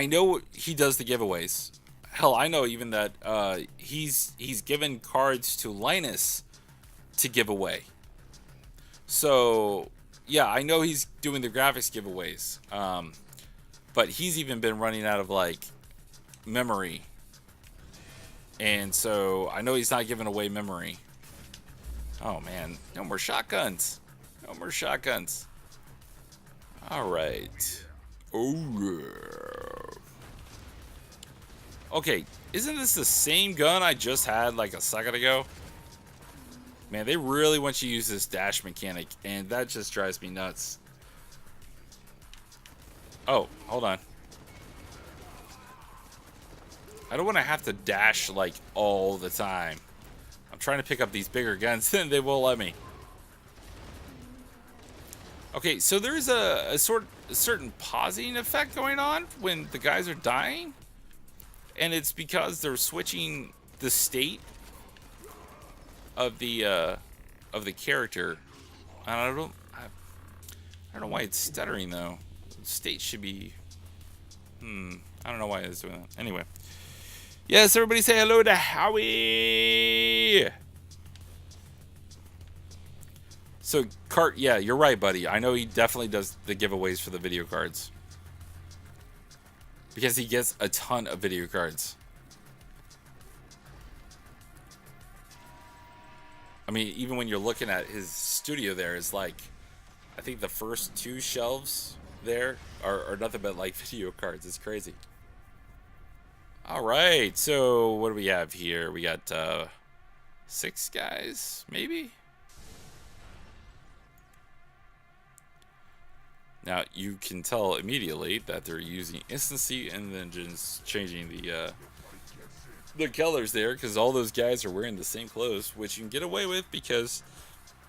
know he does the giveaways. Hell, I know even that he's given cards to Linus to give away. So, yeah, I know he's doing the graphics giveaways. But he's even been running out of, memory. And so, I know he's not giving away memory. Oh, man. No more shotguns. No more shotguns. Alright. Oh, okay, isn't this the same gun I just had like a second ago? Man, they really want you to use this dash mechanic, and that just drives me nuts. Oh, hold on. I don't want to have to dash like all the time. I'm trying to pick up these bigger guns and they won't let me. Okay, so there's a certain pausing effect going on when the guys are dying, and it's because they're switching the state of the character. I don't know why it's stuttering though. The state should be. I don't know why it's doing that. Anyway, yes, everybody say hello to Howie. So, Cart, yeah, you're right, buddy. I know he definitely does the giveaways for the video cards. Because he gets a ton of video cards. I mean, even when you're looking at his studio there, is like, I think the first 2 shelves there are nothing but, video cards. It's crazy. Alright, so what do we have here? We got 6 guys, maybe? Now, you can tell immediately that they're using instancy and then just changing the colors there, because all those guys are wearing the same clothes, which you can get away with because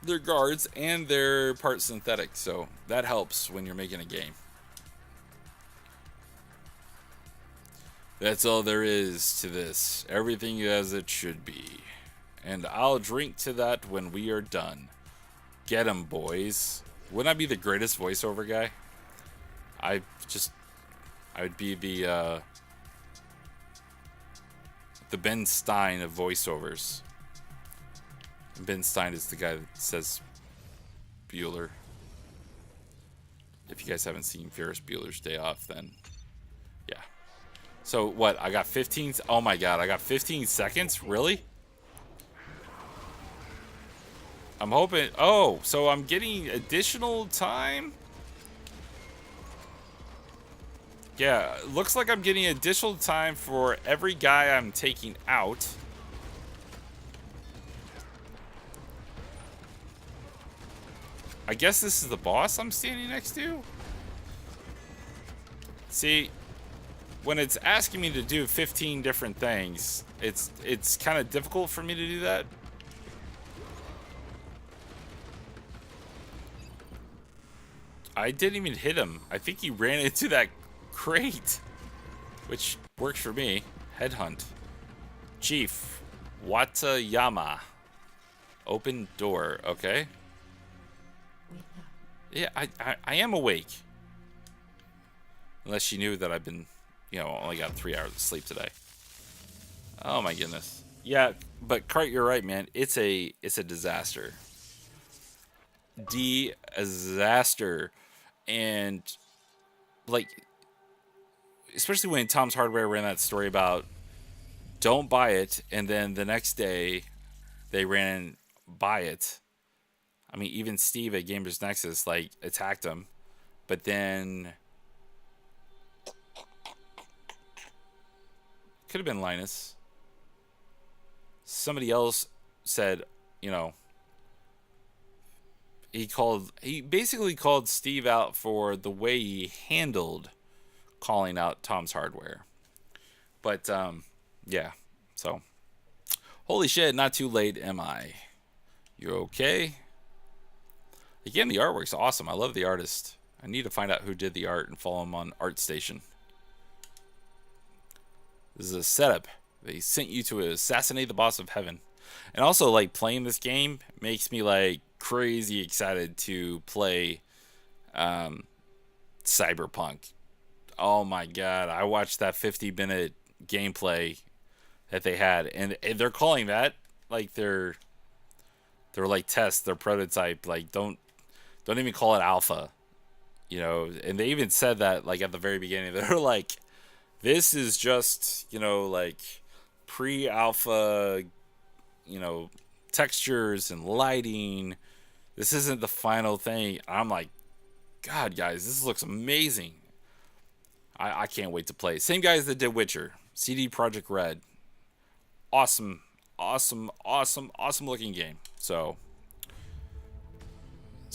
they're guards and they're part synthetic, so that helps when you're making a game. That's all there is to this. Everything as it should be. And I'll drink to that when we are done. Get 'em, boys. Wouldn't I be the greatest voiceover guy? I would be the Ben Stein of voiceovers. And Ben Stein is the guy that says Bueller. If you guys haven't seen Ferris Bueller's Day Off, then yeah. So what? I got 15. Oh my god, I got 15 seconds? Really? I'm hoping. Oh, so I'm getting additional time? Yeah, looks like I'm getting additional time for every guy I'm taking out. I guess this is the boss I'm standing next to? See, when it's asking me to do 15 different things, it's kind of difficult for me to do that. I didn't even hit him. I think he ran into that crate, which works for me. Headhunt. Chief Watayama. Open door. Okay. Yeah, I am awake. Unless she knew that I've been, only got 3 hours of sleep today. Oh my goodness. Yeah, but Cart, you're right, man. It's a disaster. Disaster. And like, especially when Tom's Hardware ran that story about don't buy it, and then the next day they ran buy it. I mean, even Steve at Gamers Nexus like attacked him, but then could have been Linus. Somebody else said, he basically called Steve out for the way he handled calling out Tom's Hardware. But yeah, so holy shit, not too late am I? You okay? Again, the artwork's awesome. I love the artist. I need to find out who did the art and follow him on ArtStation. This is a setup. They sent you to assassinate the boss of heaven. And also, like, playing this game makes me, like, crazy excited to play Cyberpunk. Oh my god, I watched that 50-minute gameplay that they had, and they're calling that like their like test, their prototype. Like, don't even call it alpha, and they even said that like at the very beginning. They're like, this is just like pre-alpha, textures and lighting. This isn't the final thing. I'm like, god, guys, this looks amazing. I can't wait to play. Same guys that did Witcher, CD Projekt Red. Awesome looking game. So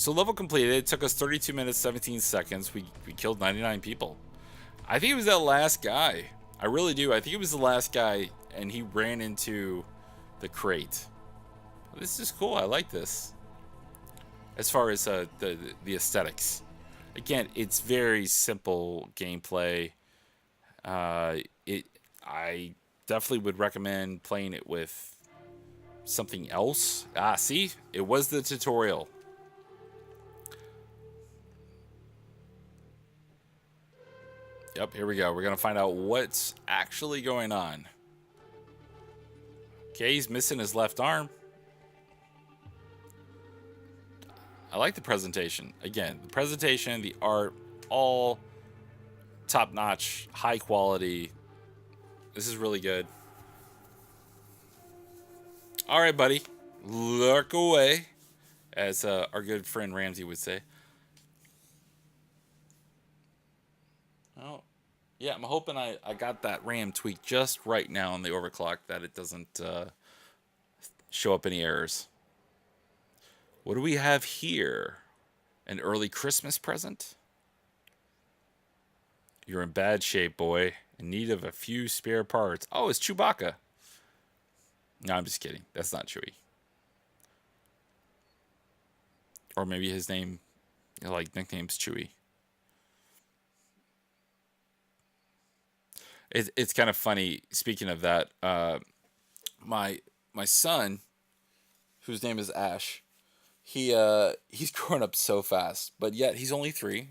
level completed. It took us 32 minutes 17 seconds. We killed 99 people. I think it was that last guy. I really do. I think it was the last guy, and he ran into the crate. This is cool. I like this. As far as the aesthetics, again, it's very simple gameplay. I definitely would recommend playing it with something else. See, it was the tutorial. Yep, here we go. We're gonna find out what's actually going on. Okay, he's missing his left arm. I like the presentation. Again, the presentation, the art, all top-notch, high quality. This is really good. All right, buddy. Look away, as our good friend Ramsey would say. Oh, yeah, I'm hoping I got that RAM tweak just right now on the overclock, that it doesn't show up any errors. What do we have here? An early Christmas present? You're in bad shape, boy. In need of a few spare parts. Oh, it's Chewbacca. No, I'm just kidding. That's not Chewie. Or maybe his name, like, nickname's Chewie. It's kind of funny. Speaking of that, my son, whose name is Ash, he's growing up so fast, but yet he's only 3.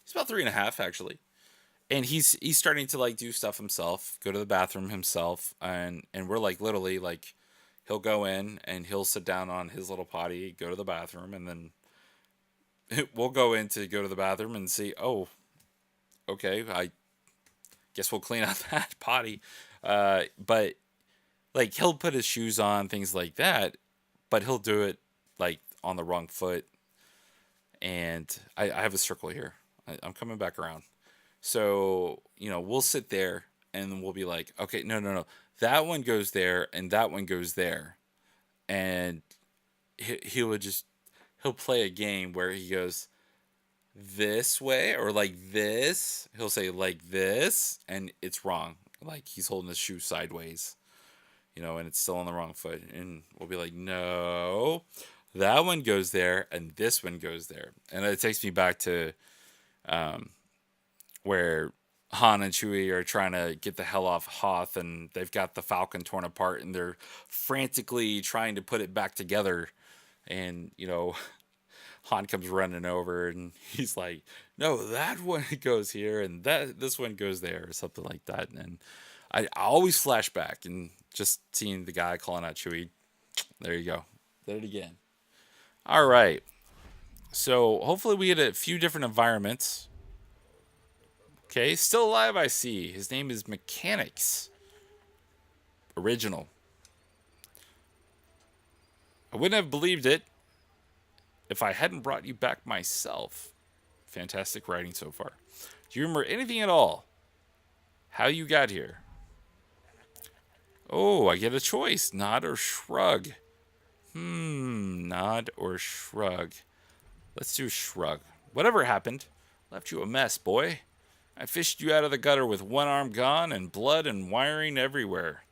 He's about 3.5 actually, and he's starting to like do stuff himself, go to the bathroom himself, and we're like literally like, he'll go in and he'll sit down on his little potty, go to the bathroom, and then we'll go in to go to the bathroom and see, oh, okay, I guess we'll clean out that potty, but like he'll put his shoes on, things like that, but he'll do it like on the wrong foot. And I have a circle here. I'm coming back around. So, we'll sit there and we'll be like, okay, no. That one goes there and that one goes there. And he would just he'll play a game where he goes this way or like this. He'll say like this, and it's wrong. Like he's holding his shoe sideways, and it's still on the wrong foot. And we'll be like, no, that one goes there, and this one goes there. And it takes me back to where Han and Chewie are trying to get the hell off Hoth, and they've got the Falcon torn apart, and they're frantically trying to put it back together. And Han comes running over, and he's like, "No, that one goes here, and this one goes there," or something like that. And I always flash back and just seeing the guy calling out Chewie. There you go, did it again. All right, so hopefully we get a few different environments. Okay, still alive, I see. His name is Mechanics. Original. I wouldn't have believed it if I hadn't brought you back myself. Fantastic writing so far. Do you remember anything at all? How you got here? Oh, I get a choice. Nod or shrug. Nod or shrug. Let's do shrug. Whatever happened, left you a mess, boy. I fished you out of the gutter with one arm gone and blood and wiring everywhere.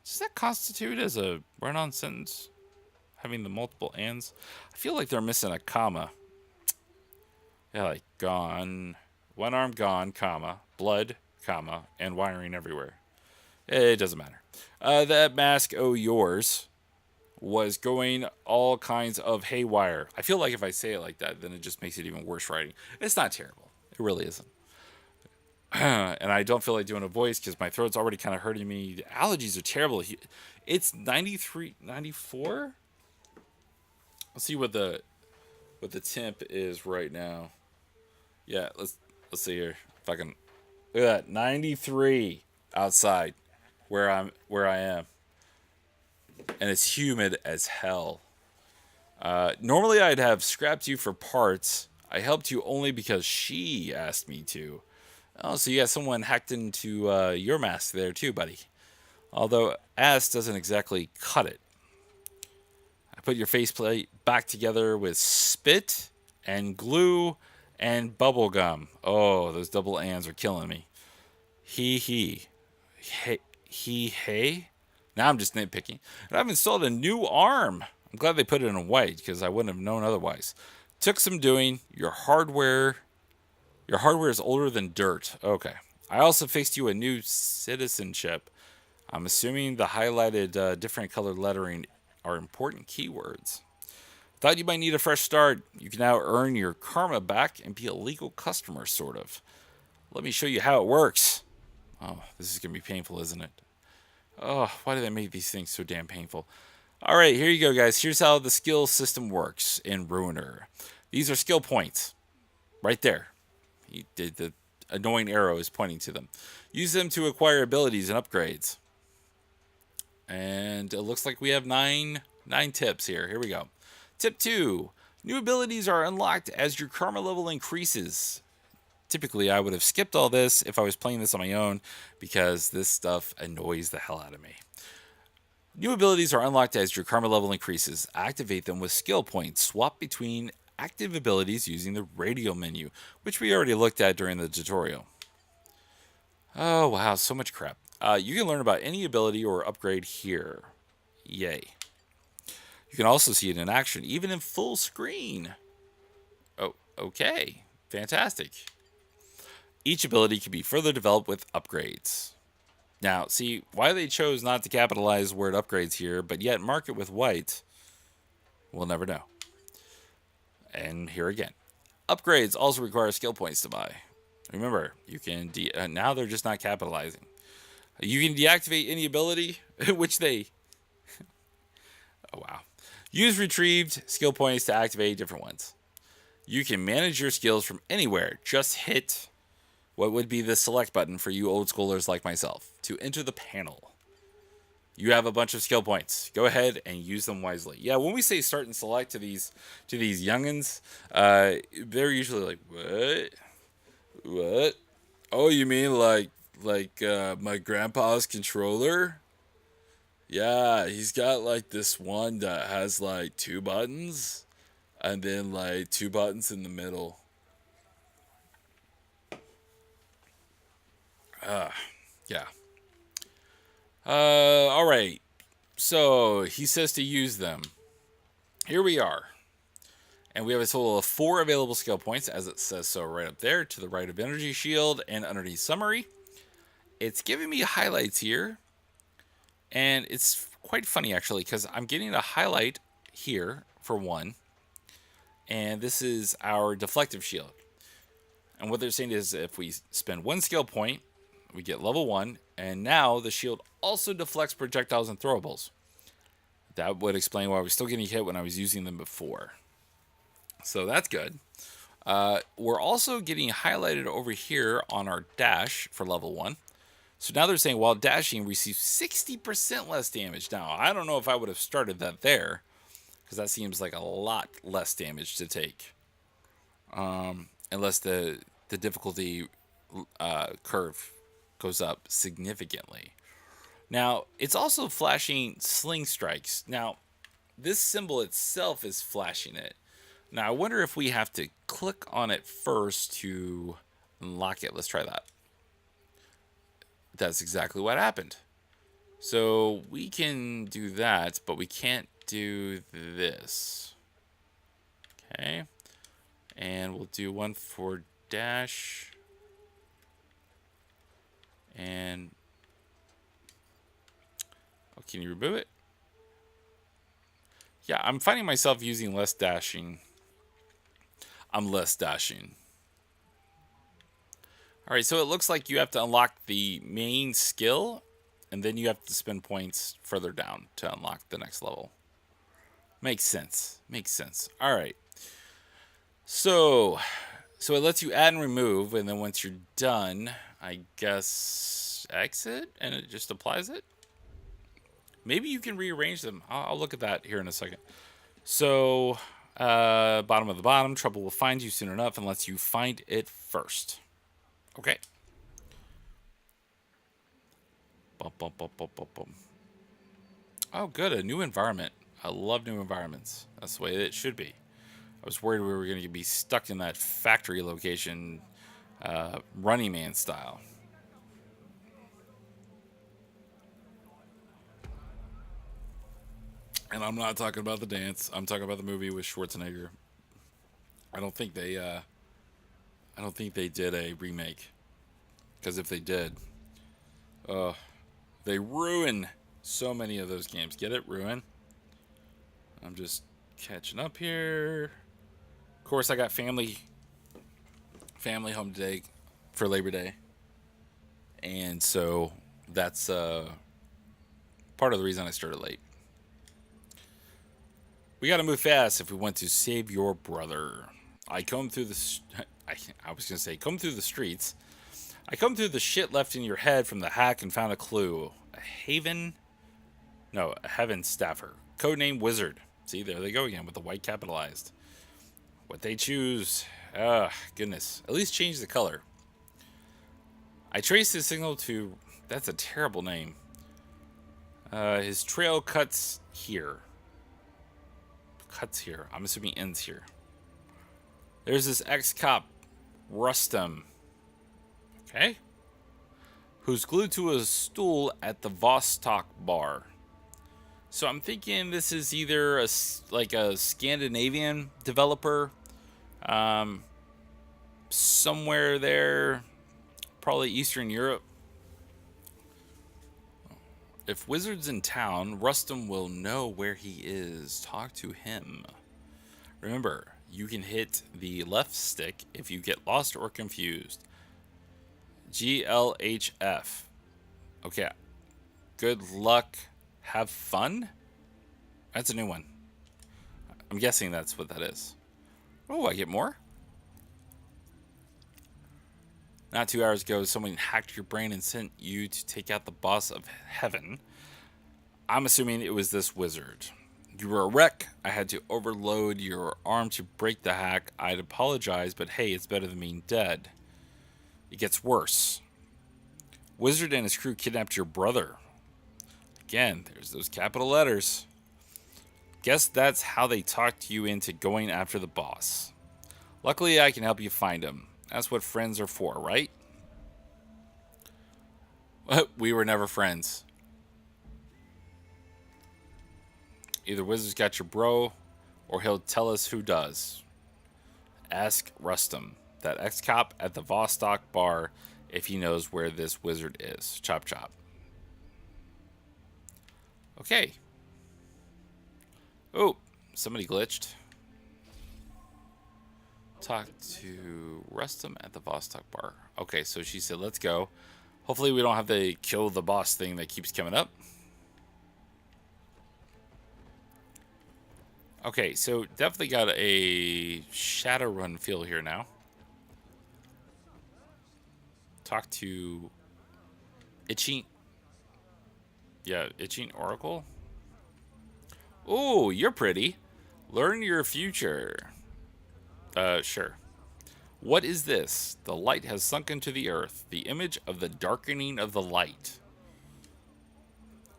Does that constitute as a run-on sentence? Having the multiple ands? I feel like they're missing a comma. Yeah, like gone, one arm gone, comma, blood, comma, and wiring everywhere. It doesn't matter. That mask, yours, was going all kinds of haywire. I feel like if I say it like that, then it just makes it even worse writing. It's not terrible. It really isn't. And I don't feel like doing a voice because my throat's already kind of hurting me. The allergies are terrible. It's 93, 94. Let's see what the temp is right now. Yeah, let's see here. If I can look at that, 93 outside where I am, and it's humid as hell. Normally I'd have scrapped you for parts. I helped you only because she asked me to. Oh, so you got someone hacked into your mask there too, buddy. Although ass doesn't exactly cut it. I put your faceplate back together with spit and glue and bubble gum. Oh, those double ands are killing me. He. Hey. Now I'm just nitpicking. And I've installed a new arm. I'm glad they put it in white because I wouldn't have known otherwise. Took some doing. Your hardware is older than dirt. Okay. I also fixed you a new citizenship. I'm assuming the highlighted different colored lettering are important keywords. Thought you might need a fresh start. You can now earn your karma back and be a legal customer, sort of. Let me show you how it works. Oh, this is going to be painful, isn't it? Oh, why do they make these things so damn painful? All right, here you go, guys. Here's how the skill system works in Ruiner. These are skill points. Right there. The annoying arrow is pointing to them. Use them to acquire abilities and upgrades. And it looks like we have nine tips here. Here we go. Tip 2. New abilities are unlocked as your karma level increases. Typically, I would have skipped all this if I was playing this on my own because this stuff annoys the hell out of me. New abilities are unlocked as your karma level increases. Activate them with skill points. Swap between active abilities using the radio menu, which we already looked at during the tutorial. Oh, wow, so much crap. You can learn about any ability or upgrade here. Yay. You can also see it in action, even in full screen. Oh, okay. Fantastic. Each ability can be further developed with upgrades. Now, see, why they chose not to capitalize the word upgrades here, but yet mark it with white, we'll never know. And here again. Upgrades also require skill points to buy. Remember, you can now they're just not capitalizing. You can deactivate any ability, which they... oh, wow. Use retrieved skill points to activate different ones. You can manage your skills from anywhere. Just hit what would be the select button for you old schoolers like myself to enter the panel. You have a bunch of skill points. Go ahead and use them wisely. Yeah, when we say start and select to these youngins, they're usually like, what? Oh, you mean like my grandpa's controller? Yeah, he's got like this one that has like two buttons and then like two buttons in the middle. Yeah. All right. So he says to use them. Here we are. And we have a total of 4 available skill points, as it says so right up there, to the right of Energy Shield and underneath Summary. It's giving me highlights here. And it's quite funny, actually, because I'm getting a highlight here for 1. And this is our Deflective Shield. And what they're saying is if we spend 1 skill point, we get level 1. And now the shield also deflects projectiles and throwables. That would explain why I was still getting hit when I was using them before. So that's good. We're also getting highlighted over here on our dash for level 1. So now they're saying while dashing receives 60% less damage. Now, I don't know if I would have started that there, because that seems like a lot less damage to take. Unless the difficulty curve goes up significantly. Now, it's also flashing sling strikes. Now, this symbol itself is flashing it. Now, I wonder if we have to click on it first to unlock it. Let's try that. That's exactly what happened. So we can do that, but we can't do this. Okay. And we'll do one for dash. And oh, can you remove it? Yeah, I'm finding myself using less dashing. I'm less dashing. All right, so it looks like you have to unlock the main skill, and then you have to spend points further down to unlock the next level. Makes sense. Makes sense. All right. So it lets you add and remove, and then once you're done, I guess exit, and it just applies it. Maybe you can rearrange them. I'll look at that here in a second. So, bottom of the bottom, trouble will find you soon enough unless you find it first. Okay. Bum, bum, bum, bum, bum, bum. Oh, good. A new environment. I love new environments. That's the way it should be. I was worried we were going to be stuck in that factory location, Running Man style. And I'm not talking about the dance. I'm talking about the movie with Schwarzenegger. I don't think they did a remake. Because if they did, they ruin so many of those games. Get it? Ruin. I'm just catching up here. Of course, I got family home today for Labor Day. And so that's part of the reason I started late. We got to move fast if we want to save your brother. I combed through the... I was going to say, comb through the streets. I combed through the shit left in your head from the hack and found a clue. A heaven staffer. Codename Wizard. See, there they go again with the white capitalized. What they choose. Goodness. At least change the color. I traced his signal to... That's a terrible name. His trail cuts here. Cuts here. I'm assuming ends here. There's this ex-cop, Rustum. Okay. Who's glued to a stool at the Vostok bar. So I'm thinking this is either a Scandinavian developer. Somewhere there. Probably Eastern Europe. If Wizard's in town, Rustum will know where he is. Talk to him. Remember, you can hit the left stick if you get lost or confused. GLHF. Okay. Good luck. Have fun? That's a new one. I'm guessing that's what that is. Oh, I get more? Not 2 hours ago, someone hacked your brain and sent you to take out the boss of heaven. I'm assuming it was this wizard. You were a wreck. I had to overload your arm to break the hack. I'd apologize, but hey, it's better than being dead. It gets worse. Wizard and his crew kidnapped your brother. Again, there's those capital letters. Guess that's how they talked you into going after the boss. Luckily, I can help you find him. That's what friends are for, right? We were never friends. Either Wizard's got your bro, or he'll tell us who does. Ask Rustum, that ex-cop at the Vostok bar, if he knows where this wizard is. Chop chop. Okay. Oh, somebody glitched. Talk to Rustum at the Vostok bar. Okay, so she said, let's go. Hopefully we don't have the kill the boss thing that keeps coming up. Okay, so definitely got a Shadowrun feel here now. Talk to Itching. Yeah, Itching Oracle. Oh, you're pretty. Learn your future. Sure. What is this? The light has sunk into the earth. The image of the darkening of the light.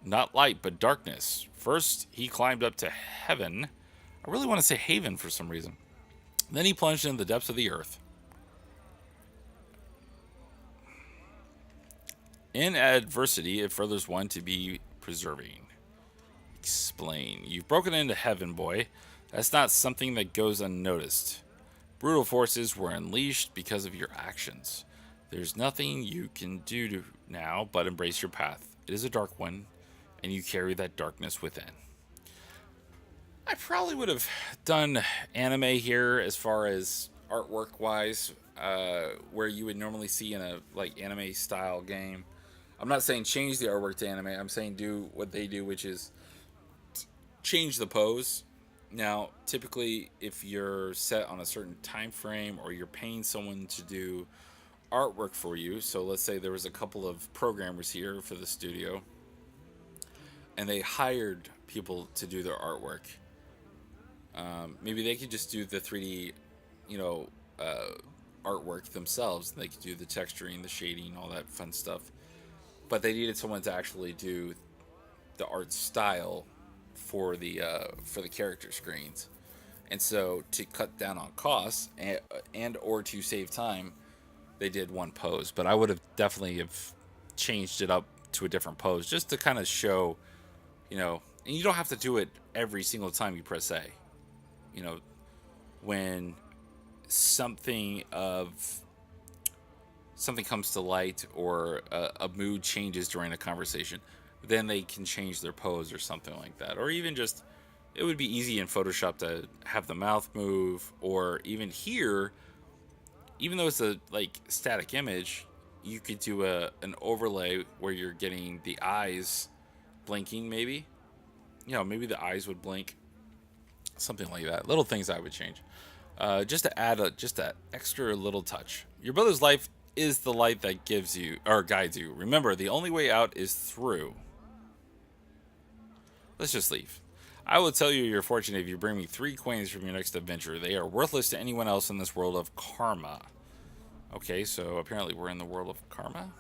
Not light, but darkness. First, he climbed up to heaven. I really want to say haven for some reason. Then he plunged into the depths of the earth. In adversity, it furthers one to be preserving. Explain. You've broken into heaven, boy. That's not something that goes unnoticed. Brutal forces were unleashed because of your actions. There's nothing you can do now but embrace your path. It is a dark one, and you carry that darkness within. I probably would have done anime here as far as artwork wise, where you would normally see in a like anime style game. I'm not saying change the artwork to anime. I'm saying do what they do, which is change the pose. Now, typically, if you're set on a certain time frame or you're paying someone to do artwork for you, so let's say there was a couple of programmers here for the studio, and they hired people to do their artwork. Maybe they could just do the 3D, artwork themselves. They could do the texturing, the shading, all that fun stuff. But they needed someone to actually do the art style for the character screens, and so to cut down on costs and or to save time, they did one pose. But I would have definitely have changed it up to a different pose just to kind of show, and you don't have to do it every single time you press A. When something comes to light or a mood changes during a conversation, then they can change their pose or something like that. Or even just, it would be easy in Photoshop to have the mouth move, or even here, even though it's a static image, you could do an overlay where you're getting the eyes blinking. Maybe maybe the eyes would blink, something like that. Little things I would change, just to add just that extra little touch. Your brother's life is the light that gives you or guides you. Remember, the only way out is through. Let's just leave. I will tell you you're fortunate if you bring me 3 coins from your next adventure. They are worthless to anyone else in this world of karma. Okay, so apparently we're in the world of karma.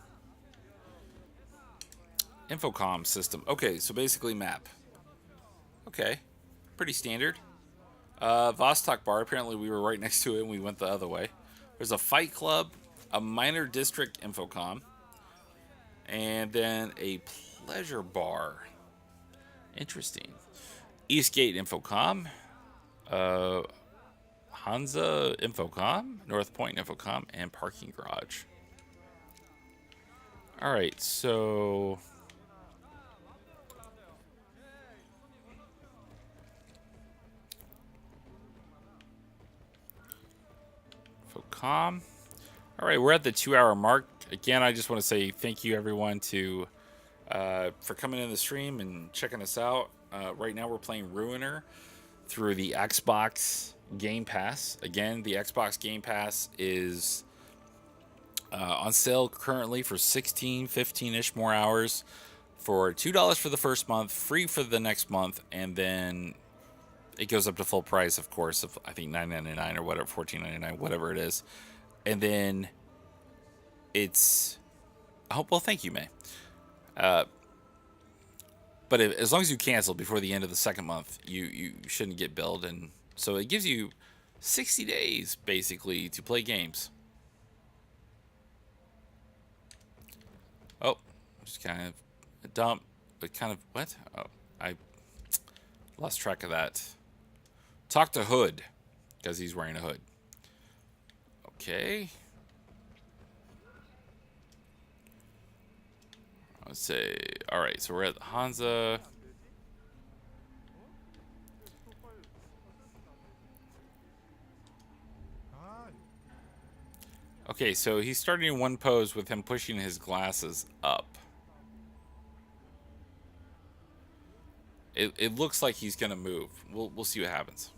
Infocom system. Okay, so basically map. Okay, pretty standard. Vostok bar. Apparently we were right next to it and we went the other way. There's a fight club, a minor district infocom, and then a pleasure bar. Interesting. Eastgate Infocom, Hansa Infocom, North Point Infocom, and Parking Garage. Alright, so Infocom. Alright, we're at the 2-hour mark. Again, I just want to say thank you everyone for coming in the stream and checking us out. Right now we're playing Ruiner through the Xbox Game Pass. Again, the Xbox Game Pass is on sale currently for 15-ish more hours for $2 for the first month, free for the next month, and then it goes up to full price, of course, of I think $9.99 or whatever, $14.99, whatever it is. And then it's, oh, well, thank you, May. But if, as long as you cancel before the end of the second month, you shouldn't get billed. And so it gives you 60 days basically to play games. Oh, just kind of a dump, but kind of what? Oh, I lost track of that. Talk to Hood because he's wearing a hood. Okay. Let's say, all right, so we're at Hansa. Okay, so he's starting in one pose with him pushing his glasses up. It looks like he's gonna move. We'll see what happens.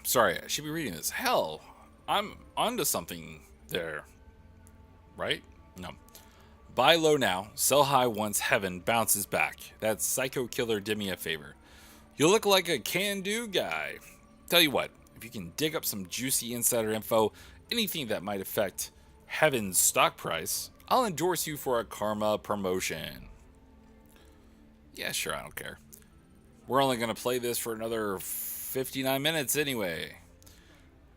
Sorry, I should be reading this. Hell, I'm onto something there. Right? No. Buy low now, sell high once heaven bounces back. That psycho killer did me a favor. You look like a can-do guy. Tell you what, if you can dig up some juicy insider info, anything that might affect heaven's stock price, I'll endorse you for a karma promotion. Yeah, sure, I don't care. We're only going to play this for another 59 minutes anyway.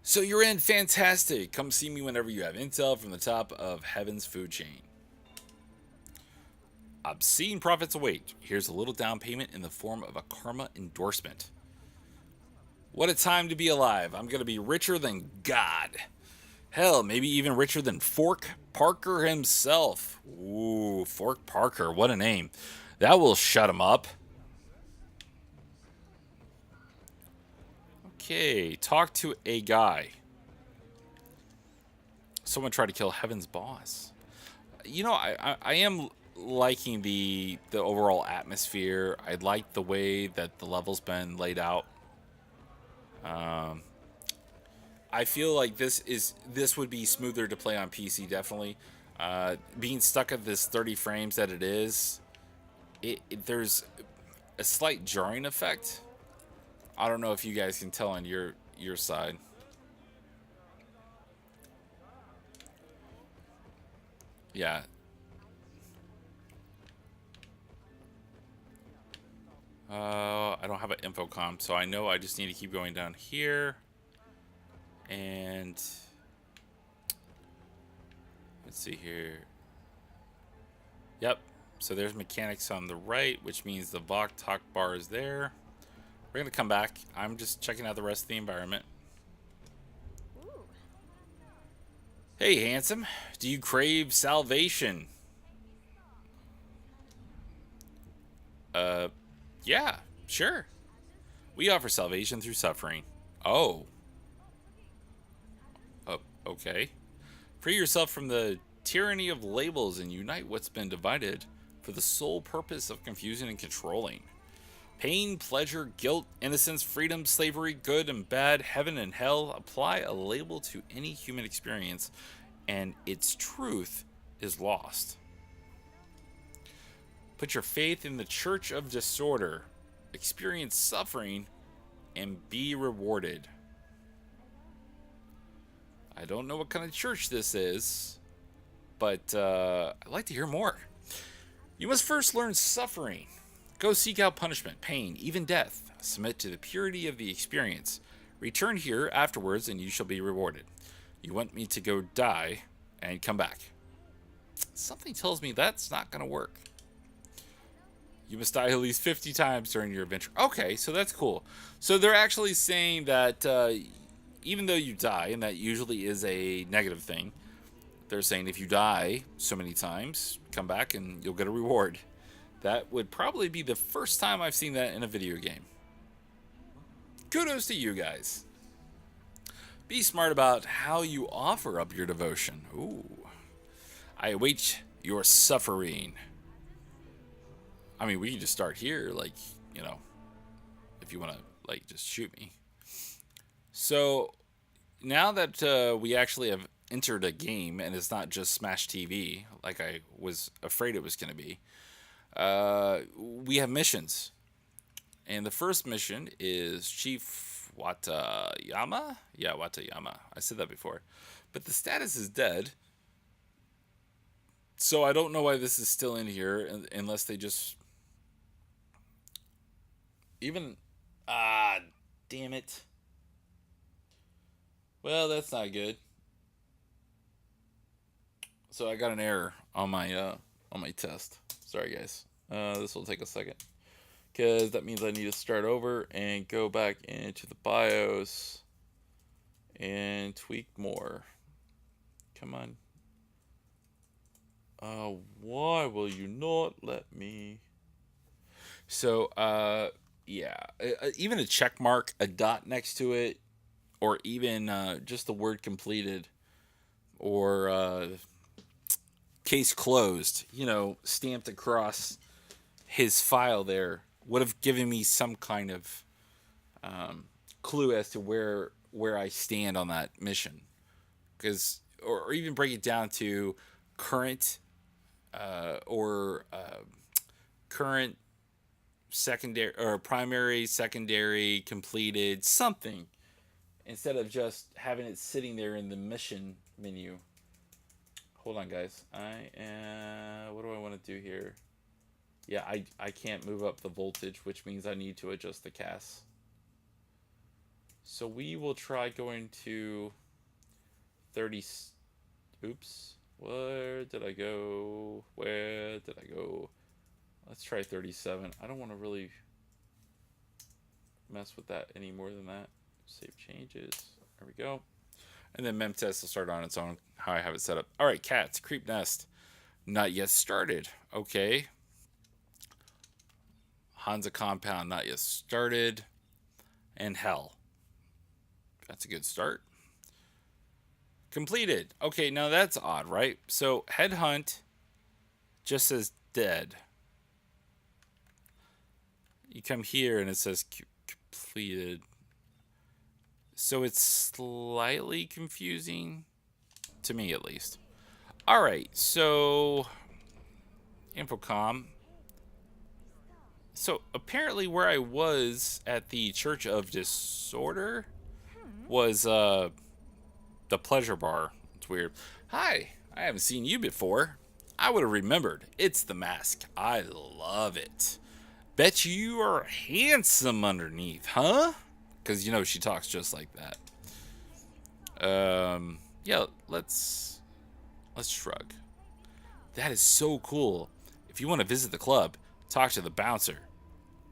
So you're in, fantastic. Come see me whenever you have intel from the top of heaven's food chain. Obscene profits await. Here's a little down payment in the form of a karma endorsement. What a time to be alive. I'm going to be richer than God. Hell, maybe even richer than Fork Parker himself. Ooh, Fork Parker, what a name. That will shut him up. Okay, talk to a guy. Someone tried to kill Heaven's boss. You know, I am liking the overall atmosphere. I like the way that the level's been laid out. I feel like this would be smoother to play on PC, definitely. Being stuck at this 30 frames that it is, there's a slight jarring effect. I don't know if you guys can tell on your side. Yeah. I don't have an infocom, so I know I just need to keep going down here. And let's see here. Yep. So there's mechanics on the right, which means the Vok Talk bar is there. We're going to come back. I'm just checking out the rest of the environment. Hey, handsome. Do you crave salvation? Yeah, sure. We offer salvation through suffering. Oh. Okay. Free yourself from the tyranny of labels and unite what's been divided for the sole purpose of confusing and controlling. Pain, pleasure, guilt, innocence, freedom, slavery, good and bad, heaven and hell. Apply a label to any human experience, and its truth is lost. Put your faith in the Church of Disorder. Experience suffering and be rewarded. I don't know what kind of church this is, but I'd like to hear more. You must first learn suffering. Go seek out punishment, pain, even death. Submit to the purity of the experience. Return here afterwards and you shall be rewarded. You want me to go die and come back. Something tells me that's not going to work. You must die at least 50 times during your adventure. Okay, so that's cool. So they're actually saying that even though you die, and that usually is a negative thing, they're saying if you die so many times, come back and you'll get a reward. That would probably be the first time I've seen that in a video game. Kudos to you guys. Be smart about how you offer up your devotion. Ooh. I await your suffering. I mean, we can just start here, like, you know, if you want to, like, just shoot me. So, now that we actually have entered a game and it's not just Smash TV, like I was afraid it was going to be, We have missions. And the first mission is Chief Watayama? Yeah, Watayama. I said that before. But the status is dead. So I don't know why this is still in here unless they just. Even. Ah, damn it. Well, that's not good. So I got an error on my test. Sorry, guys. This will take a second. Because that means I need to start over and go back into the BIOS and tweak more. Come on. Why will you not let me? So, yeah. Even a check mark, a dot next to it, or even just the word completed, or case closed, stamped across his file there would have given me some kind of clue as to where I stand on that mission, because or even break it down to current or current secondary or primary, secondary, completed, something, instead of just having it sitting there in the mission menu. Hold on, guys. What do I want to do here? Yeah, I can't move up the voltage, which means I need to adjust the CAS. So we will try going to 30. Oops. Where did I go? Where did I go? Let's try 37. I don't want to really mess with that any more than that. Save changes. There we go. And then memtest will start on its own, how I have it set up. All right, cats, creep nest. Not yet started. Okay. Hansa compound, not yet started. And hell. That's a good start. Completed. Okay, now that's odd, right? So headhunt just says dead. You come here and it says completed. So it's slightly confusing, to me at least. All right, so Infocom. So apparently where I was at the Church of Disorder was the Pleasure Bar. It's weird. Hi, I haven't seen you before. I would have remembered. It's the mask. I love it. Bet you are handsome underneath, huh? Because, she talks just like that. Yeah, let's shrug. That is so cool. If you want to visit the club, talk to the bouncer.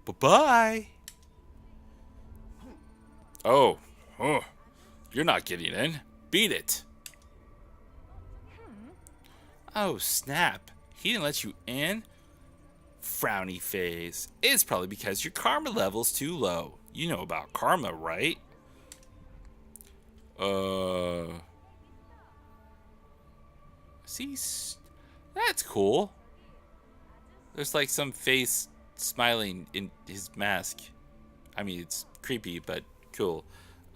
Bye-bye. Oh, you're not getting in. Beat it. Oh, snap. He didn't let you in? Frowny face. It's probably because your karma level's too low. You know about karma, right? See, that's cool. There's like some face smiling in his mask. I mean, it's creepy, but cool.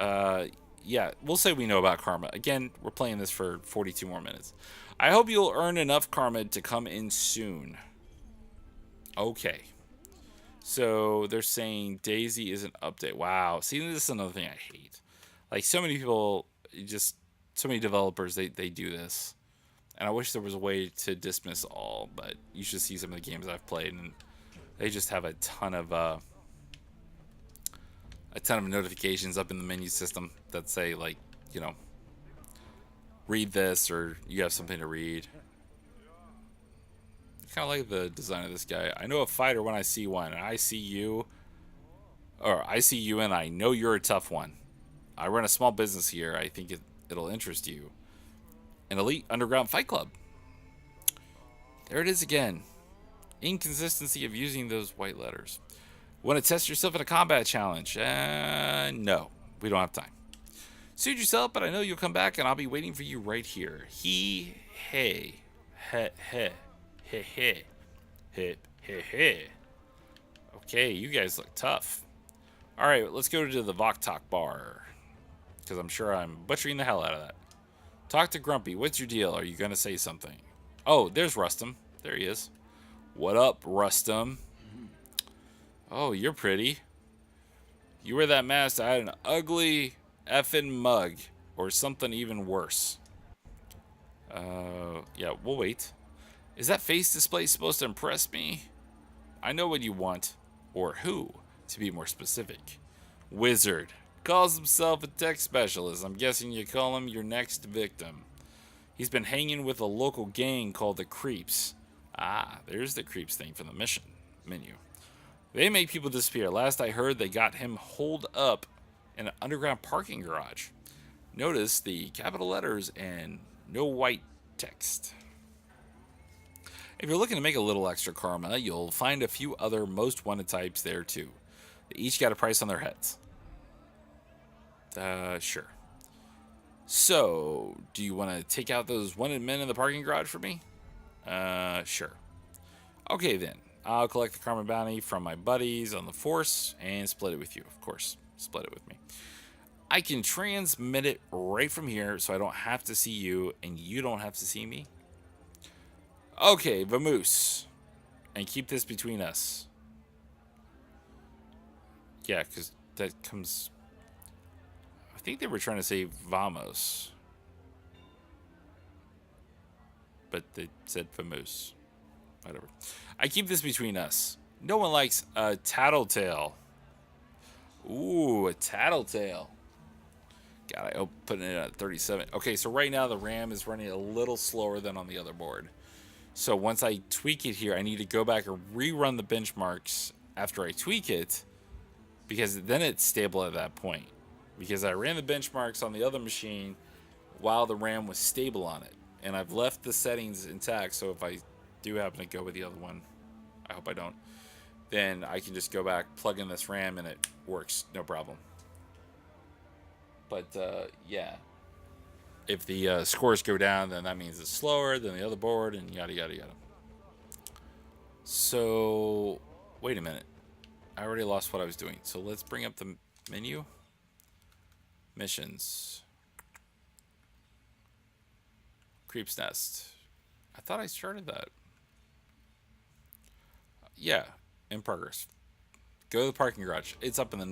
Yeah, we'll say we know about karma. Again, we're playing this for 42 more minutes. I hope you'll earn enough karma to come in soon. Okay. So they're saying Daisy is an update. Wow. See, this is another thing I hate. Like, so many people, so many developers, they do this. And I wish there was a way to dismiss all, but you should see some of the games I've played, and they just have a ton of notifications up in the menu system that say, like, read this, or you have something to read. I kind of like the design of this guy. I know a fighter when I see one, and I see you and I know you're a tough one. I run a small business here. I think it'll interest you. An elite underground fight club. There it is again. Inconsistency of using those white letters. Want to test yourself in a combat challenge? No, we don't have time. Suit yourself, but I know you'll come back, and I'll be waiting for you right here. Hey. Okay, you guys look tough. All right, let's go to the Voktok bar, because I'm sure I'm butchering the hell out of that. Talk to Grumpy. What's your deal? Are you gonna say something? Oh, there's Rustum. There he is. What up, Rustum? Oh, you're pretty. You wear that mask, I had an ugly effing mug. Or something even worse. Yeah, we'll wait. Is that face display supposed to impress me? I know what you want. Or who, to be more specific. Wizard. Calls himself a tech specialist. I'm guessing you call him your next victim. He's been hanging with a local gang called the Creeps. Ah, there's the Creeps thing from the mission menu. They make people disappear. Last I heard, they got him holed up in an underground parking garage. Notice the capital letters and no white text. If you're looking to make a little extra karma, you'll find a few other most wanted types there too. They each got a price on their heads. Sure. So, do you want to take out those wanted men in the parking garage for me? Sure. Okay then. I'll collect the karma bounty from my buddies on the force and split it with you. Of course, split it with me. I can transmit it right from here so I don't have to see you and you don't have to see me. Okay, vamoose. And keep this between us. Yeah, because that comes... I think they were trying to say vamos. But they said vamoose. Whatever. I keep this between us. No one likes a tattletale. Ooh, a tattletale. God, I hope putting it at 37. Okay, so right now the RAM is running a little slower than on the other board. So once I tweak it here, I need to go back and rerun the benchmarks after I tweak it, because then it's stable at that point. Because I ran the benchmarks on the other machine while the RAM was stable on it. And I've left the settings intact, so if I do happen to go with the other one, I hope I don't, then I can just go back, plug in this RAM, and it works, no problem. But, yeah. If the scores go down, then that means it's slower than the other board, and yada, yada, yada. So, wait a minute. I already lost what I was doing. So let's bring up the menu. Missions. Creep's Nest. I thought I started that. Yeah, in progress. Go to the parking garage. It's up in the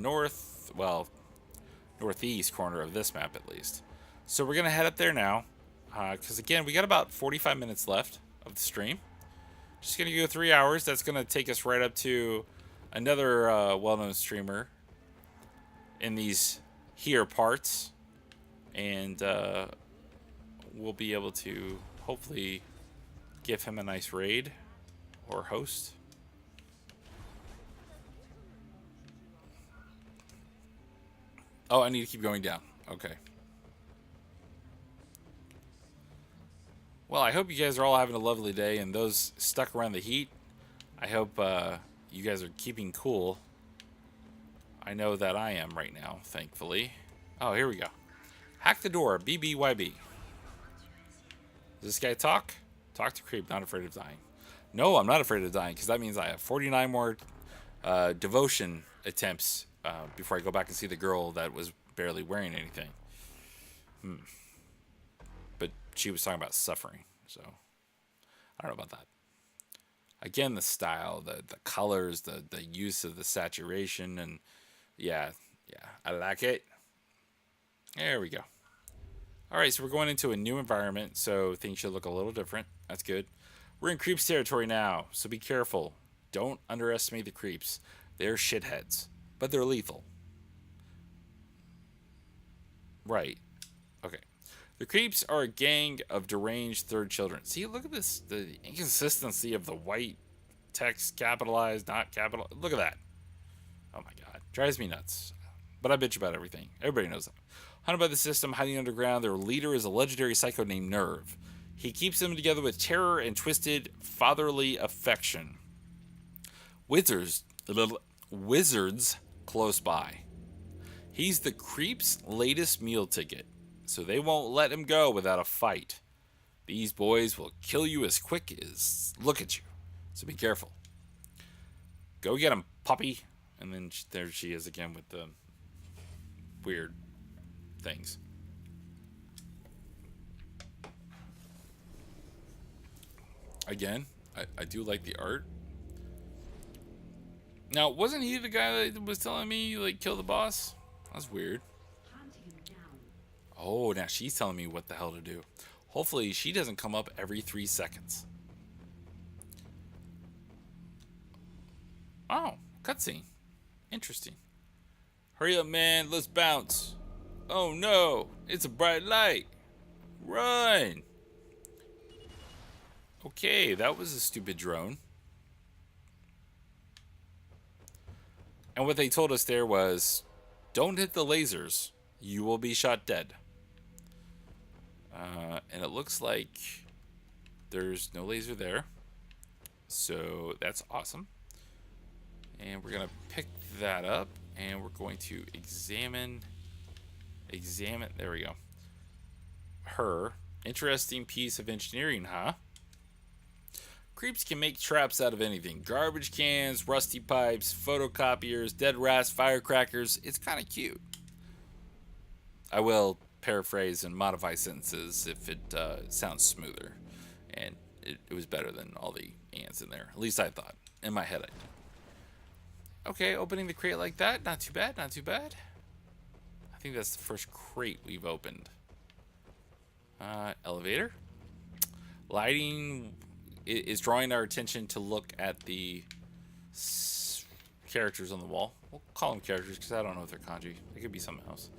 northeast corner of this map at least. So we're going to head up there now. Because again, we got about 45 minutes left of the stream. Just going to go 3 hours. That's going to take us right up to another well-known streamer in these here parts. And we'll be able to hopefully give him a nice raid or host. Oh, I need to keep going down. Okay. Well, I hope you guys are all having a lovely day, and those stuck around the heat, I hope you guys are keeping cool. I know that I am right now, thankfully. Oh, here we go. Hack the door, BBYB. Does this guy talk? Talk to Creep, not afraid of dying. No, I'm not afraid of dying, because that means I have 49 more devotion attempts before I go back and see the girl that was barely wearing anything. But she was talking about suffering, so I don't know about that. Again, the style, the colors, the use of the saturation, and yeah, I like it. There we go. All right, so we're going into a new environment, so things should look a little different. That's good. We're in Creeps territory now, so be careful. Don't underestimate the Creeps. They're shitheads, but they're lethal. Right. Okay. The Creeps are a gang of deranged third children. See, look at this, the inconsistency of the white text capitalized, not capital. Look at that. Oh my god. Drives me nuts. But I bitch about everything. Everybody knows that. Hunted by the system, hiding underground, their leader is a legendary psycho named Nerve. He keeps them together with terror and twisted fatherly affection. Wizards close by. He's the Creeps' latest meal ticket, so they won't let him go without a fight. These boys will kill you as quick as look at you, so be careful. Go get him, puppy. And then there she is again with the weird things. Again, I do like the art. Now, wasn't he the guy that was telling me, like, kill the boss? That's weird. Oh, now she's telling me what the hell to do. Hopefully, she doesn't come up every 3 seconds. Oh, cutscene. Interesting. Hurry up, man. Let's bounce. Oh, no. It's a bright light. Run. Okay, that was a stupid drone. And what they told us there was, don't hit the lasers. You will be shot dead. And it looks like there's no laser there. So that's awesome. And we're going to pick that up. And we're going to examine. There we go. Her. Interesting piece of engineering, huh? Creeps can make traps out of anything. Garbage cans, rusty pipes, photocopiers, dead rats, firecrackers. It's kind of cute. I will paraphrase and modify sentences if it sounds smoother. And it was better than all the ants in there. At least I thought. In my head, I did. Okay, opening the crate like that. Not too bad, not too bad. I think that's the first crate we've opened. Elevator. Lighting is drawing our attention to look at the characters on the wall. We'll call them characters because I don't know if they're kanji. They could be something else.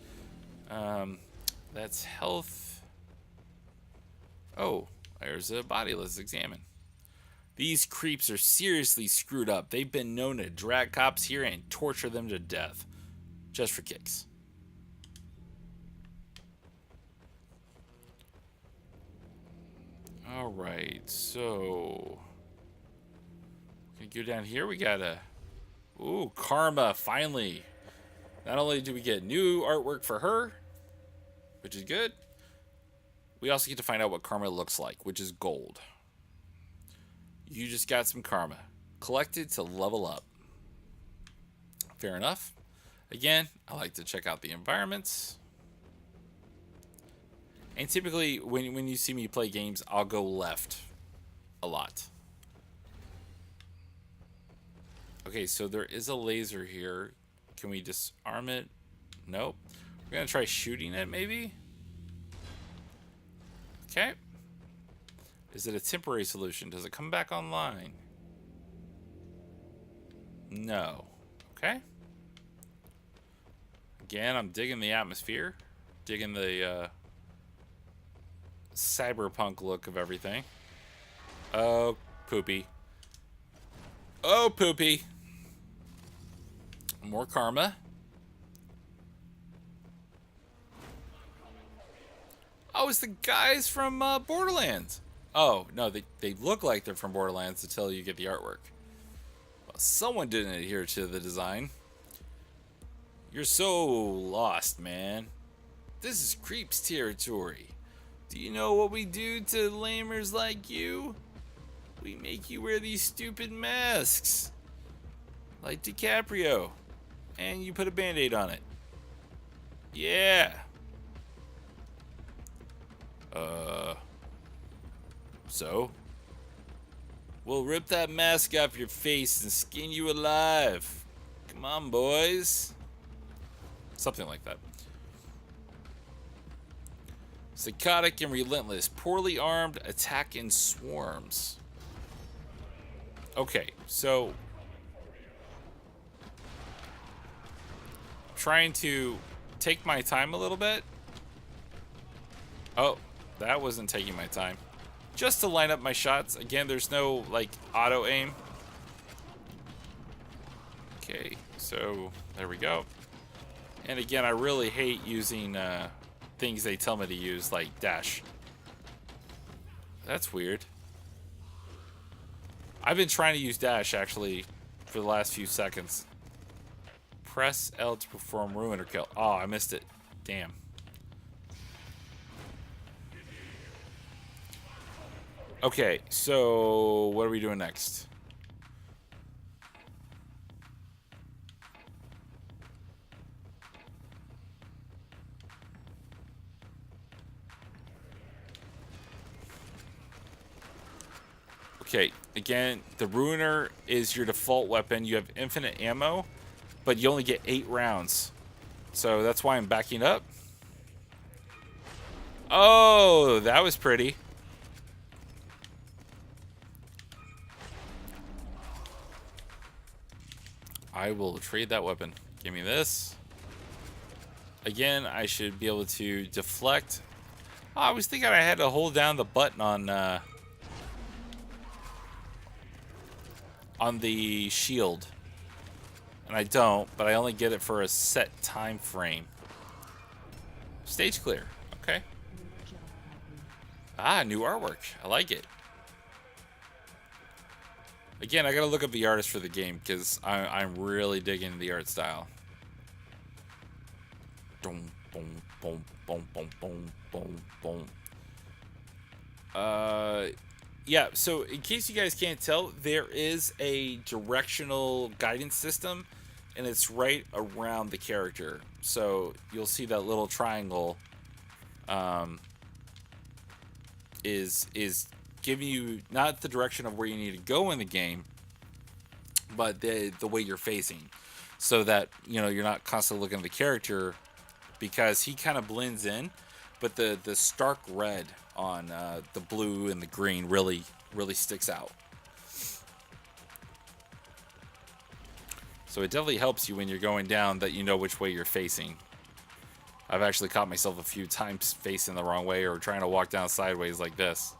That's health. Oh, there's a body. Let's examine. These creeps are seriously screwed up. They've been known to drag cops here and torture them to death. Just for kicks. Alright, so... we can go down here. We got a... Ooh, Karma, finally. Not only do we get new artwork for her, which is good, we also get to find out what Karma looks like, which is gold. You just got some Karma. Collected to level up. Fair enough. Again, I like to check out the environments. And typically, when you see me play games, I'll go left a lot. Okay, so there is a laser here. Can we disarm it? Nope. We're going to try shooting it, maybe? Okay. Is it a temporary solution? Does it come back online? No. Okay. Again, I'm digging the atmosphere. Digging the... cyberpunk look of everything. Oh, poopy. Oh, poopy. More Karma. Oh, it's the guys from Borderlands. Oh, no, they look like they're from Borderlands until you get the artwork. Well, someone didn't adhere to the design. You're so lost, man. This is Creeps territory. Do you know what we do to lamers like you? We make you wear these stupid masks. Like DiCaprio. And you put a band-aid on it. Yeah. So? We'll rip that mask off your face and skin you alive. Come on, boys. Something like that. Psychotic and relentless, poorly armed, attack in swarms. Okay, so trying to take my time a little bit. Oh, that wasn't taking my time. Just to line up my shots. Again, there's no like auto aim. Okay, so there we go. And again, I really hate using things they tell me to use, like dash. That's weird. I've been trying to use dash, actually, for the last few seconds. Press L to perform ruin or kill. Oh, I missed it. Damn. Okay, so what are we doing next? Okay, again, the Ruiner is your default weapon. You have infinite ammo, but you only get 8 rounds. So that's why I'm backing up. Oh, that was pretty. I will trade that weapon. Give me this. Again, I should be able to deflect. Oh, I was thinking I had to hold down the button on the shield. And I don't, but I only get it for a set time frame. Stage clear. Okay. Ah, new artwork. I like it. Again, I gotta look up the artist for the game because I'm really digging the art style. Boom, boom, boom, boom, boom, boom, boom, boom. Yeah, so in case you guys can't tell, there is a directional guidance system, and it's right around the character. So you'll see that little triangle is giving you not the direction of where you need to go in the game, but the way you're facing, so that you're not constantly looking at the character, because he kind of blends in, but the stark red on the blue and the green really sticks out. So it definitely helps you when you're going down that you know which way you're facing. I've actually caught myself a few times facing the wrong way or trying to walk down sideways like this.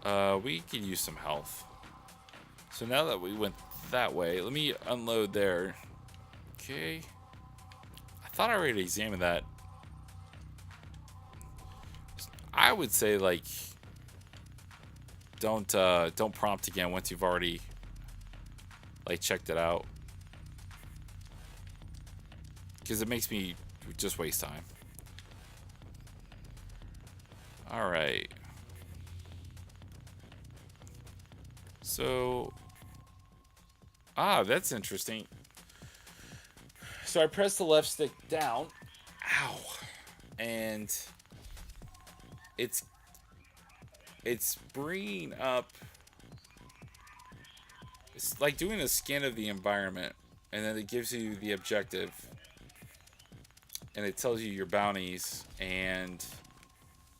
We could use some health. So now that we went that way, let me unload there. Okay. I thought I already examined that. I would say, like, don't prompt again once you've already, like, checked it out, because it makes me just waste time. All right. So, that's interesting. So I press the left stick down. Ow. And it's bringing up, it's like doing a scan of the environment, and then it gives you the objective, and it tells you your bounties, and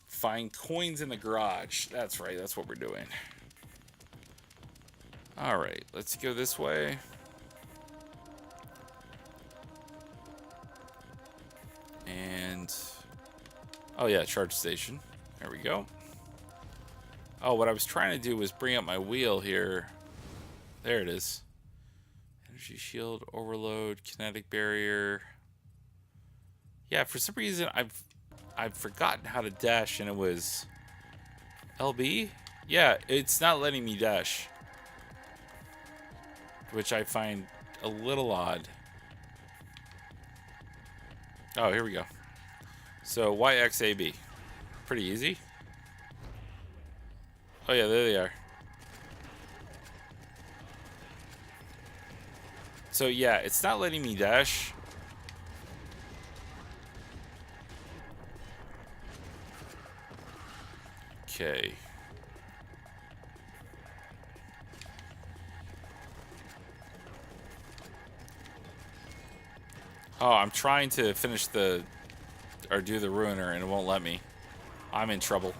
find coins in the garage. That's right, that's what we're doing. All right, let's go this way. And oh yeah, charge station. There we go. Oh, what I was trying to do was bring up my wheel here. There it is. Energy shield, overload, kinetic barrier. Yeah, for some reason I've forgotten how to dash, and it was LB. Yeah, it's not letting me dash, which I find a little odd. Oh, here we go. So YXAB, pretty easy. Oh yeah, there they are. So yeah, it's not letting me dash. Okay. Oh, I'm trying to finish do the Ruiner, and it won't let me. I'm in trouble.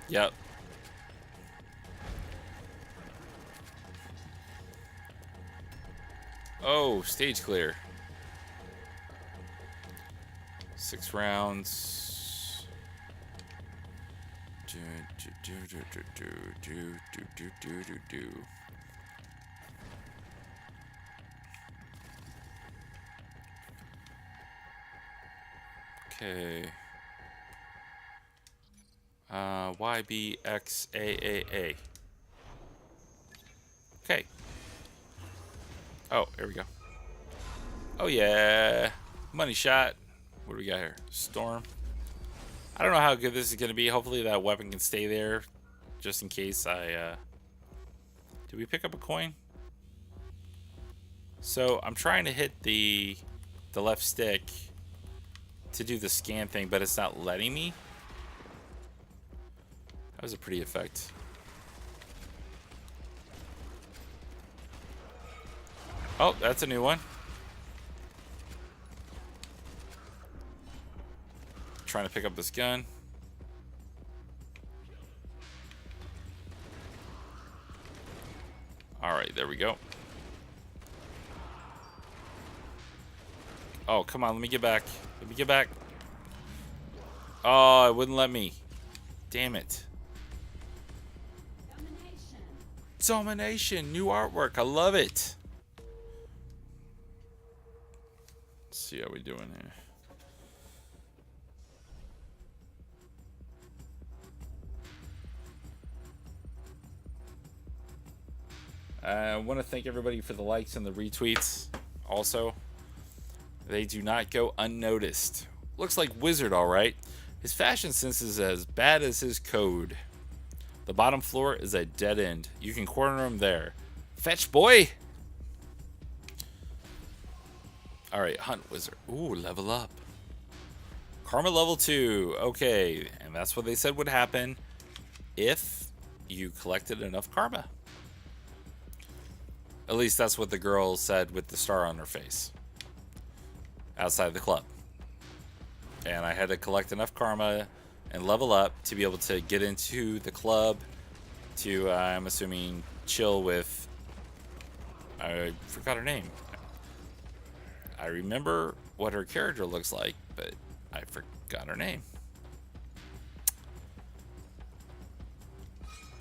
Yep. Oh, stage clear. 6 rounds. Okay. YBXAAA. Okay. Oh, here we go. Oh yeah. Money shot. What do we got here? Storm. I don't know how good this is going to be. Hopefully that weapon can stay there just in case I... Did we pick up a coin? So I'm trying to hit the left stick to do the scan thing, but it's not letting me. That was a pretty effect. Oh, that's a new one. Trying to pick up this gun. Alright, there we go. Oh, come on, let me get back. Let me get back. Oh, it wouldn't let me. Damn it. Domination. New artwork. I love it. Let's see how we doing here. I want to thank everybody for the likes and the retweets. Also, they do not go unnoticed. Looks like Wizard, all right. His fashion sense is as bad as his code. The bottom floor is a dead end. You can corner him there. Fetch, boy! All right, Hunt Wizard. Ooh, level up. Karma level 2. Okay, and that's what they said would happen if you collected enough karma. At least that's what the girl said with the star on her face. Outside the club. And I had to collect enough karma and level up to be able to get into the club to, I'm assuming, chill with... I forgot her name. I remember what her character looks like, but I forgot her name.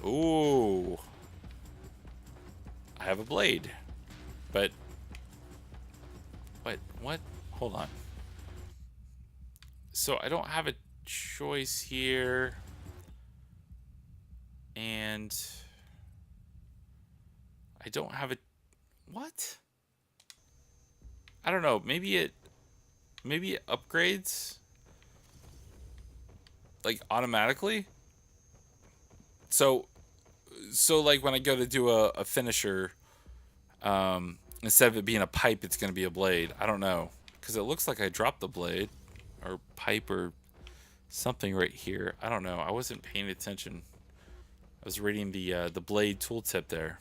Ooh. I have a blade. But... Wait, what? Hold on. So I don't have a choice here. And... I don't have a... What? I don't know. Maybe it upgrades like automatically. So like when I go to do a finisher, instead of it being a pipe, it's going to be a blade. I don't know, because it looks like I dropped the blade or pipe or something right here. I don't know. I wasn't paying attention. I was reading the blade tooltip there.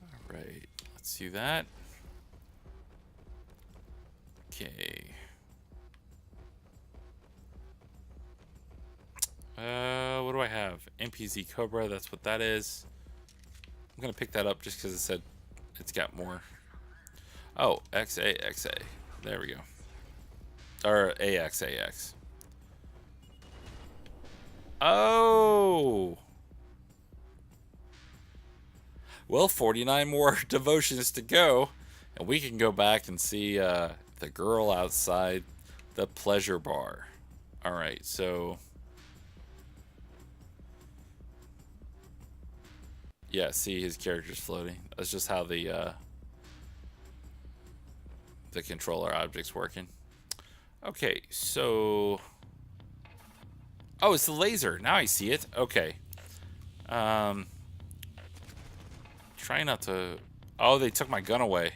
All right, let's do that. Okay. What do I have? NPZ Cobra, that's what that is. I'm gonna pick that up just because it said it's got more. Oh, XA. There we go. Or AX. Oh! Well, 49 more devotions to go. And we can go back and see the girl outside the pleasure bar. Alright, so... Yeah, see, his character's floating. That's just how the controller object's working. Okay, so... Oh, it's the laser. Now I see it. Okay. Try not to... Oh, they took my gun away.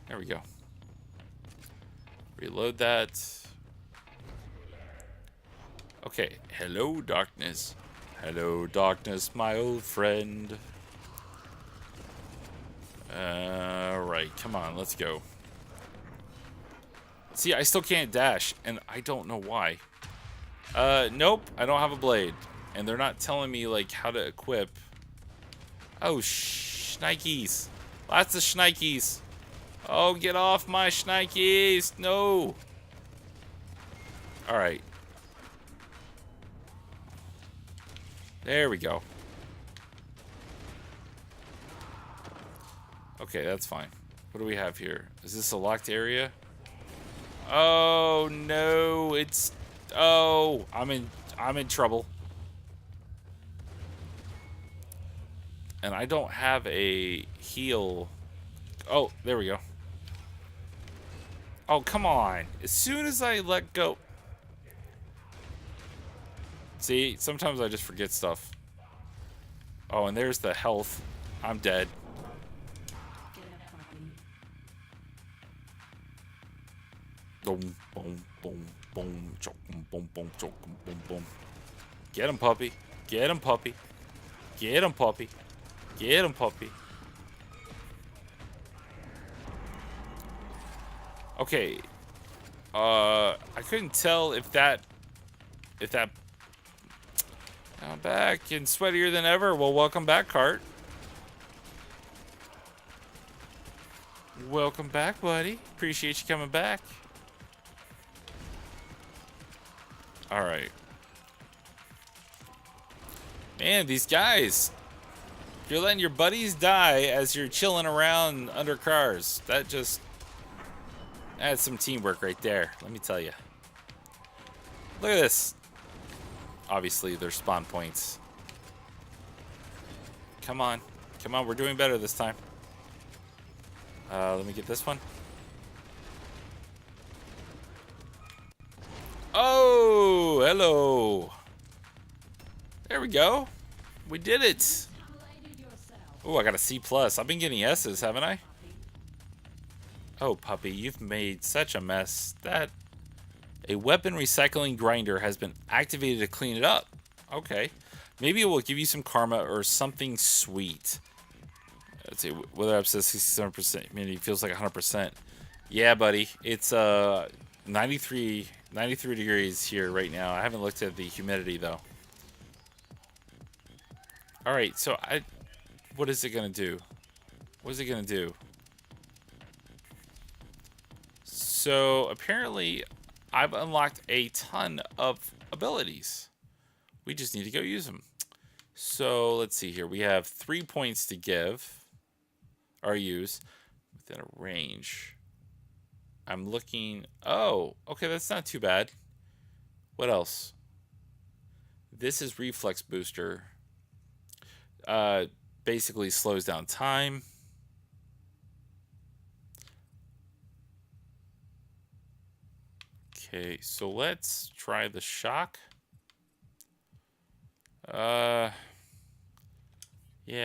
There we go. Reload that. Okay. Hello, darkness. Hello, darkness, my old friend. Alright, come on, let's go. See, I still can't dash, and I don't know why. Nope, I don't have a blade. And they're not telling me, like, how to equip. Oh, shnikes. Lots of shnikes. Oh, get off my shnikes. No. Alright. There we go. Okay, that's fine. What do we have here? Is this a locked area? Oh, no. It's... Oh, I'm in trouble. And I don't have a heal. Oh, there we go. Oh, come on. As soon as I let go... See, sometimes I just forget stuff. Oh, and there's the health. I'm dead. Boom, boom, boom, boom, choke, boom, boom, choke, boom, boom. Get him, puppy. Get him, puppy. Get him, puppy. Get him, puppy. Okay. I couldn't tell if that now back and sweatier than ever. Well, welcome back, Cart. Welcome back, buddy. Appreciate you coming back. All right. Man, these guys. You're letting your buddies die as you're chilling around under cars. That just adds some teamwork right there, let me tell you. Look at this. Obviously, they're spawn points. Come on. Come on, we're doing better this time. Let me get this one. Oh, hello. There we go. We did it. Oh, I got a C+. I've been getting S's, haven't I? Oh, puppy, you've made such a mess. That a weapon recycling grinder has been activated to clean it up. Okay. Maybe it will give you some karma or something sweet. Let's see, weather up says 67%. Humidity feels like 100%. Yeah, buddy. It's 93 degrees here right now. I haven't looked at the humidity, though. All right, so what is it going to do? What is it going to do? So apparently I've unlocked a ton of abilities. We just need to go use them. So let's see here. We have 3 points to give or use within a range. I'm looking. Oh, okay. That's not too bad. What else? This is reflex booster. Basically slows down time. Okay, so let's try the shock. Yeah,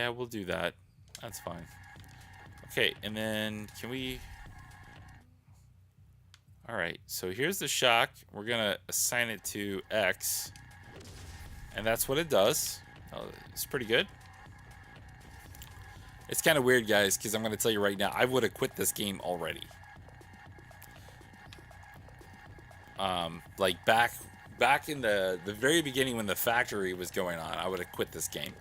we'll do that. That's fine. Okay, and then can we... All right, so here's the shock. We're gonna assign it to X, and that's what it does. Oh, it's pretty good. It's kind of weird, guys, because I'm gonna tell you right now, I would have quit this game already. Like back in the very beginning when the factory was going on, I would have quit this game.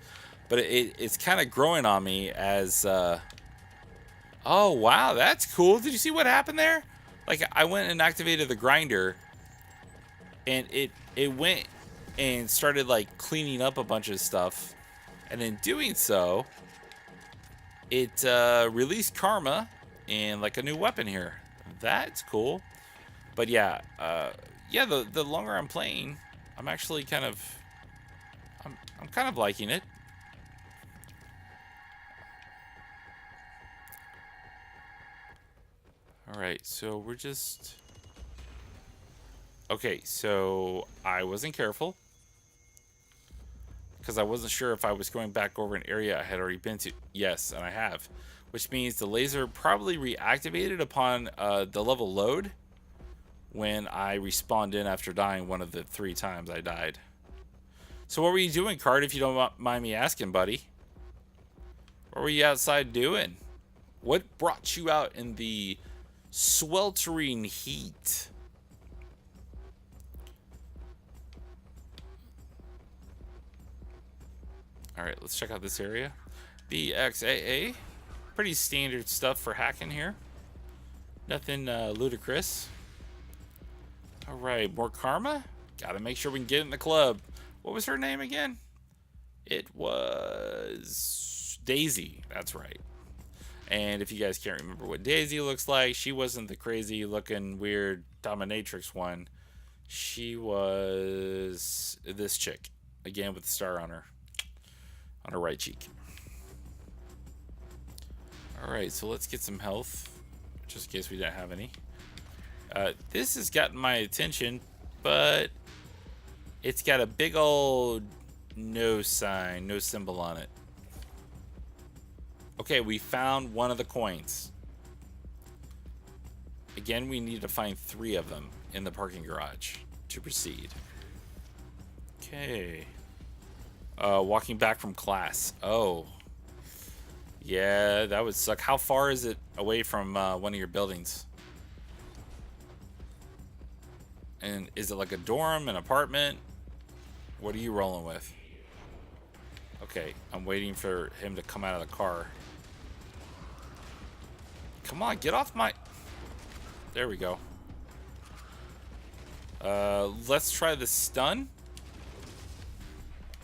But it's kind of growing on me as oh wow, that's cool. Did you see what happened there? Like, I went and activated the grinder, and it went and started like cleaning up a bunch of stuff, and in doing so, it released karma and like a new weapon here. That's cool. But yeah, yeah, the longer I'm playing, I'm actually kind of I'm kind of liking it. All right, so we're just... Okay, so I wasn't careful because I wasn't sure if I was going back over an area I had already been to. Yes, and I have, which means the laser probably reactivated upon the level load when I respawned in after dying one of the 3 times I died. So what were you doing, Card, if you don't mind me asking, buddy? What were you outside doing? What brought you out in the sweltering heat? All right, let's check out this area. BXAA. Pretty standard stuff for hacking here. Nothing ludicrous. All right, more karma. Gotta make sure we can get in the club. What was her name again? It was Daisy. That's right. And if you guys can't remember what Daisy looks like, she wasn't the crazy looking weird dominatrix one. She was this chick, again with the star on her right cheek. All right, so let's get some health, just in case we don't have any. This has gotten my attention, but it's got a big old no sign, no symbol on it. Okay, we found one of the coins. Again, we need to find 3 of them in the parking garage to proceed. Okay. Walking back from class. Oh. Yeah, that would suck. How far is it away from one of your buildings? And is it like a dorm, an apartment? What are you rolling with? Okay, I'm waiting for him to come out of the car. Come on, get off my... There we go. Let's try the stun.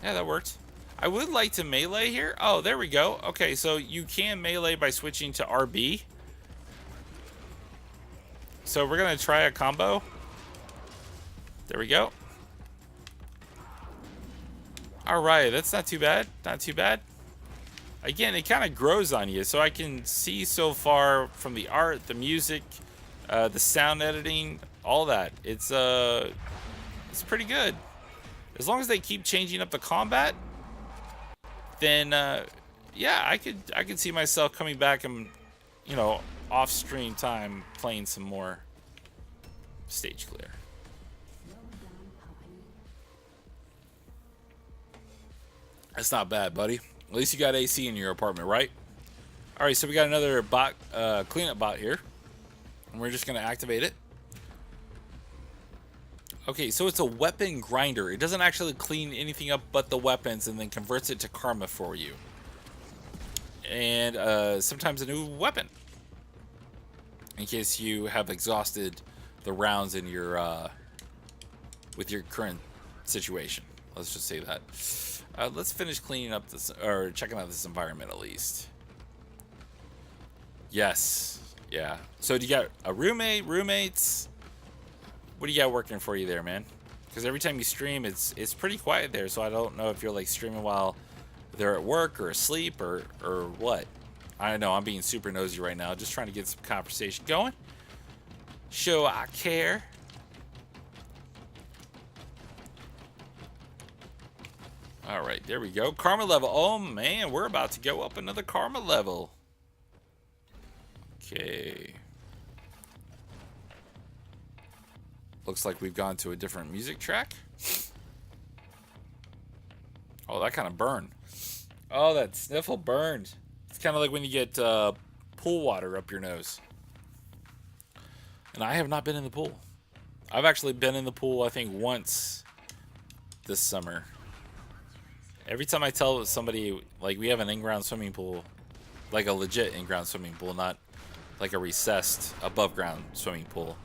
Yeah, that worked. I would like to melee here. Oh, there we go. Okay, so you can melee by switching to RB. So we're going to try a combo. There we go. All right, that's not too bad. Not too bad. Again, it kind of grows on you, so I can see so far from the art, the music, the sound editing, all that. It's pretty good. As long as they keep changing up the combat, then yeah, I could see myself coming back and, you know, off stream time playing some more. Stage clear. That's not bad, buddy. At least you got AC in your apartment, right? All right, so we got another bot, cleanup bot here, and we're just gonna activate it. Okay, so it's a weapon grinder. It doesn't actually clean anything up but the weapons, and then converts it to karma for you. And sometimes a new weapon, in case you have exhausted the rounds in your with your current situation. Let's just say that. Let's finish cleaning up this, or checking out this environment at least. Yes. Yeah. So do you got a roommate, roommates? What do you got working for you there, man? Because every time you stream, it's pretty quiet there, so I don't know if you're like streaming while they're at work or asleep or what. I don't know. I'm being super nosy right now, just trying to get some conversation going. Show I care. All right, there we go. Karma level. Oh, man, we're about to go up another karma level. Okay. Looks like we've gone to a different music track. Oh, that kind of burned. Oh, that sniffle burned. It's kind of like when you get pool water up your nose. And I have not been in the pool. I've actually been in the pool, I think, once this summer. Every time I tell somebody, like, we have an in-ground swimming pool, like a legit in-ground swimming pool, not like a recessed above-ground swimming pool,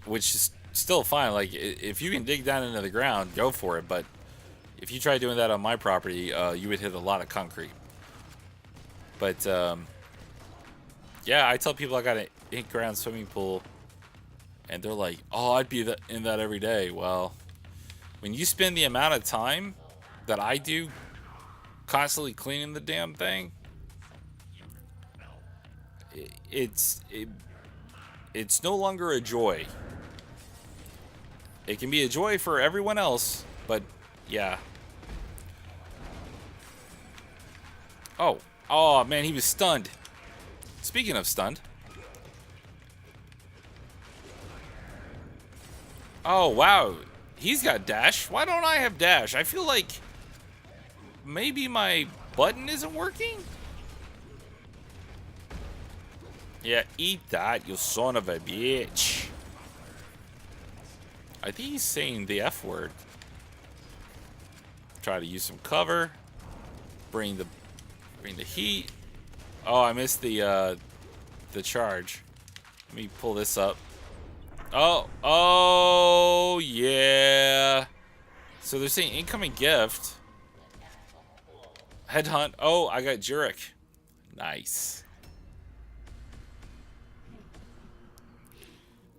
which is still fine. Like, if you can dig down into the ground, go for it. But if you try doing that on my property, you would hit a lot of concrete. But yeah, I tell people I got an in-ground swimming pool, and they're like, "Oh, I'd be in that every day." Well, when you spend the amount of time that I do constantly cleaning the damn thing, it's no longer a joy. It can be a joy for everyone else, but yeah. Oh man, he was stunned. Speaking of stunned. Oh wow, he's got dash. Why don't I have dash? I feel like maybe my button isn't working. Yeah, eat that, you son of a bitch. I think he's saying the F word. Try to use some cover. Bring the heat. Oh, I missed the charge. Let me pull this up. Oh yeah. So they're saying incoming gift. Headhunt. Oh, I got Jurek. Nice.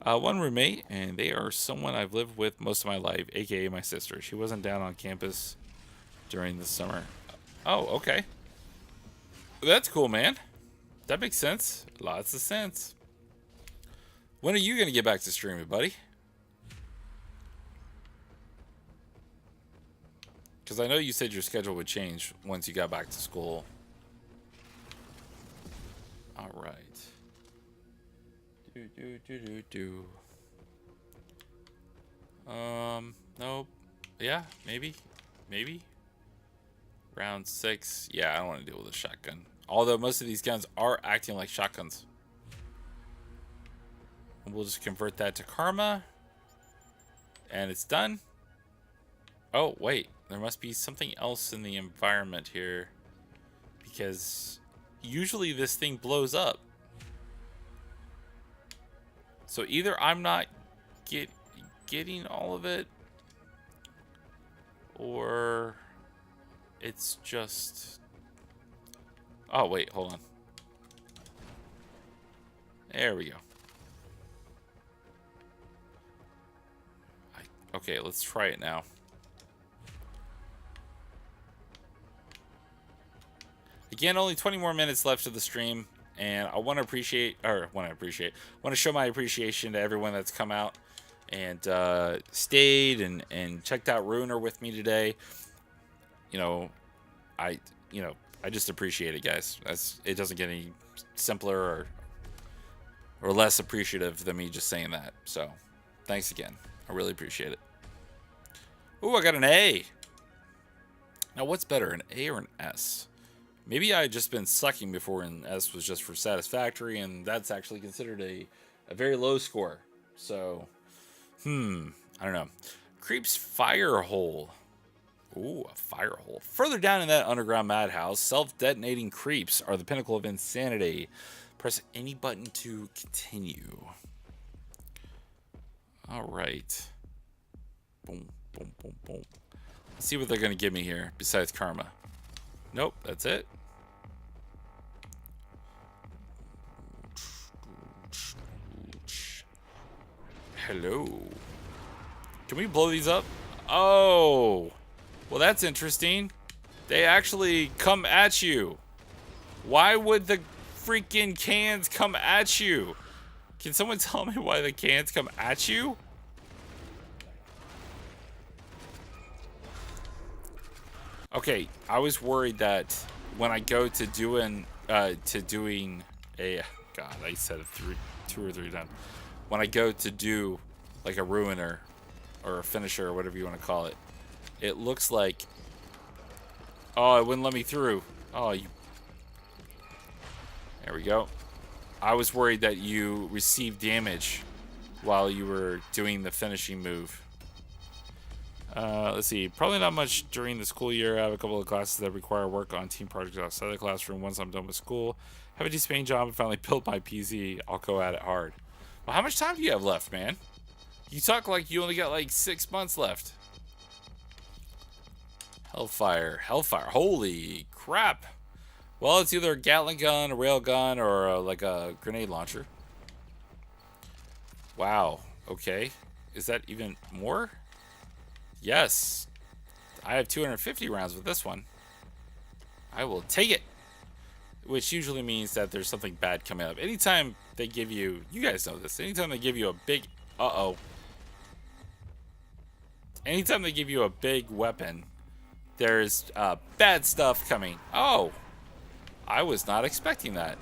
One roommate, and they are someone I've lived with most of my life, aka my sister. She wasn't down on campus during the summer. Oh, okay. That's cool, man. That makes sense. Lots of sense. When are you gonna get back to streaming, buddy? Because I know you said your schedule would change once you got back to school. All right. Nope. Yeah, maybe. Round 6. Yeah, I don't want to deal with a shotgun. Although most of these guns are acting like shotguns. We'll just convert that to karma. And it's done. Oh, wait. There must be something else in the environment here. Because usually this thing blows up. So either I'm not getting all of it, or it's just... Oh, wait, hold on. There we go. Okay, let's try it now. Again, only 20 more minutes left of the stream, and I want to show my appreciation to everyone that's come out and stayed and checked out Ruiner with me today. I just appreciate it, guys. It doesn't get any simpler or less appreciative than me just saying that. So, thanks again. I really appreciate it. Ooh, I got an A. Now, what's better, an A or an S? Maybe I had just been sucking before and S was just for satisfactory, and that's actually considered a very low score. So, I don't know. Creeps fire hole. Ooh, a fire hole. Further down in that underground madhouse, self-detonating creeps are the pinnacle of insanity. Press any button to continue. All right. Boom, boom, boom, boom. Let's see what they're going to give me here besides karma. Nope, that's it. Hello. Can we blow these up? Oh. Well, that's interesting. They actually come at you. Why would the freaking cans come at you? Can someone tell me why the cans come at you? Okay, I was worried that when I go to doing a God, I said it two or three times. When I go to do like a ruiner or a finisher or whatever you want to call it, it looks like, oh, it wouldn't let me through. Oh, you. There we go. I was worried that you received damage while you were doing the finishing move. Let's see. Probably not much during the school year. I have a couple of classes that require work on team projects outside the classroom. Once I'm done with school, have a decent paying job and finally build my PC, I'll go at it hard. Well, how much time do you have left, man? You talk like you only got like 6 months left. Hellfire. Hellfire. Holy crap. Well, it's either a Gatling gun, a rail gun, or like a grenade launcher. Wow. Okay. Is that even more? Yes. I have 250 rounds with this one. I will take it. Which usually means that there's something bad coming up. Anytime they give you... You guys know this. Anytime they give you a big... Uh-oh. Anytime they give you a big weapon, there's bad stuff coming. Oh. I was not expecting that.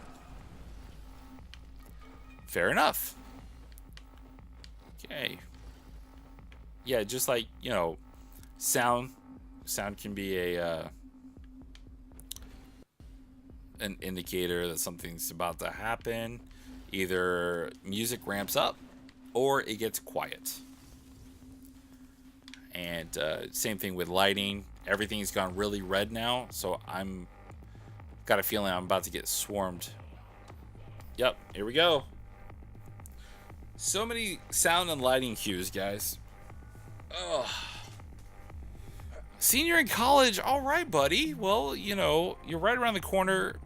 Fair enough. Okay. Yeah, just like, you know, sound can be a an indicator that something's about to happen. Either music ramps up or it gets quiet. And same thing with lighting. Everything's gone really red now, so I'm got a feeling I'm about to get swarmed. Yep, here we go. So many sound and lighting cues, guys. Ugh. Senior in college, all right, buddy. Well, you know, you're right around the corner.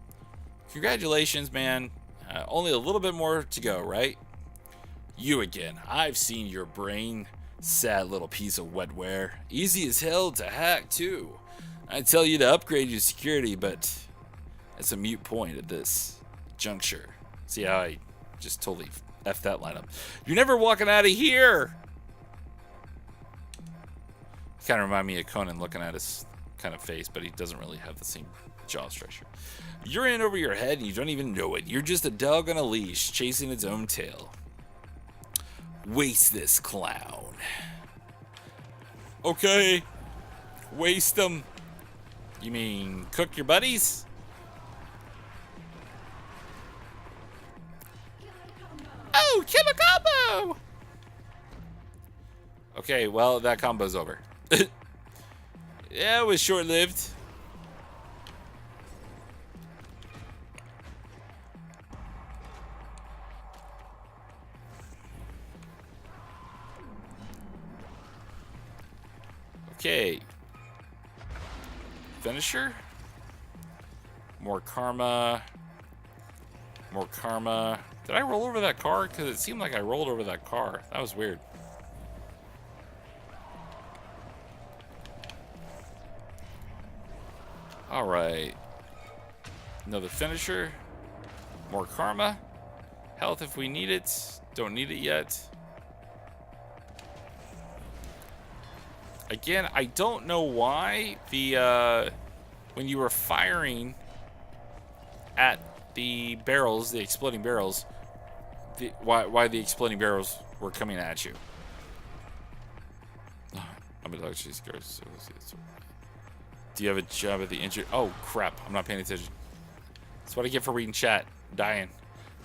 Congratulations, man. Only a little bit more to go, right? You again. I've seen your brain. Sad little piece of wetware. Easy as hell to hack, too. I tell you to upgrade your security, but that's a moot point at this juncture. See how I just totally F that line up. You're never walking out of here! Kind of remind me of Conan looking at his kind of face, but he doesn't really have the same jaw structure. You're in over your head and you don't even know it. You're just a dog on a leash chasing its own tail. Waste this clown. Okay. Waste them. You mean cook your buddies? Oh, killer combo! Okay, well, that combo's over. Yeah, it was short-lived. Okay. Finisher. More karma. More karma. Did I roll over that car? Because it seemed like I rolled over that car. That was weird. Alright. Another finisher. More karma. Health if we need it. Don't need it yet. Again, I don't know why the when you were firing at the barrels, the exploding barrels, why the exploding barrels were coming at you. I'm gonna actually scared. Do you have a job at the injury? Oh crap! I'm not paying attention. That's what I get for reading chat. Dying.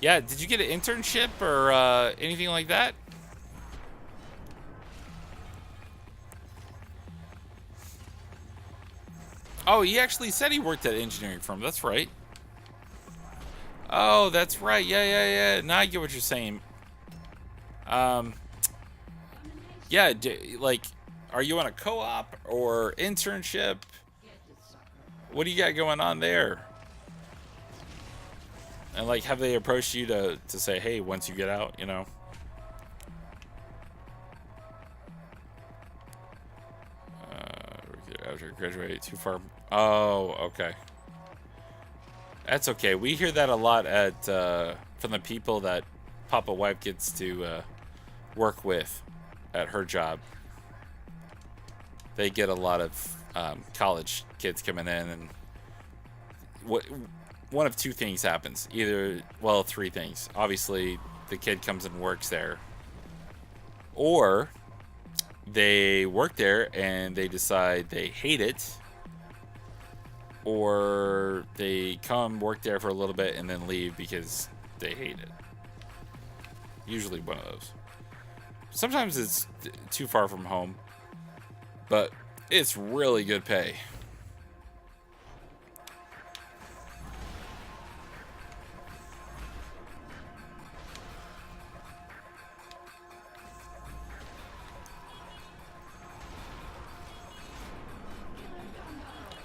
Yeah. Did you get an internship or anything like that? Oh, he actually said he worked at an engineering firm. That's right. Oh, that's right. Yeah. Now I get what you're saying. Yeah, like, are you on a co-op or internship? What do you got going on there? And like, have they approached you to say, hey, once you get out, you know? After graduate, too far. Oh, okay. That's okay. We hear that a lot at from the people that Papa Wipe gets to work with at her job. They get a lot of college kids coming in, and one of two things happens. Either, well, three things. Obviously, the kid comes and works there, or they work there and they decide they hate it, or they come work there for a little bit and then leave because they hate it. Usually one of those. Sometimes it's too far from home, but it's really good pay.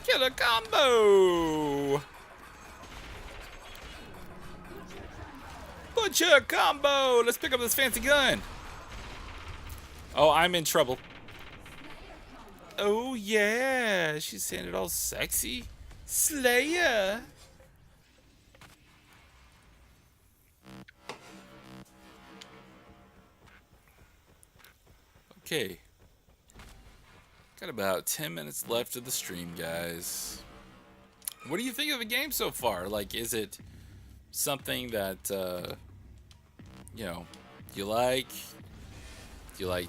Killer combo! Butcher combo! Let's pick up this fancy gun. Oh, I'm in trouble. Oh, yeah. She's saying it all sexy. Slayer. Okay. Got about 10 minutes left of the stream, guys. What do you think of the game so far? Like, is it something that, you know, you like? Do you like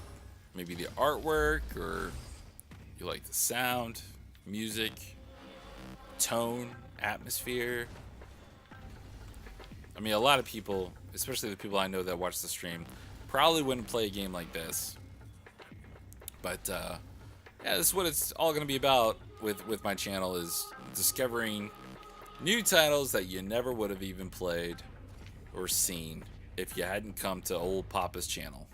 maybe the artwork, or you like the sound, music, tone, atmosphere? I mean, a lot of people, especially the people I know that watch the stream, probably wouldn't play a game like this. But, yeah, this is what it's all going to be about with my channel, is discovering new titles that you never would have even played or seen if you hadn't come to old Papa's channel.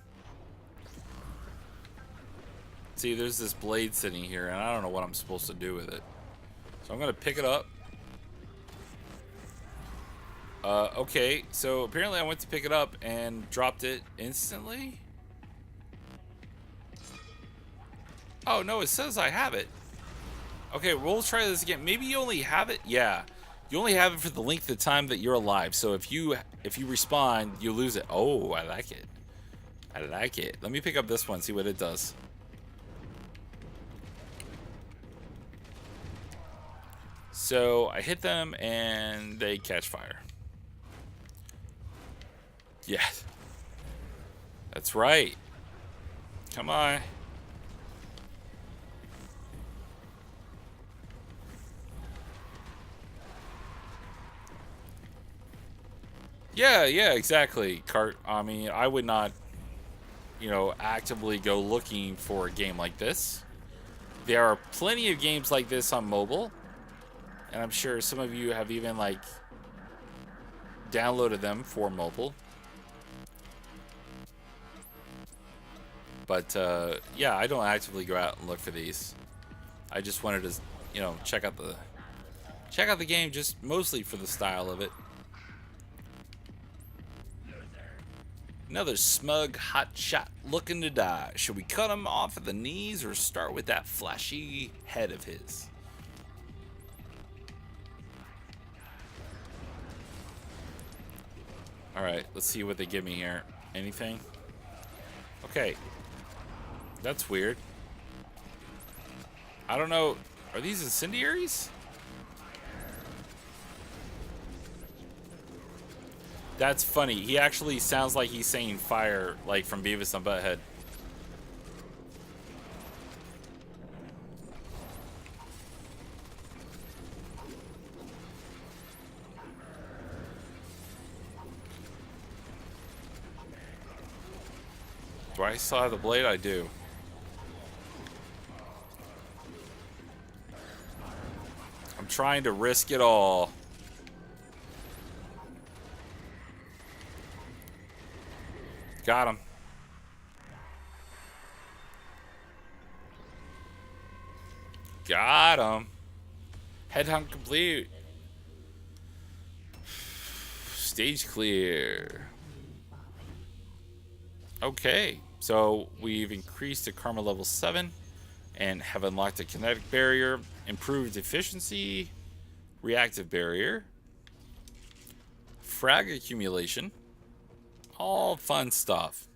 See, there's this blade sitting here, and I don't know what I'm supposed to do with it. So I'm going to pick it up. Okay, so apparently I went to pick it up and dropped it instantly. Oh, no, it says I have it. Okay, we'll try this again. Maybe you only have it? Yeah. You only have it for the length of time that you're alive. So if you respawn, you lose it. Oh, I like it. I like it. Let me pick up this one, see what it does. So I hit them and they catch fire. Yeah. That's right. Come on. Yeah, exactly. I mean, I would not you know, actively go looking for a game like this. There are plenty of games like this on mobile, and I'm sure some of you have even like downloaded them for mobile. But yeah, I don't actively go out and look for these. I just wanted to, you know, check out the game just mostly for the style of it. Another smug hot shot looking to die. Should we cut him off at the knees or start with that flashy head of his? Alright, let's see what they give me here. Anything? Okay. That's weird. I don't know. Are these incendiaries? That's funny. He actually sounds like he's saying fire, like from Beavis and Butthead. Do I still have the blade? I do. I'm trying to risk it all. Got him. Got him. Headhunt complete. Stage clear. Okay, so we've increased to Karma level 7 and have unlocked a kinetic barrier, improved efficiency, reactive barrier, frag accumulation, all fun stuff.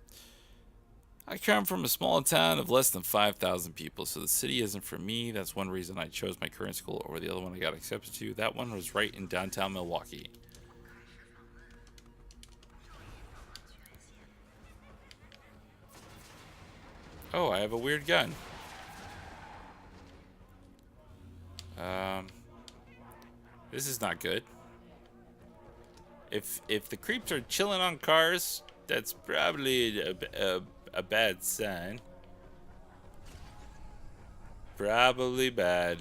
I come from a small town of less than 5,000 people, so the city isn't for me. That's one reason I chose my current school over the other one I got accepted to. That one was right in downtown Milwaukee. Oh, I have a weird gun. This is not good. If the creeps are chilling on cars, that's probably a bad sign. Probably bad.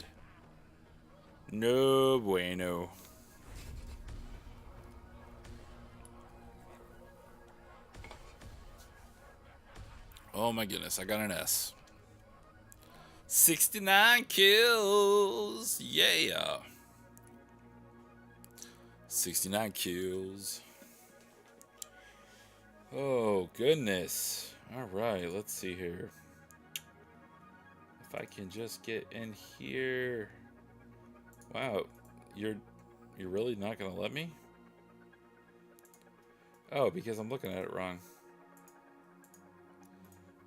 No bueno. Oh my goodness, I got an S. 69 kills. Yeah. 69 kills. Oh goodness. All right, let's see here. If I can just get in here. Wow, you're really not gonna let me? Oh, because I'm looking at it wrong.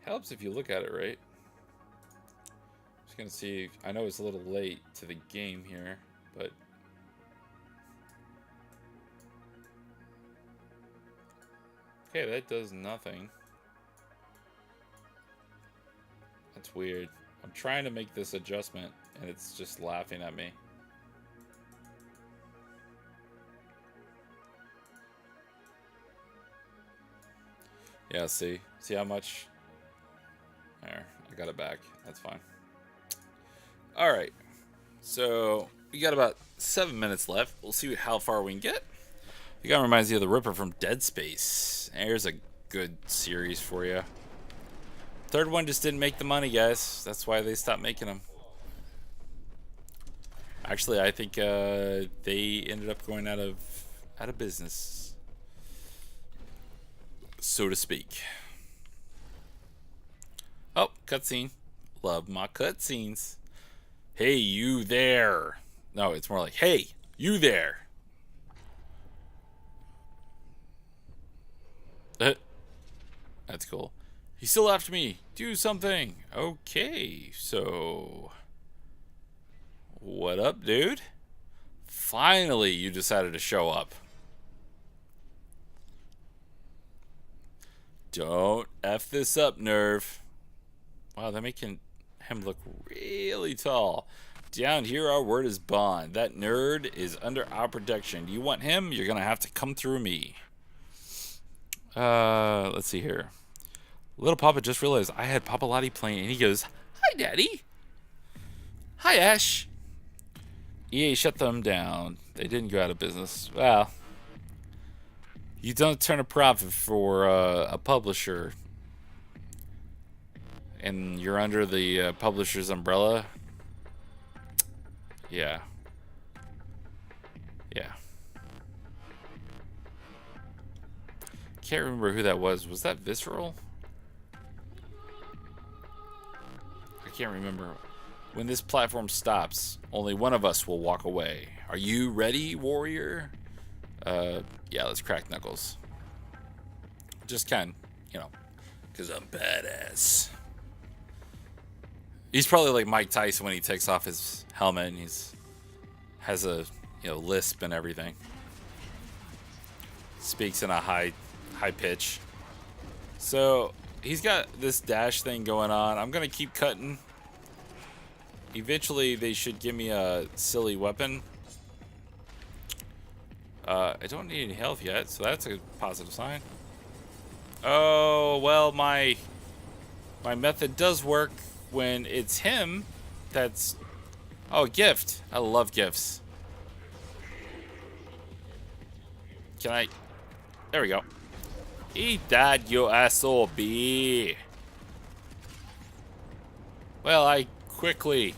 Helps if you look at it right. Just gonna see. I know it's a little late to the game here, but okay, that does nothing. That's weird. I'm trying to make this adjustment and it's just laughing at me. Yeah, see how much. There, I got it back. That's fine. All right, so we got about 7 minutes left. We'll see how far we can get. The guy reminds me of the Ripper from Dead Space. There's a good series for you. Third one just didn't make the money, guys. That's why they stopped making them. Actually, I think they ended up going out of business, so to speak. Oh, cutscene. Love my cutscenes. Hey, you there. No, it's more like, hey, you there. That's cool. He's still after me. Do something. Okay, so what up, dude? Finally, you decided to show up. Don't F this up, Nerve. Wow, they're making him look really tall. Down here, our word is bond. That nerd is under our protection. Do you want him? You're going to have to come through me. Let's see here. Little Papa just realized I had Papa Lottie playing, and he goes, "Hi, Daddy. Hi, Ash." EA shut them down. They didn't go out of business. Well, you don't turn a profit for a publisher, and you're under the publisher's umbrella. Yeah. Yeah. Can't remember who that was. Was that Visceral? I can't remember. When this platform stops, only one of us will walk away. Are you ready, warrior? Yeah, let's crack knuckles. Just kind, you know, because I'm badass. He's probably like Mike Tyson when he takes off his helmet and he's has a lisp and everything. Speaks in a high pitch. So he's got this dash thing going on. I'm gonna keep cutting. Eventually, they should give me a silly weapon. I don't need any health yet, so that's a positive sign. Oh well, my method does work when it's him. That's a gift. I love gifts. Can I? There we go. Eat that, you SOB. Well, I quickly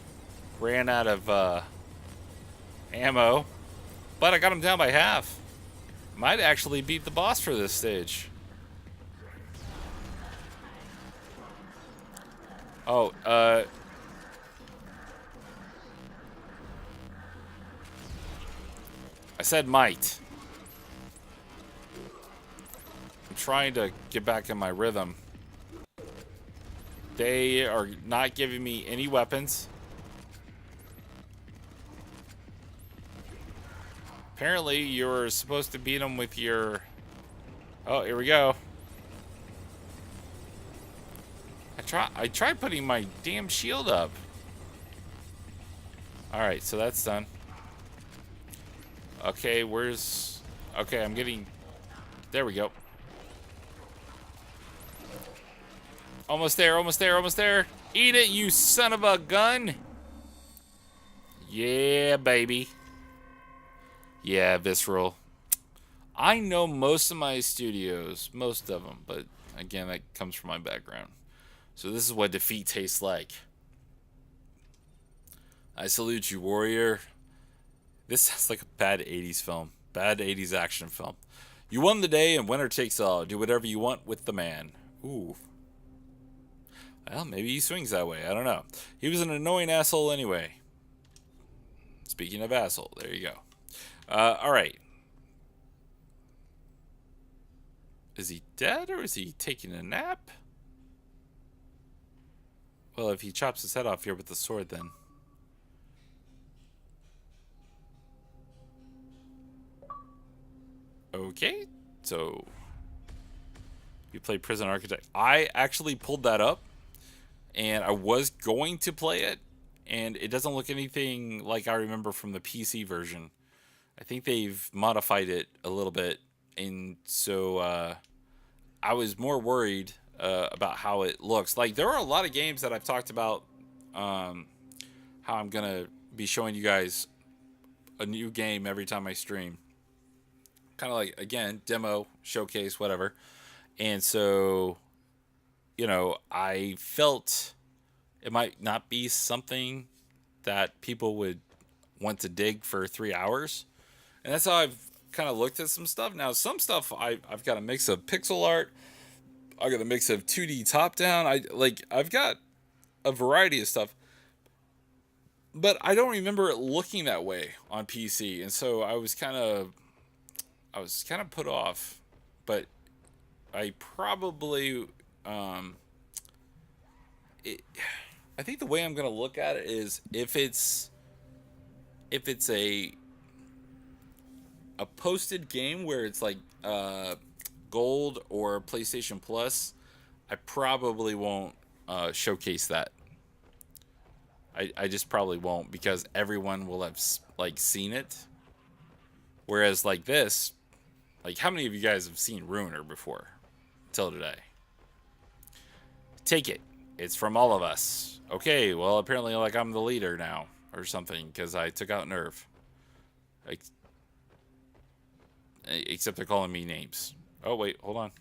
ran out of ammo, but I got him down by half. Might actually beat the boss for this stage. Oh, I said might. I'm trying to get back in my rhythm. They are not giving me any weapons. Apparently, you're supposed to beat them with your... Oh, here we go. I tried putting my damn shield up. Alright, so that's done. Okay, where's... Okay, I'm getting... There we go. Almost there, almost there, almost there. Eat it, you son of a gun. Yeah, baby. Yeah, Visceral. I know most of my studios, most of them, but again, that comes from my background. So this is what defeat tastes like. I salute you, warrior. This sounds like a bad 80s film. Bad 80s action film. You won the day and winner takes all. Do whatever you want with the man. Ooh. Well, maybe he swings that way. I don't know. He was an annoying asshole anyway. Speaking of asshole, there you go. Alright. Is he dead or is he taking a nap? Well, if he chops his head off here with the sword, then... Okay, so... You play Prison Architect. I actually pulled that up, and I was going to play it, and it doesn't look anything like I remember from the PC version. I think they've modified it a little bit, and so I was more worried about how it looks. Like, there are a lot of games that I've talked about how I'm going to be showing you guys a new game every time I stream. Kind of like, again, demo, showcase, whatever. And so, I felt it might not be something that people would want to dig for 3 hours. And that's how I've kind of looked at some stuff. Now, some stuff I've got a mix of pixel art. I got a mix of 2D top down. I've got a variety of stuff. But I don't remember it looking that way on PC. And so I was kind of put off. But I probably I think the way I'm going to look at it is if it's a posted game where it's like gold or PlayStation Plus, I probably won't showcase that. I just probably won't because everyone will have like seen it. Whereas like this, like how many of you guys have seen Ruiner before till today? Take it. It's from all of us. Okay, well, apparently, like, I'm the leader now, or something, because I took out Nerve. Except they're calling me names. Oh, wait, hold on.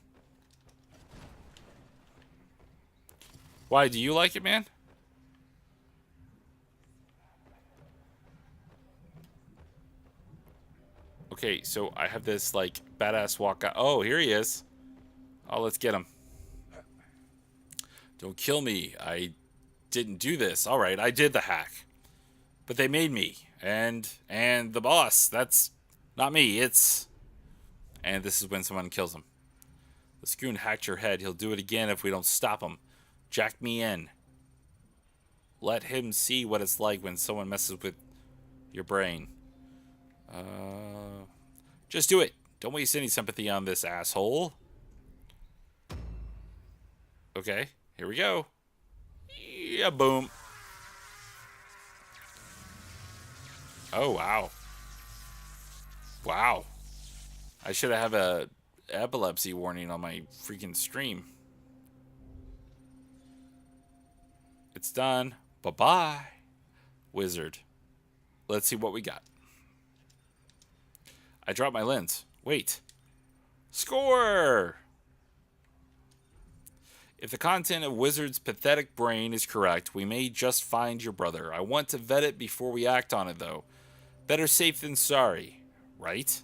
Why, do you like it, man? Okay, so I have this, like, badass walk out. Oh, here he is. Oh, let's get him. Don't kill me. I didn't do this. All right, I did the hack. But they made me. And the boss, that's not me. It's... And this is when someone kills him. The Scoon hacked your head. He'll do it again if we don't stop him. Jack me in. Let him see what it's like when someone messes with your brain. Just do it. Don't waste any sympathy on this asshole. Okay, here we go. Yeah, boom. Oh, wow. Wow. I should have a epilepsy warning on my freaking stream. It's done. Bye-bye, wizard. Let's see what we got. I dropped my lens. Wait. Score! If the content of Wizard's pathetic brain is correct, we may just find your brother. I want to vet it before we act on it, though. Better safe than sorry, right?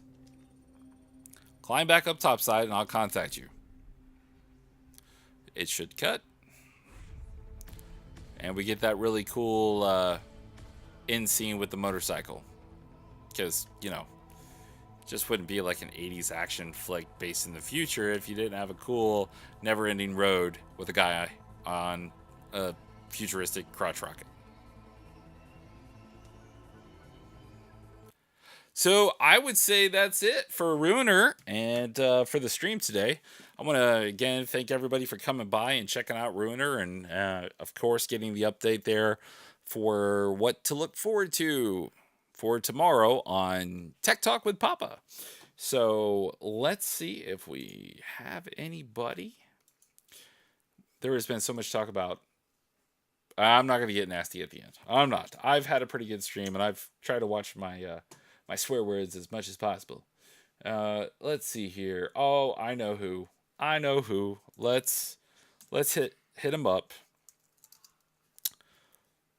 Climb back up topside and I'll contact you. It should cut. And we get that really cool end scene with the motorcycle. Because, you know, it just wouldn't be like an 80s action flick based in the future if you didn't have a cool, never-ending road with a guy on a futuristic crotch rocket. So I would say that's it for Ruiner and for the stream today. I want to, again, thank everybody for coming by and checking out Ruiner and, of course, getting the update there for what to look forward to for tomorrow on Tech Talk with Papa. So let's see if we have anybody. There has been so much talk about... I'm not going to get nasty at the end. I'm not. I've had a pretty good stream, and I've tried to watch my my swear words as much as possible. Let's see here. Oh, I know who. Let's hit him up.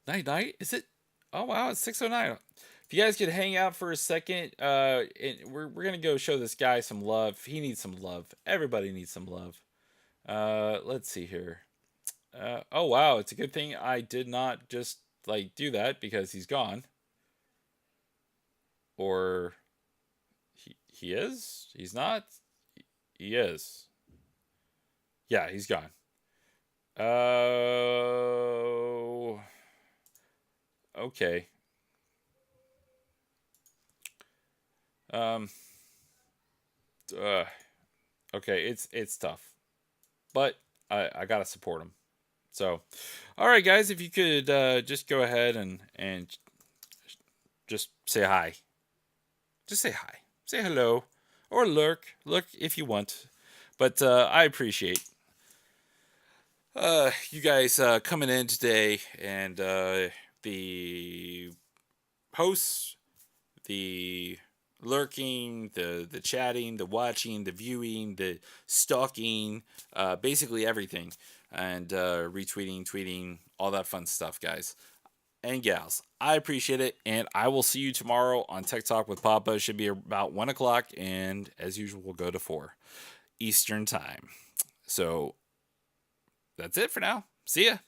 Night. Is it? Oh wow, it's 6:09. If you guys could hang out for a second, we're gonna go show this guy some love. He needs some love. Everybody needs some love. Let's see here. Oh wow, it's a good thing I did not just like do that because he's gone. Or he is? He's not? He is. Yeah, he's gone. Oh. Okay. Okay, it's tough. But I gotta support him. So, all right, guys, if you could just go ahead and just say hi. Just say hi. Say hello. Or lurk. Lurk if you want. But I appreciate you guys coming in today. And the hosts, the lurking, the chatting, the watching, the viewing, the stalking, basically everything. And retweeting, tweeting, all that fun stuff, guys and gals. I appreciate it, and I will see you tomorrow on Tech Talk with Papa. It should be about 1 o'clock, and as usual, we'll go to 4 Eastern Time. So that's it for now. See ya.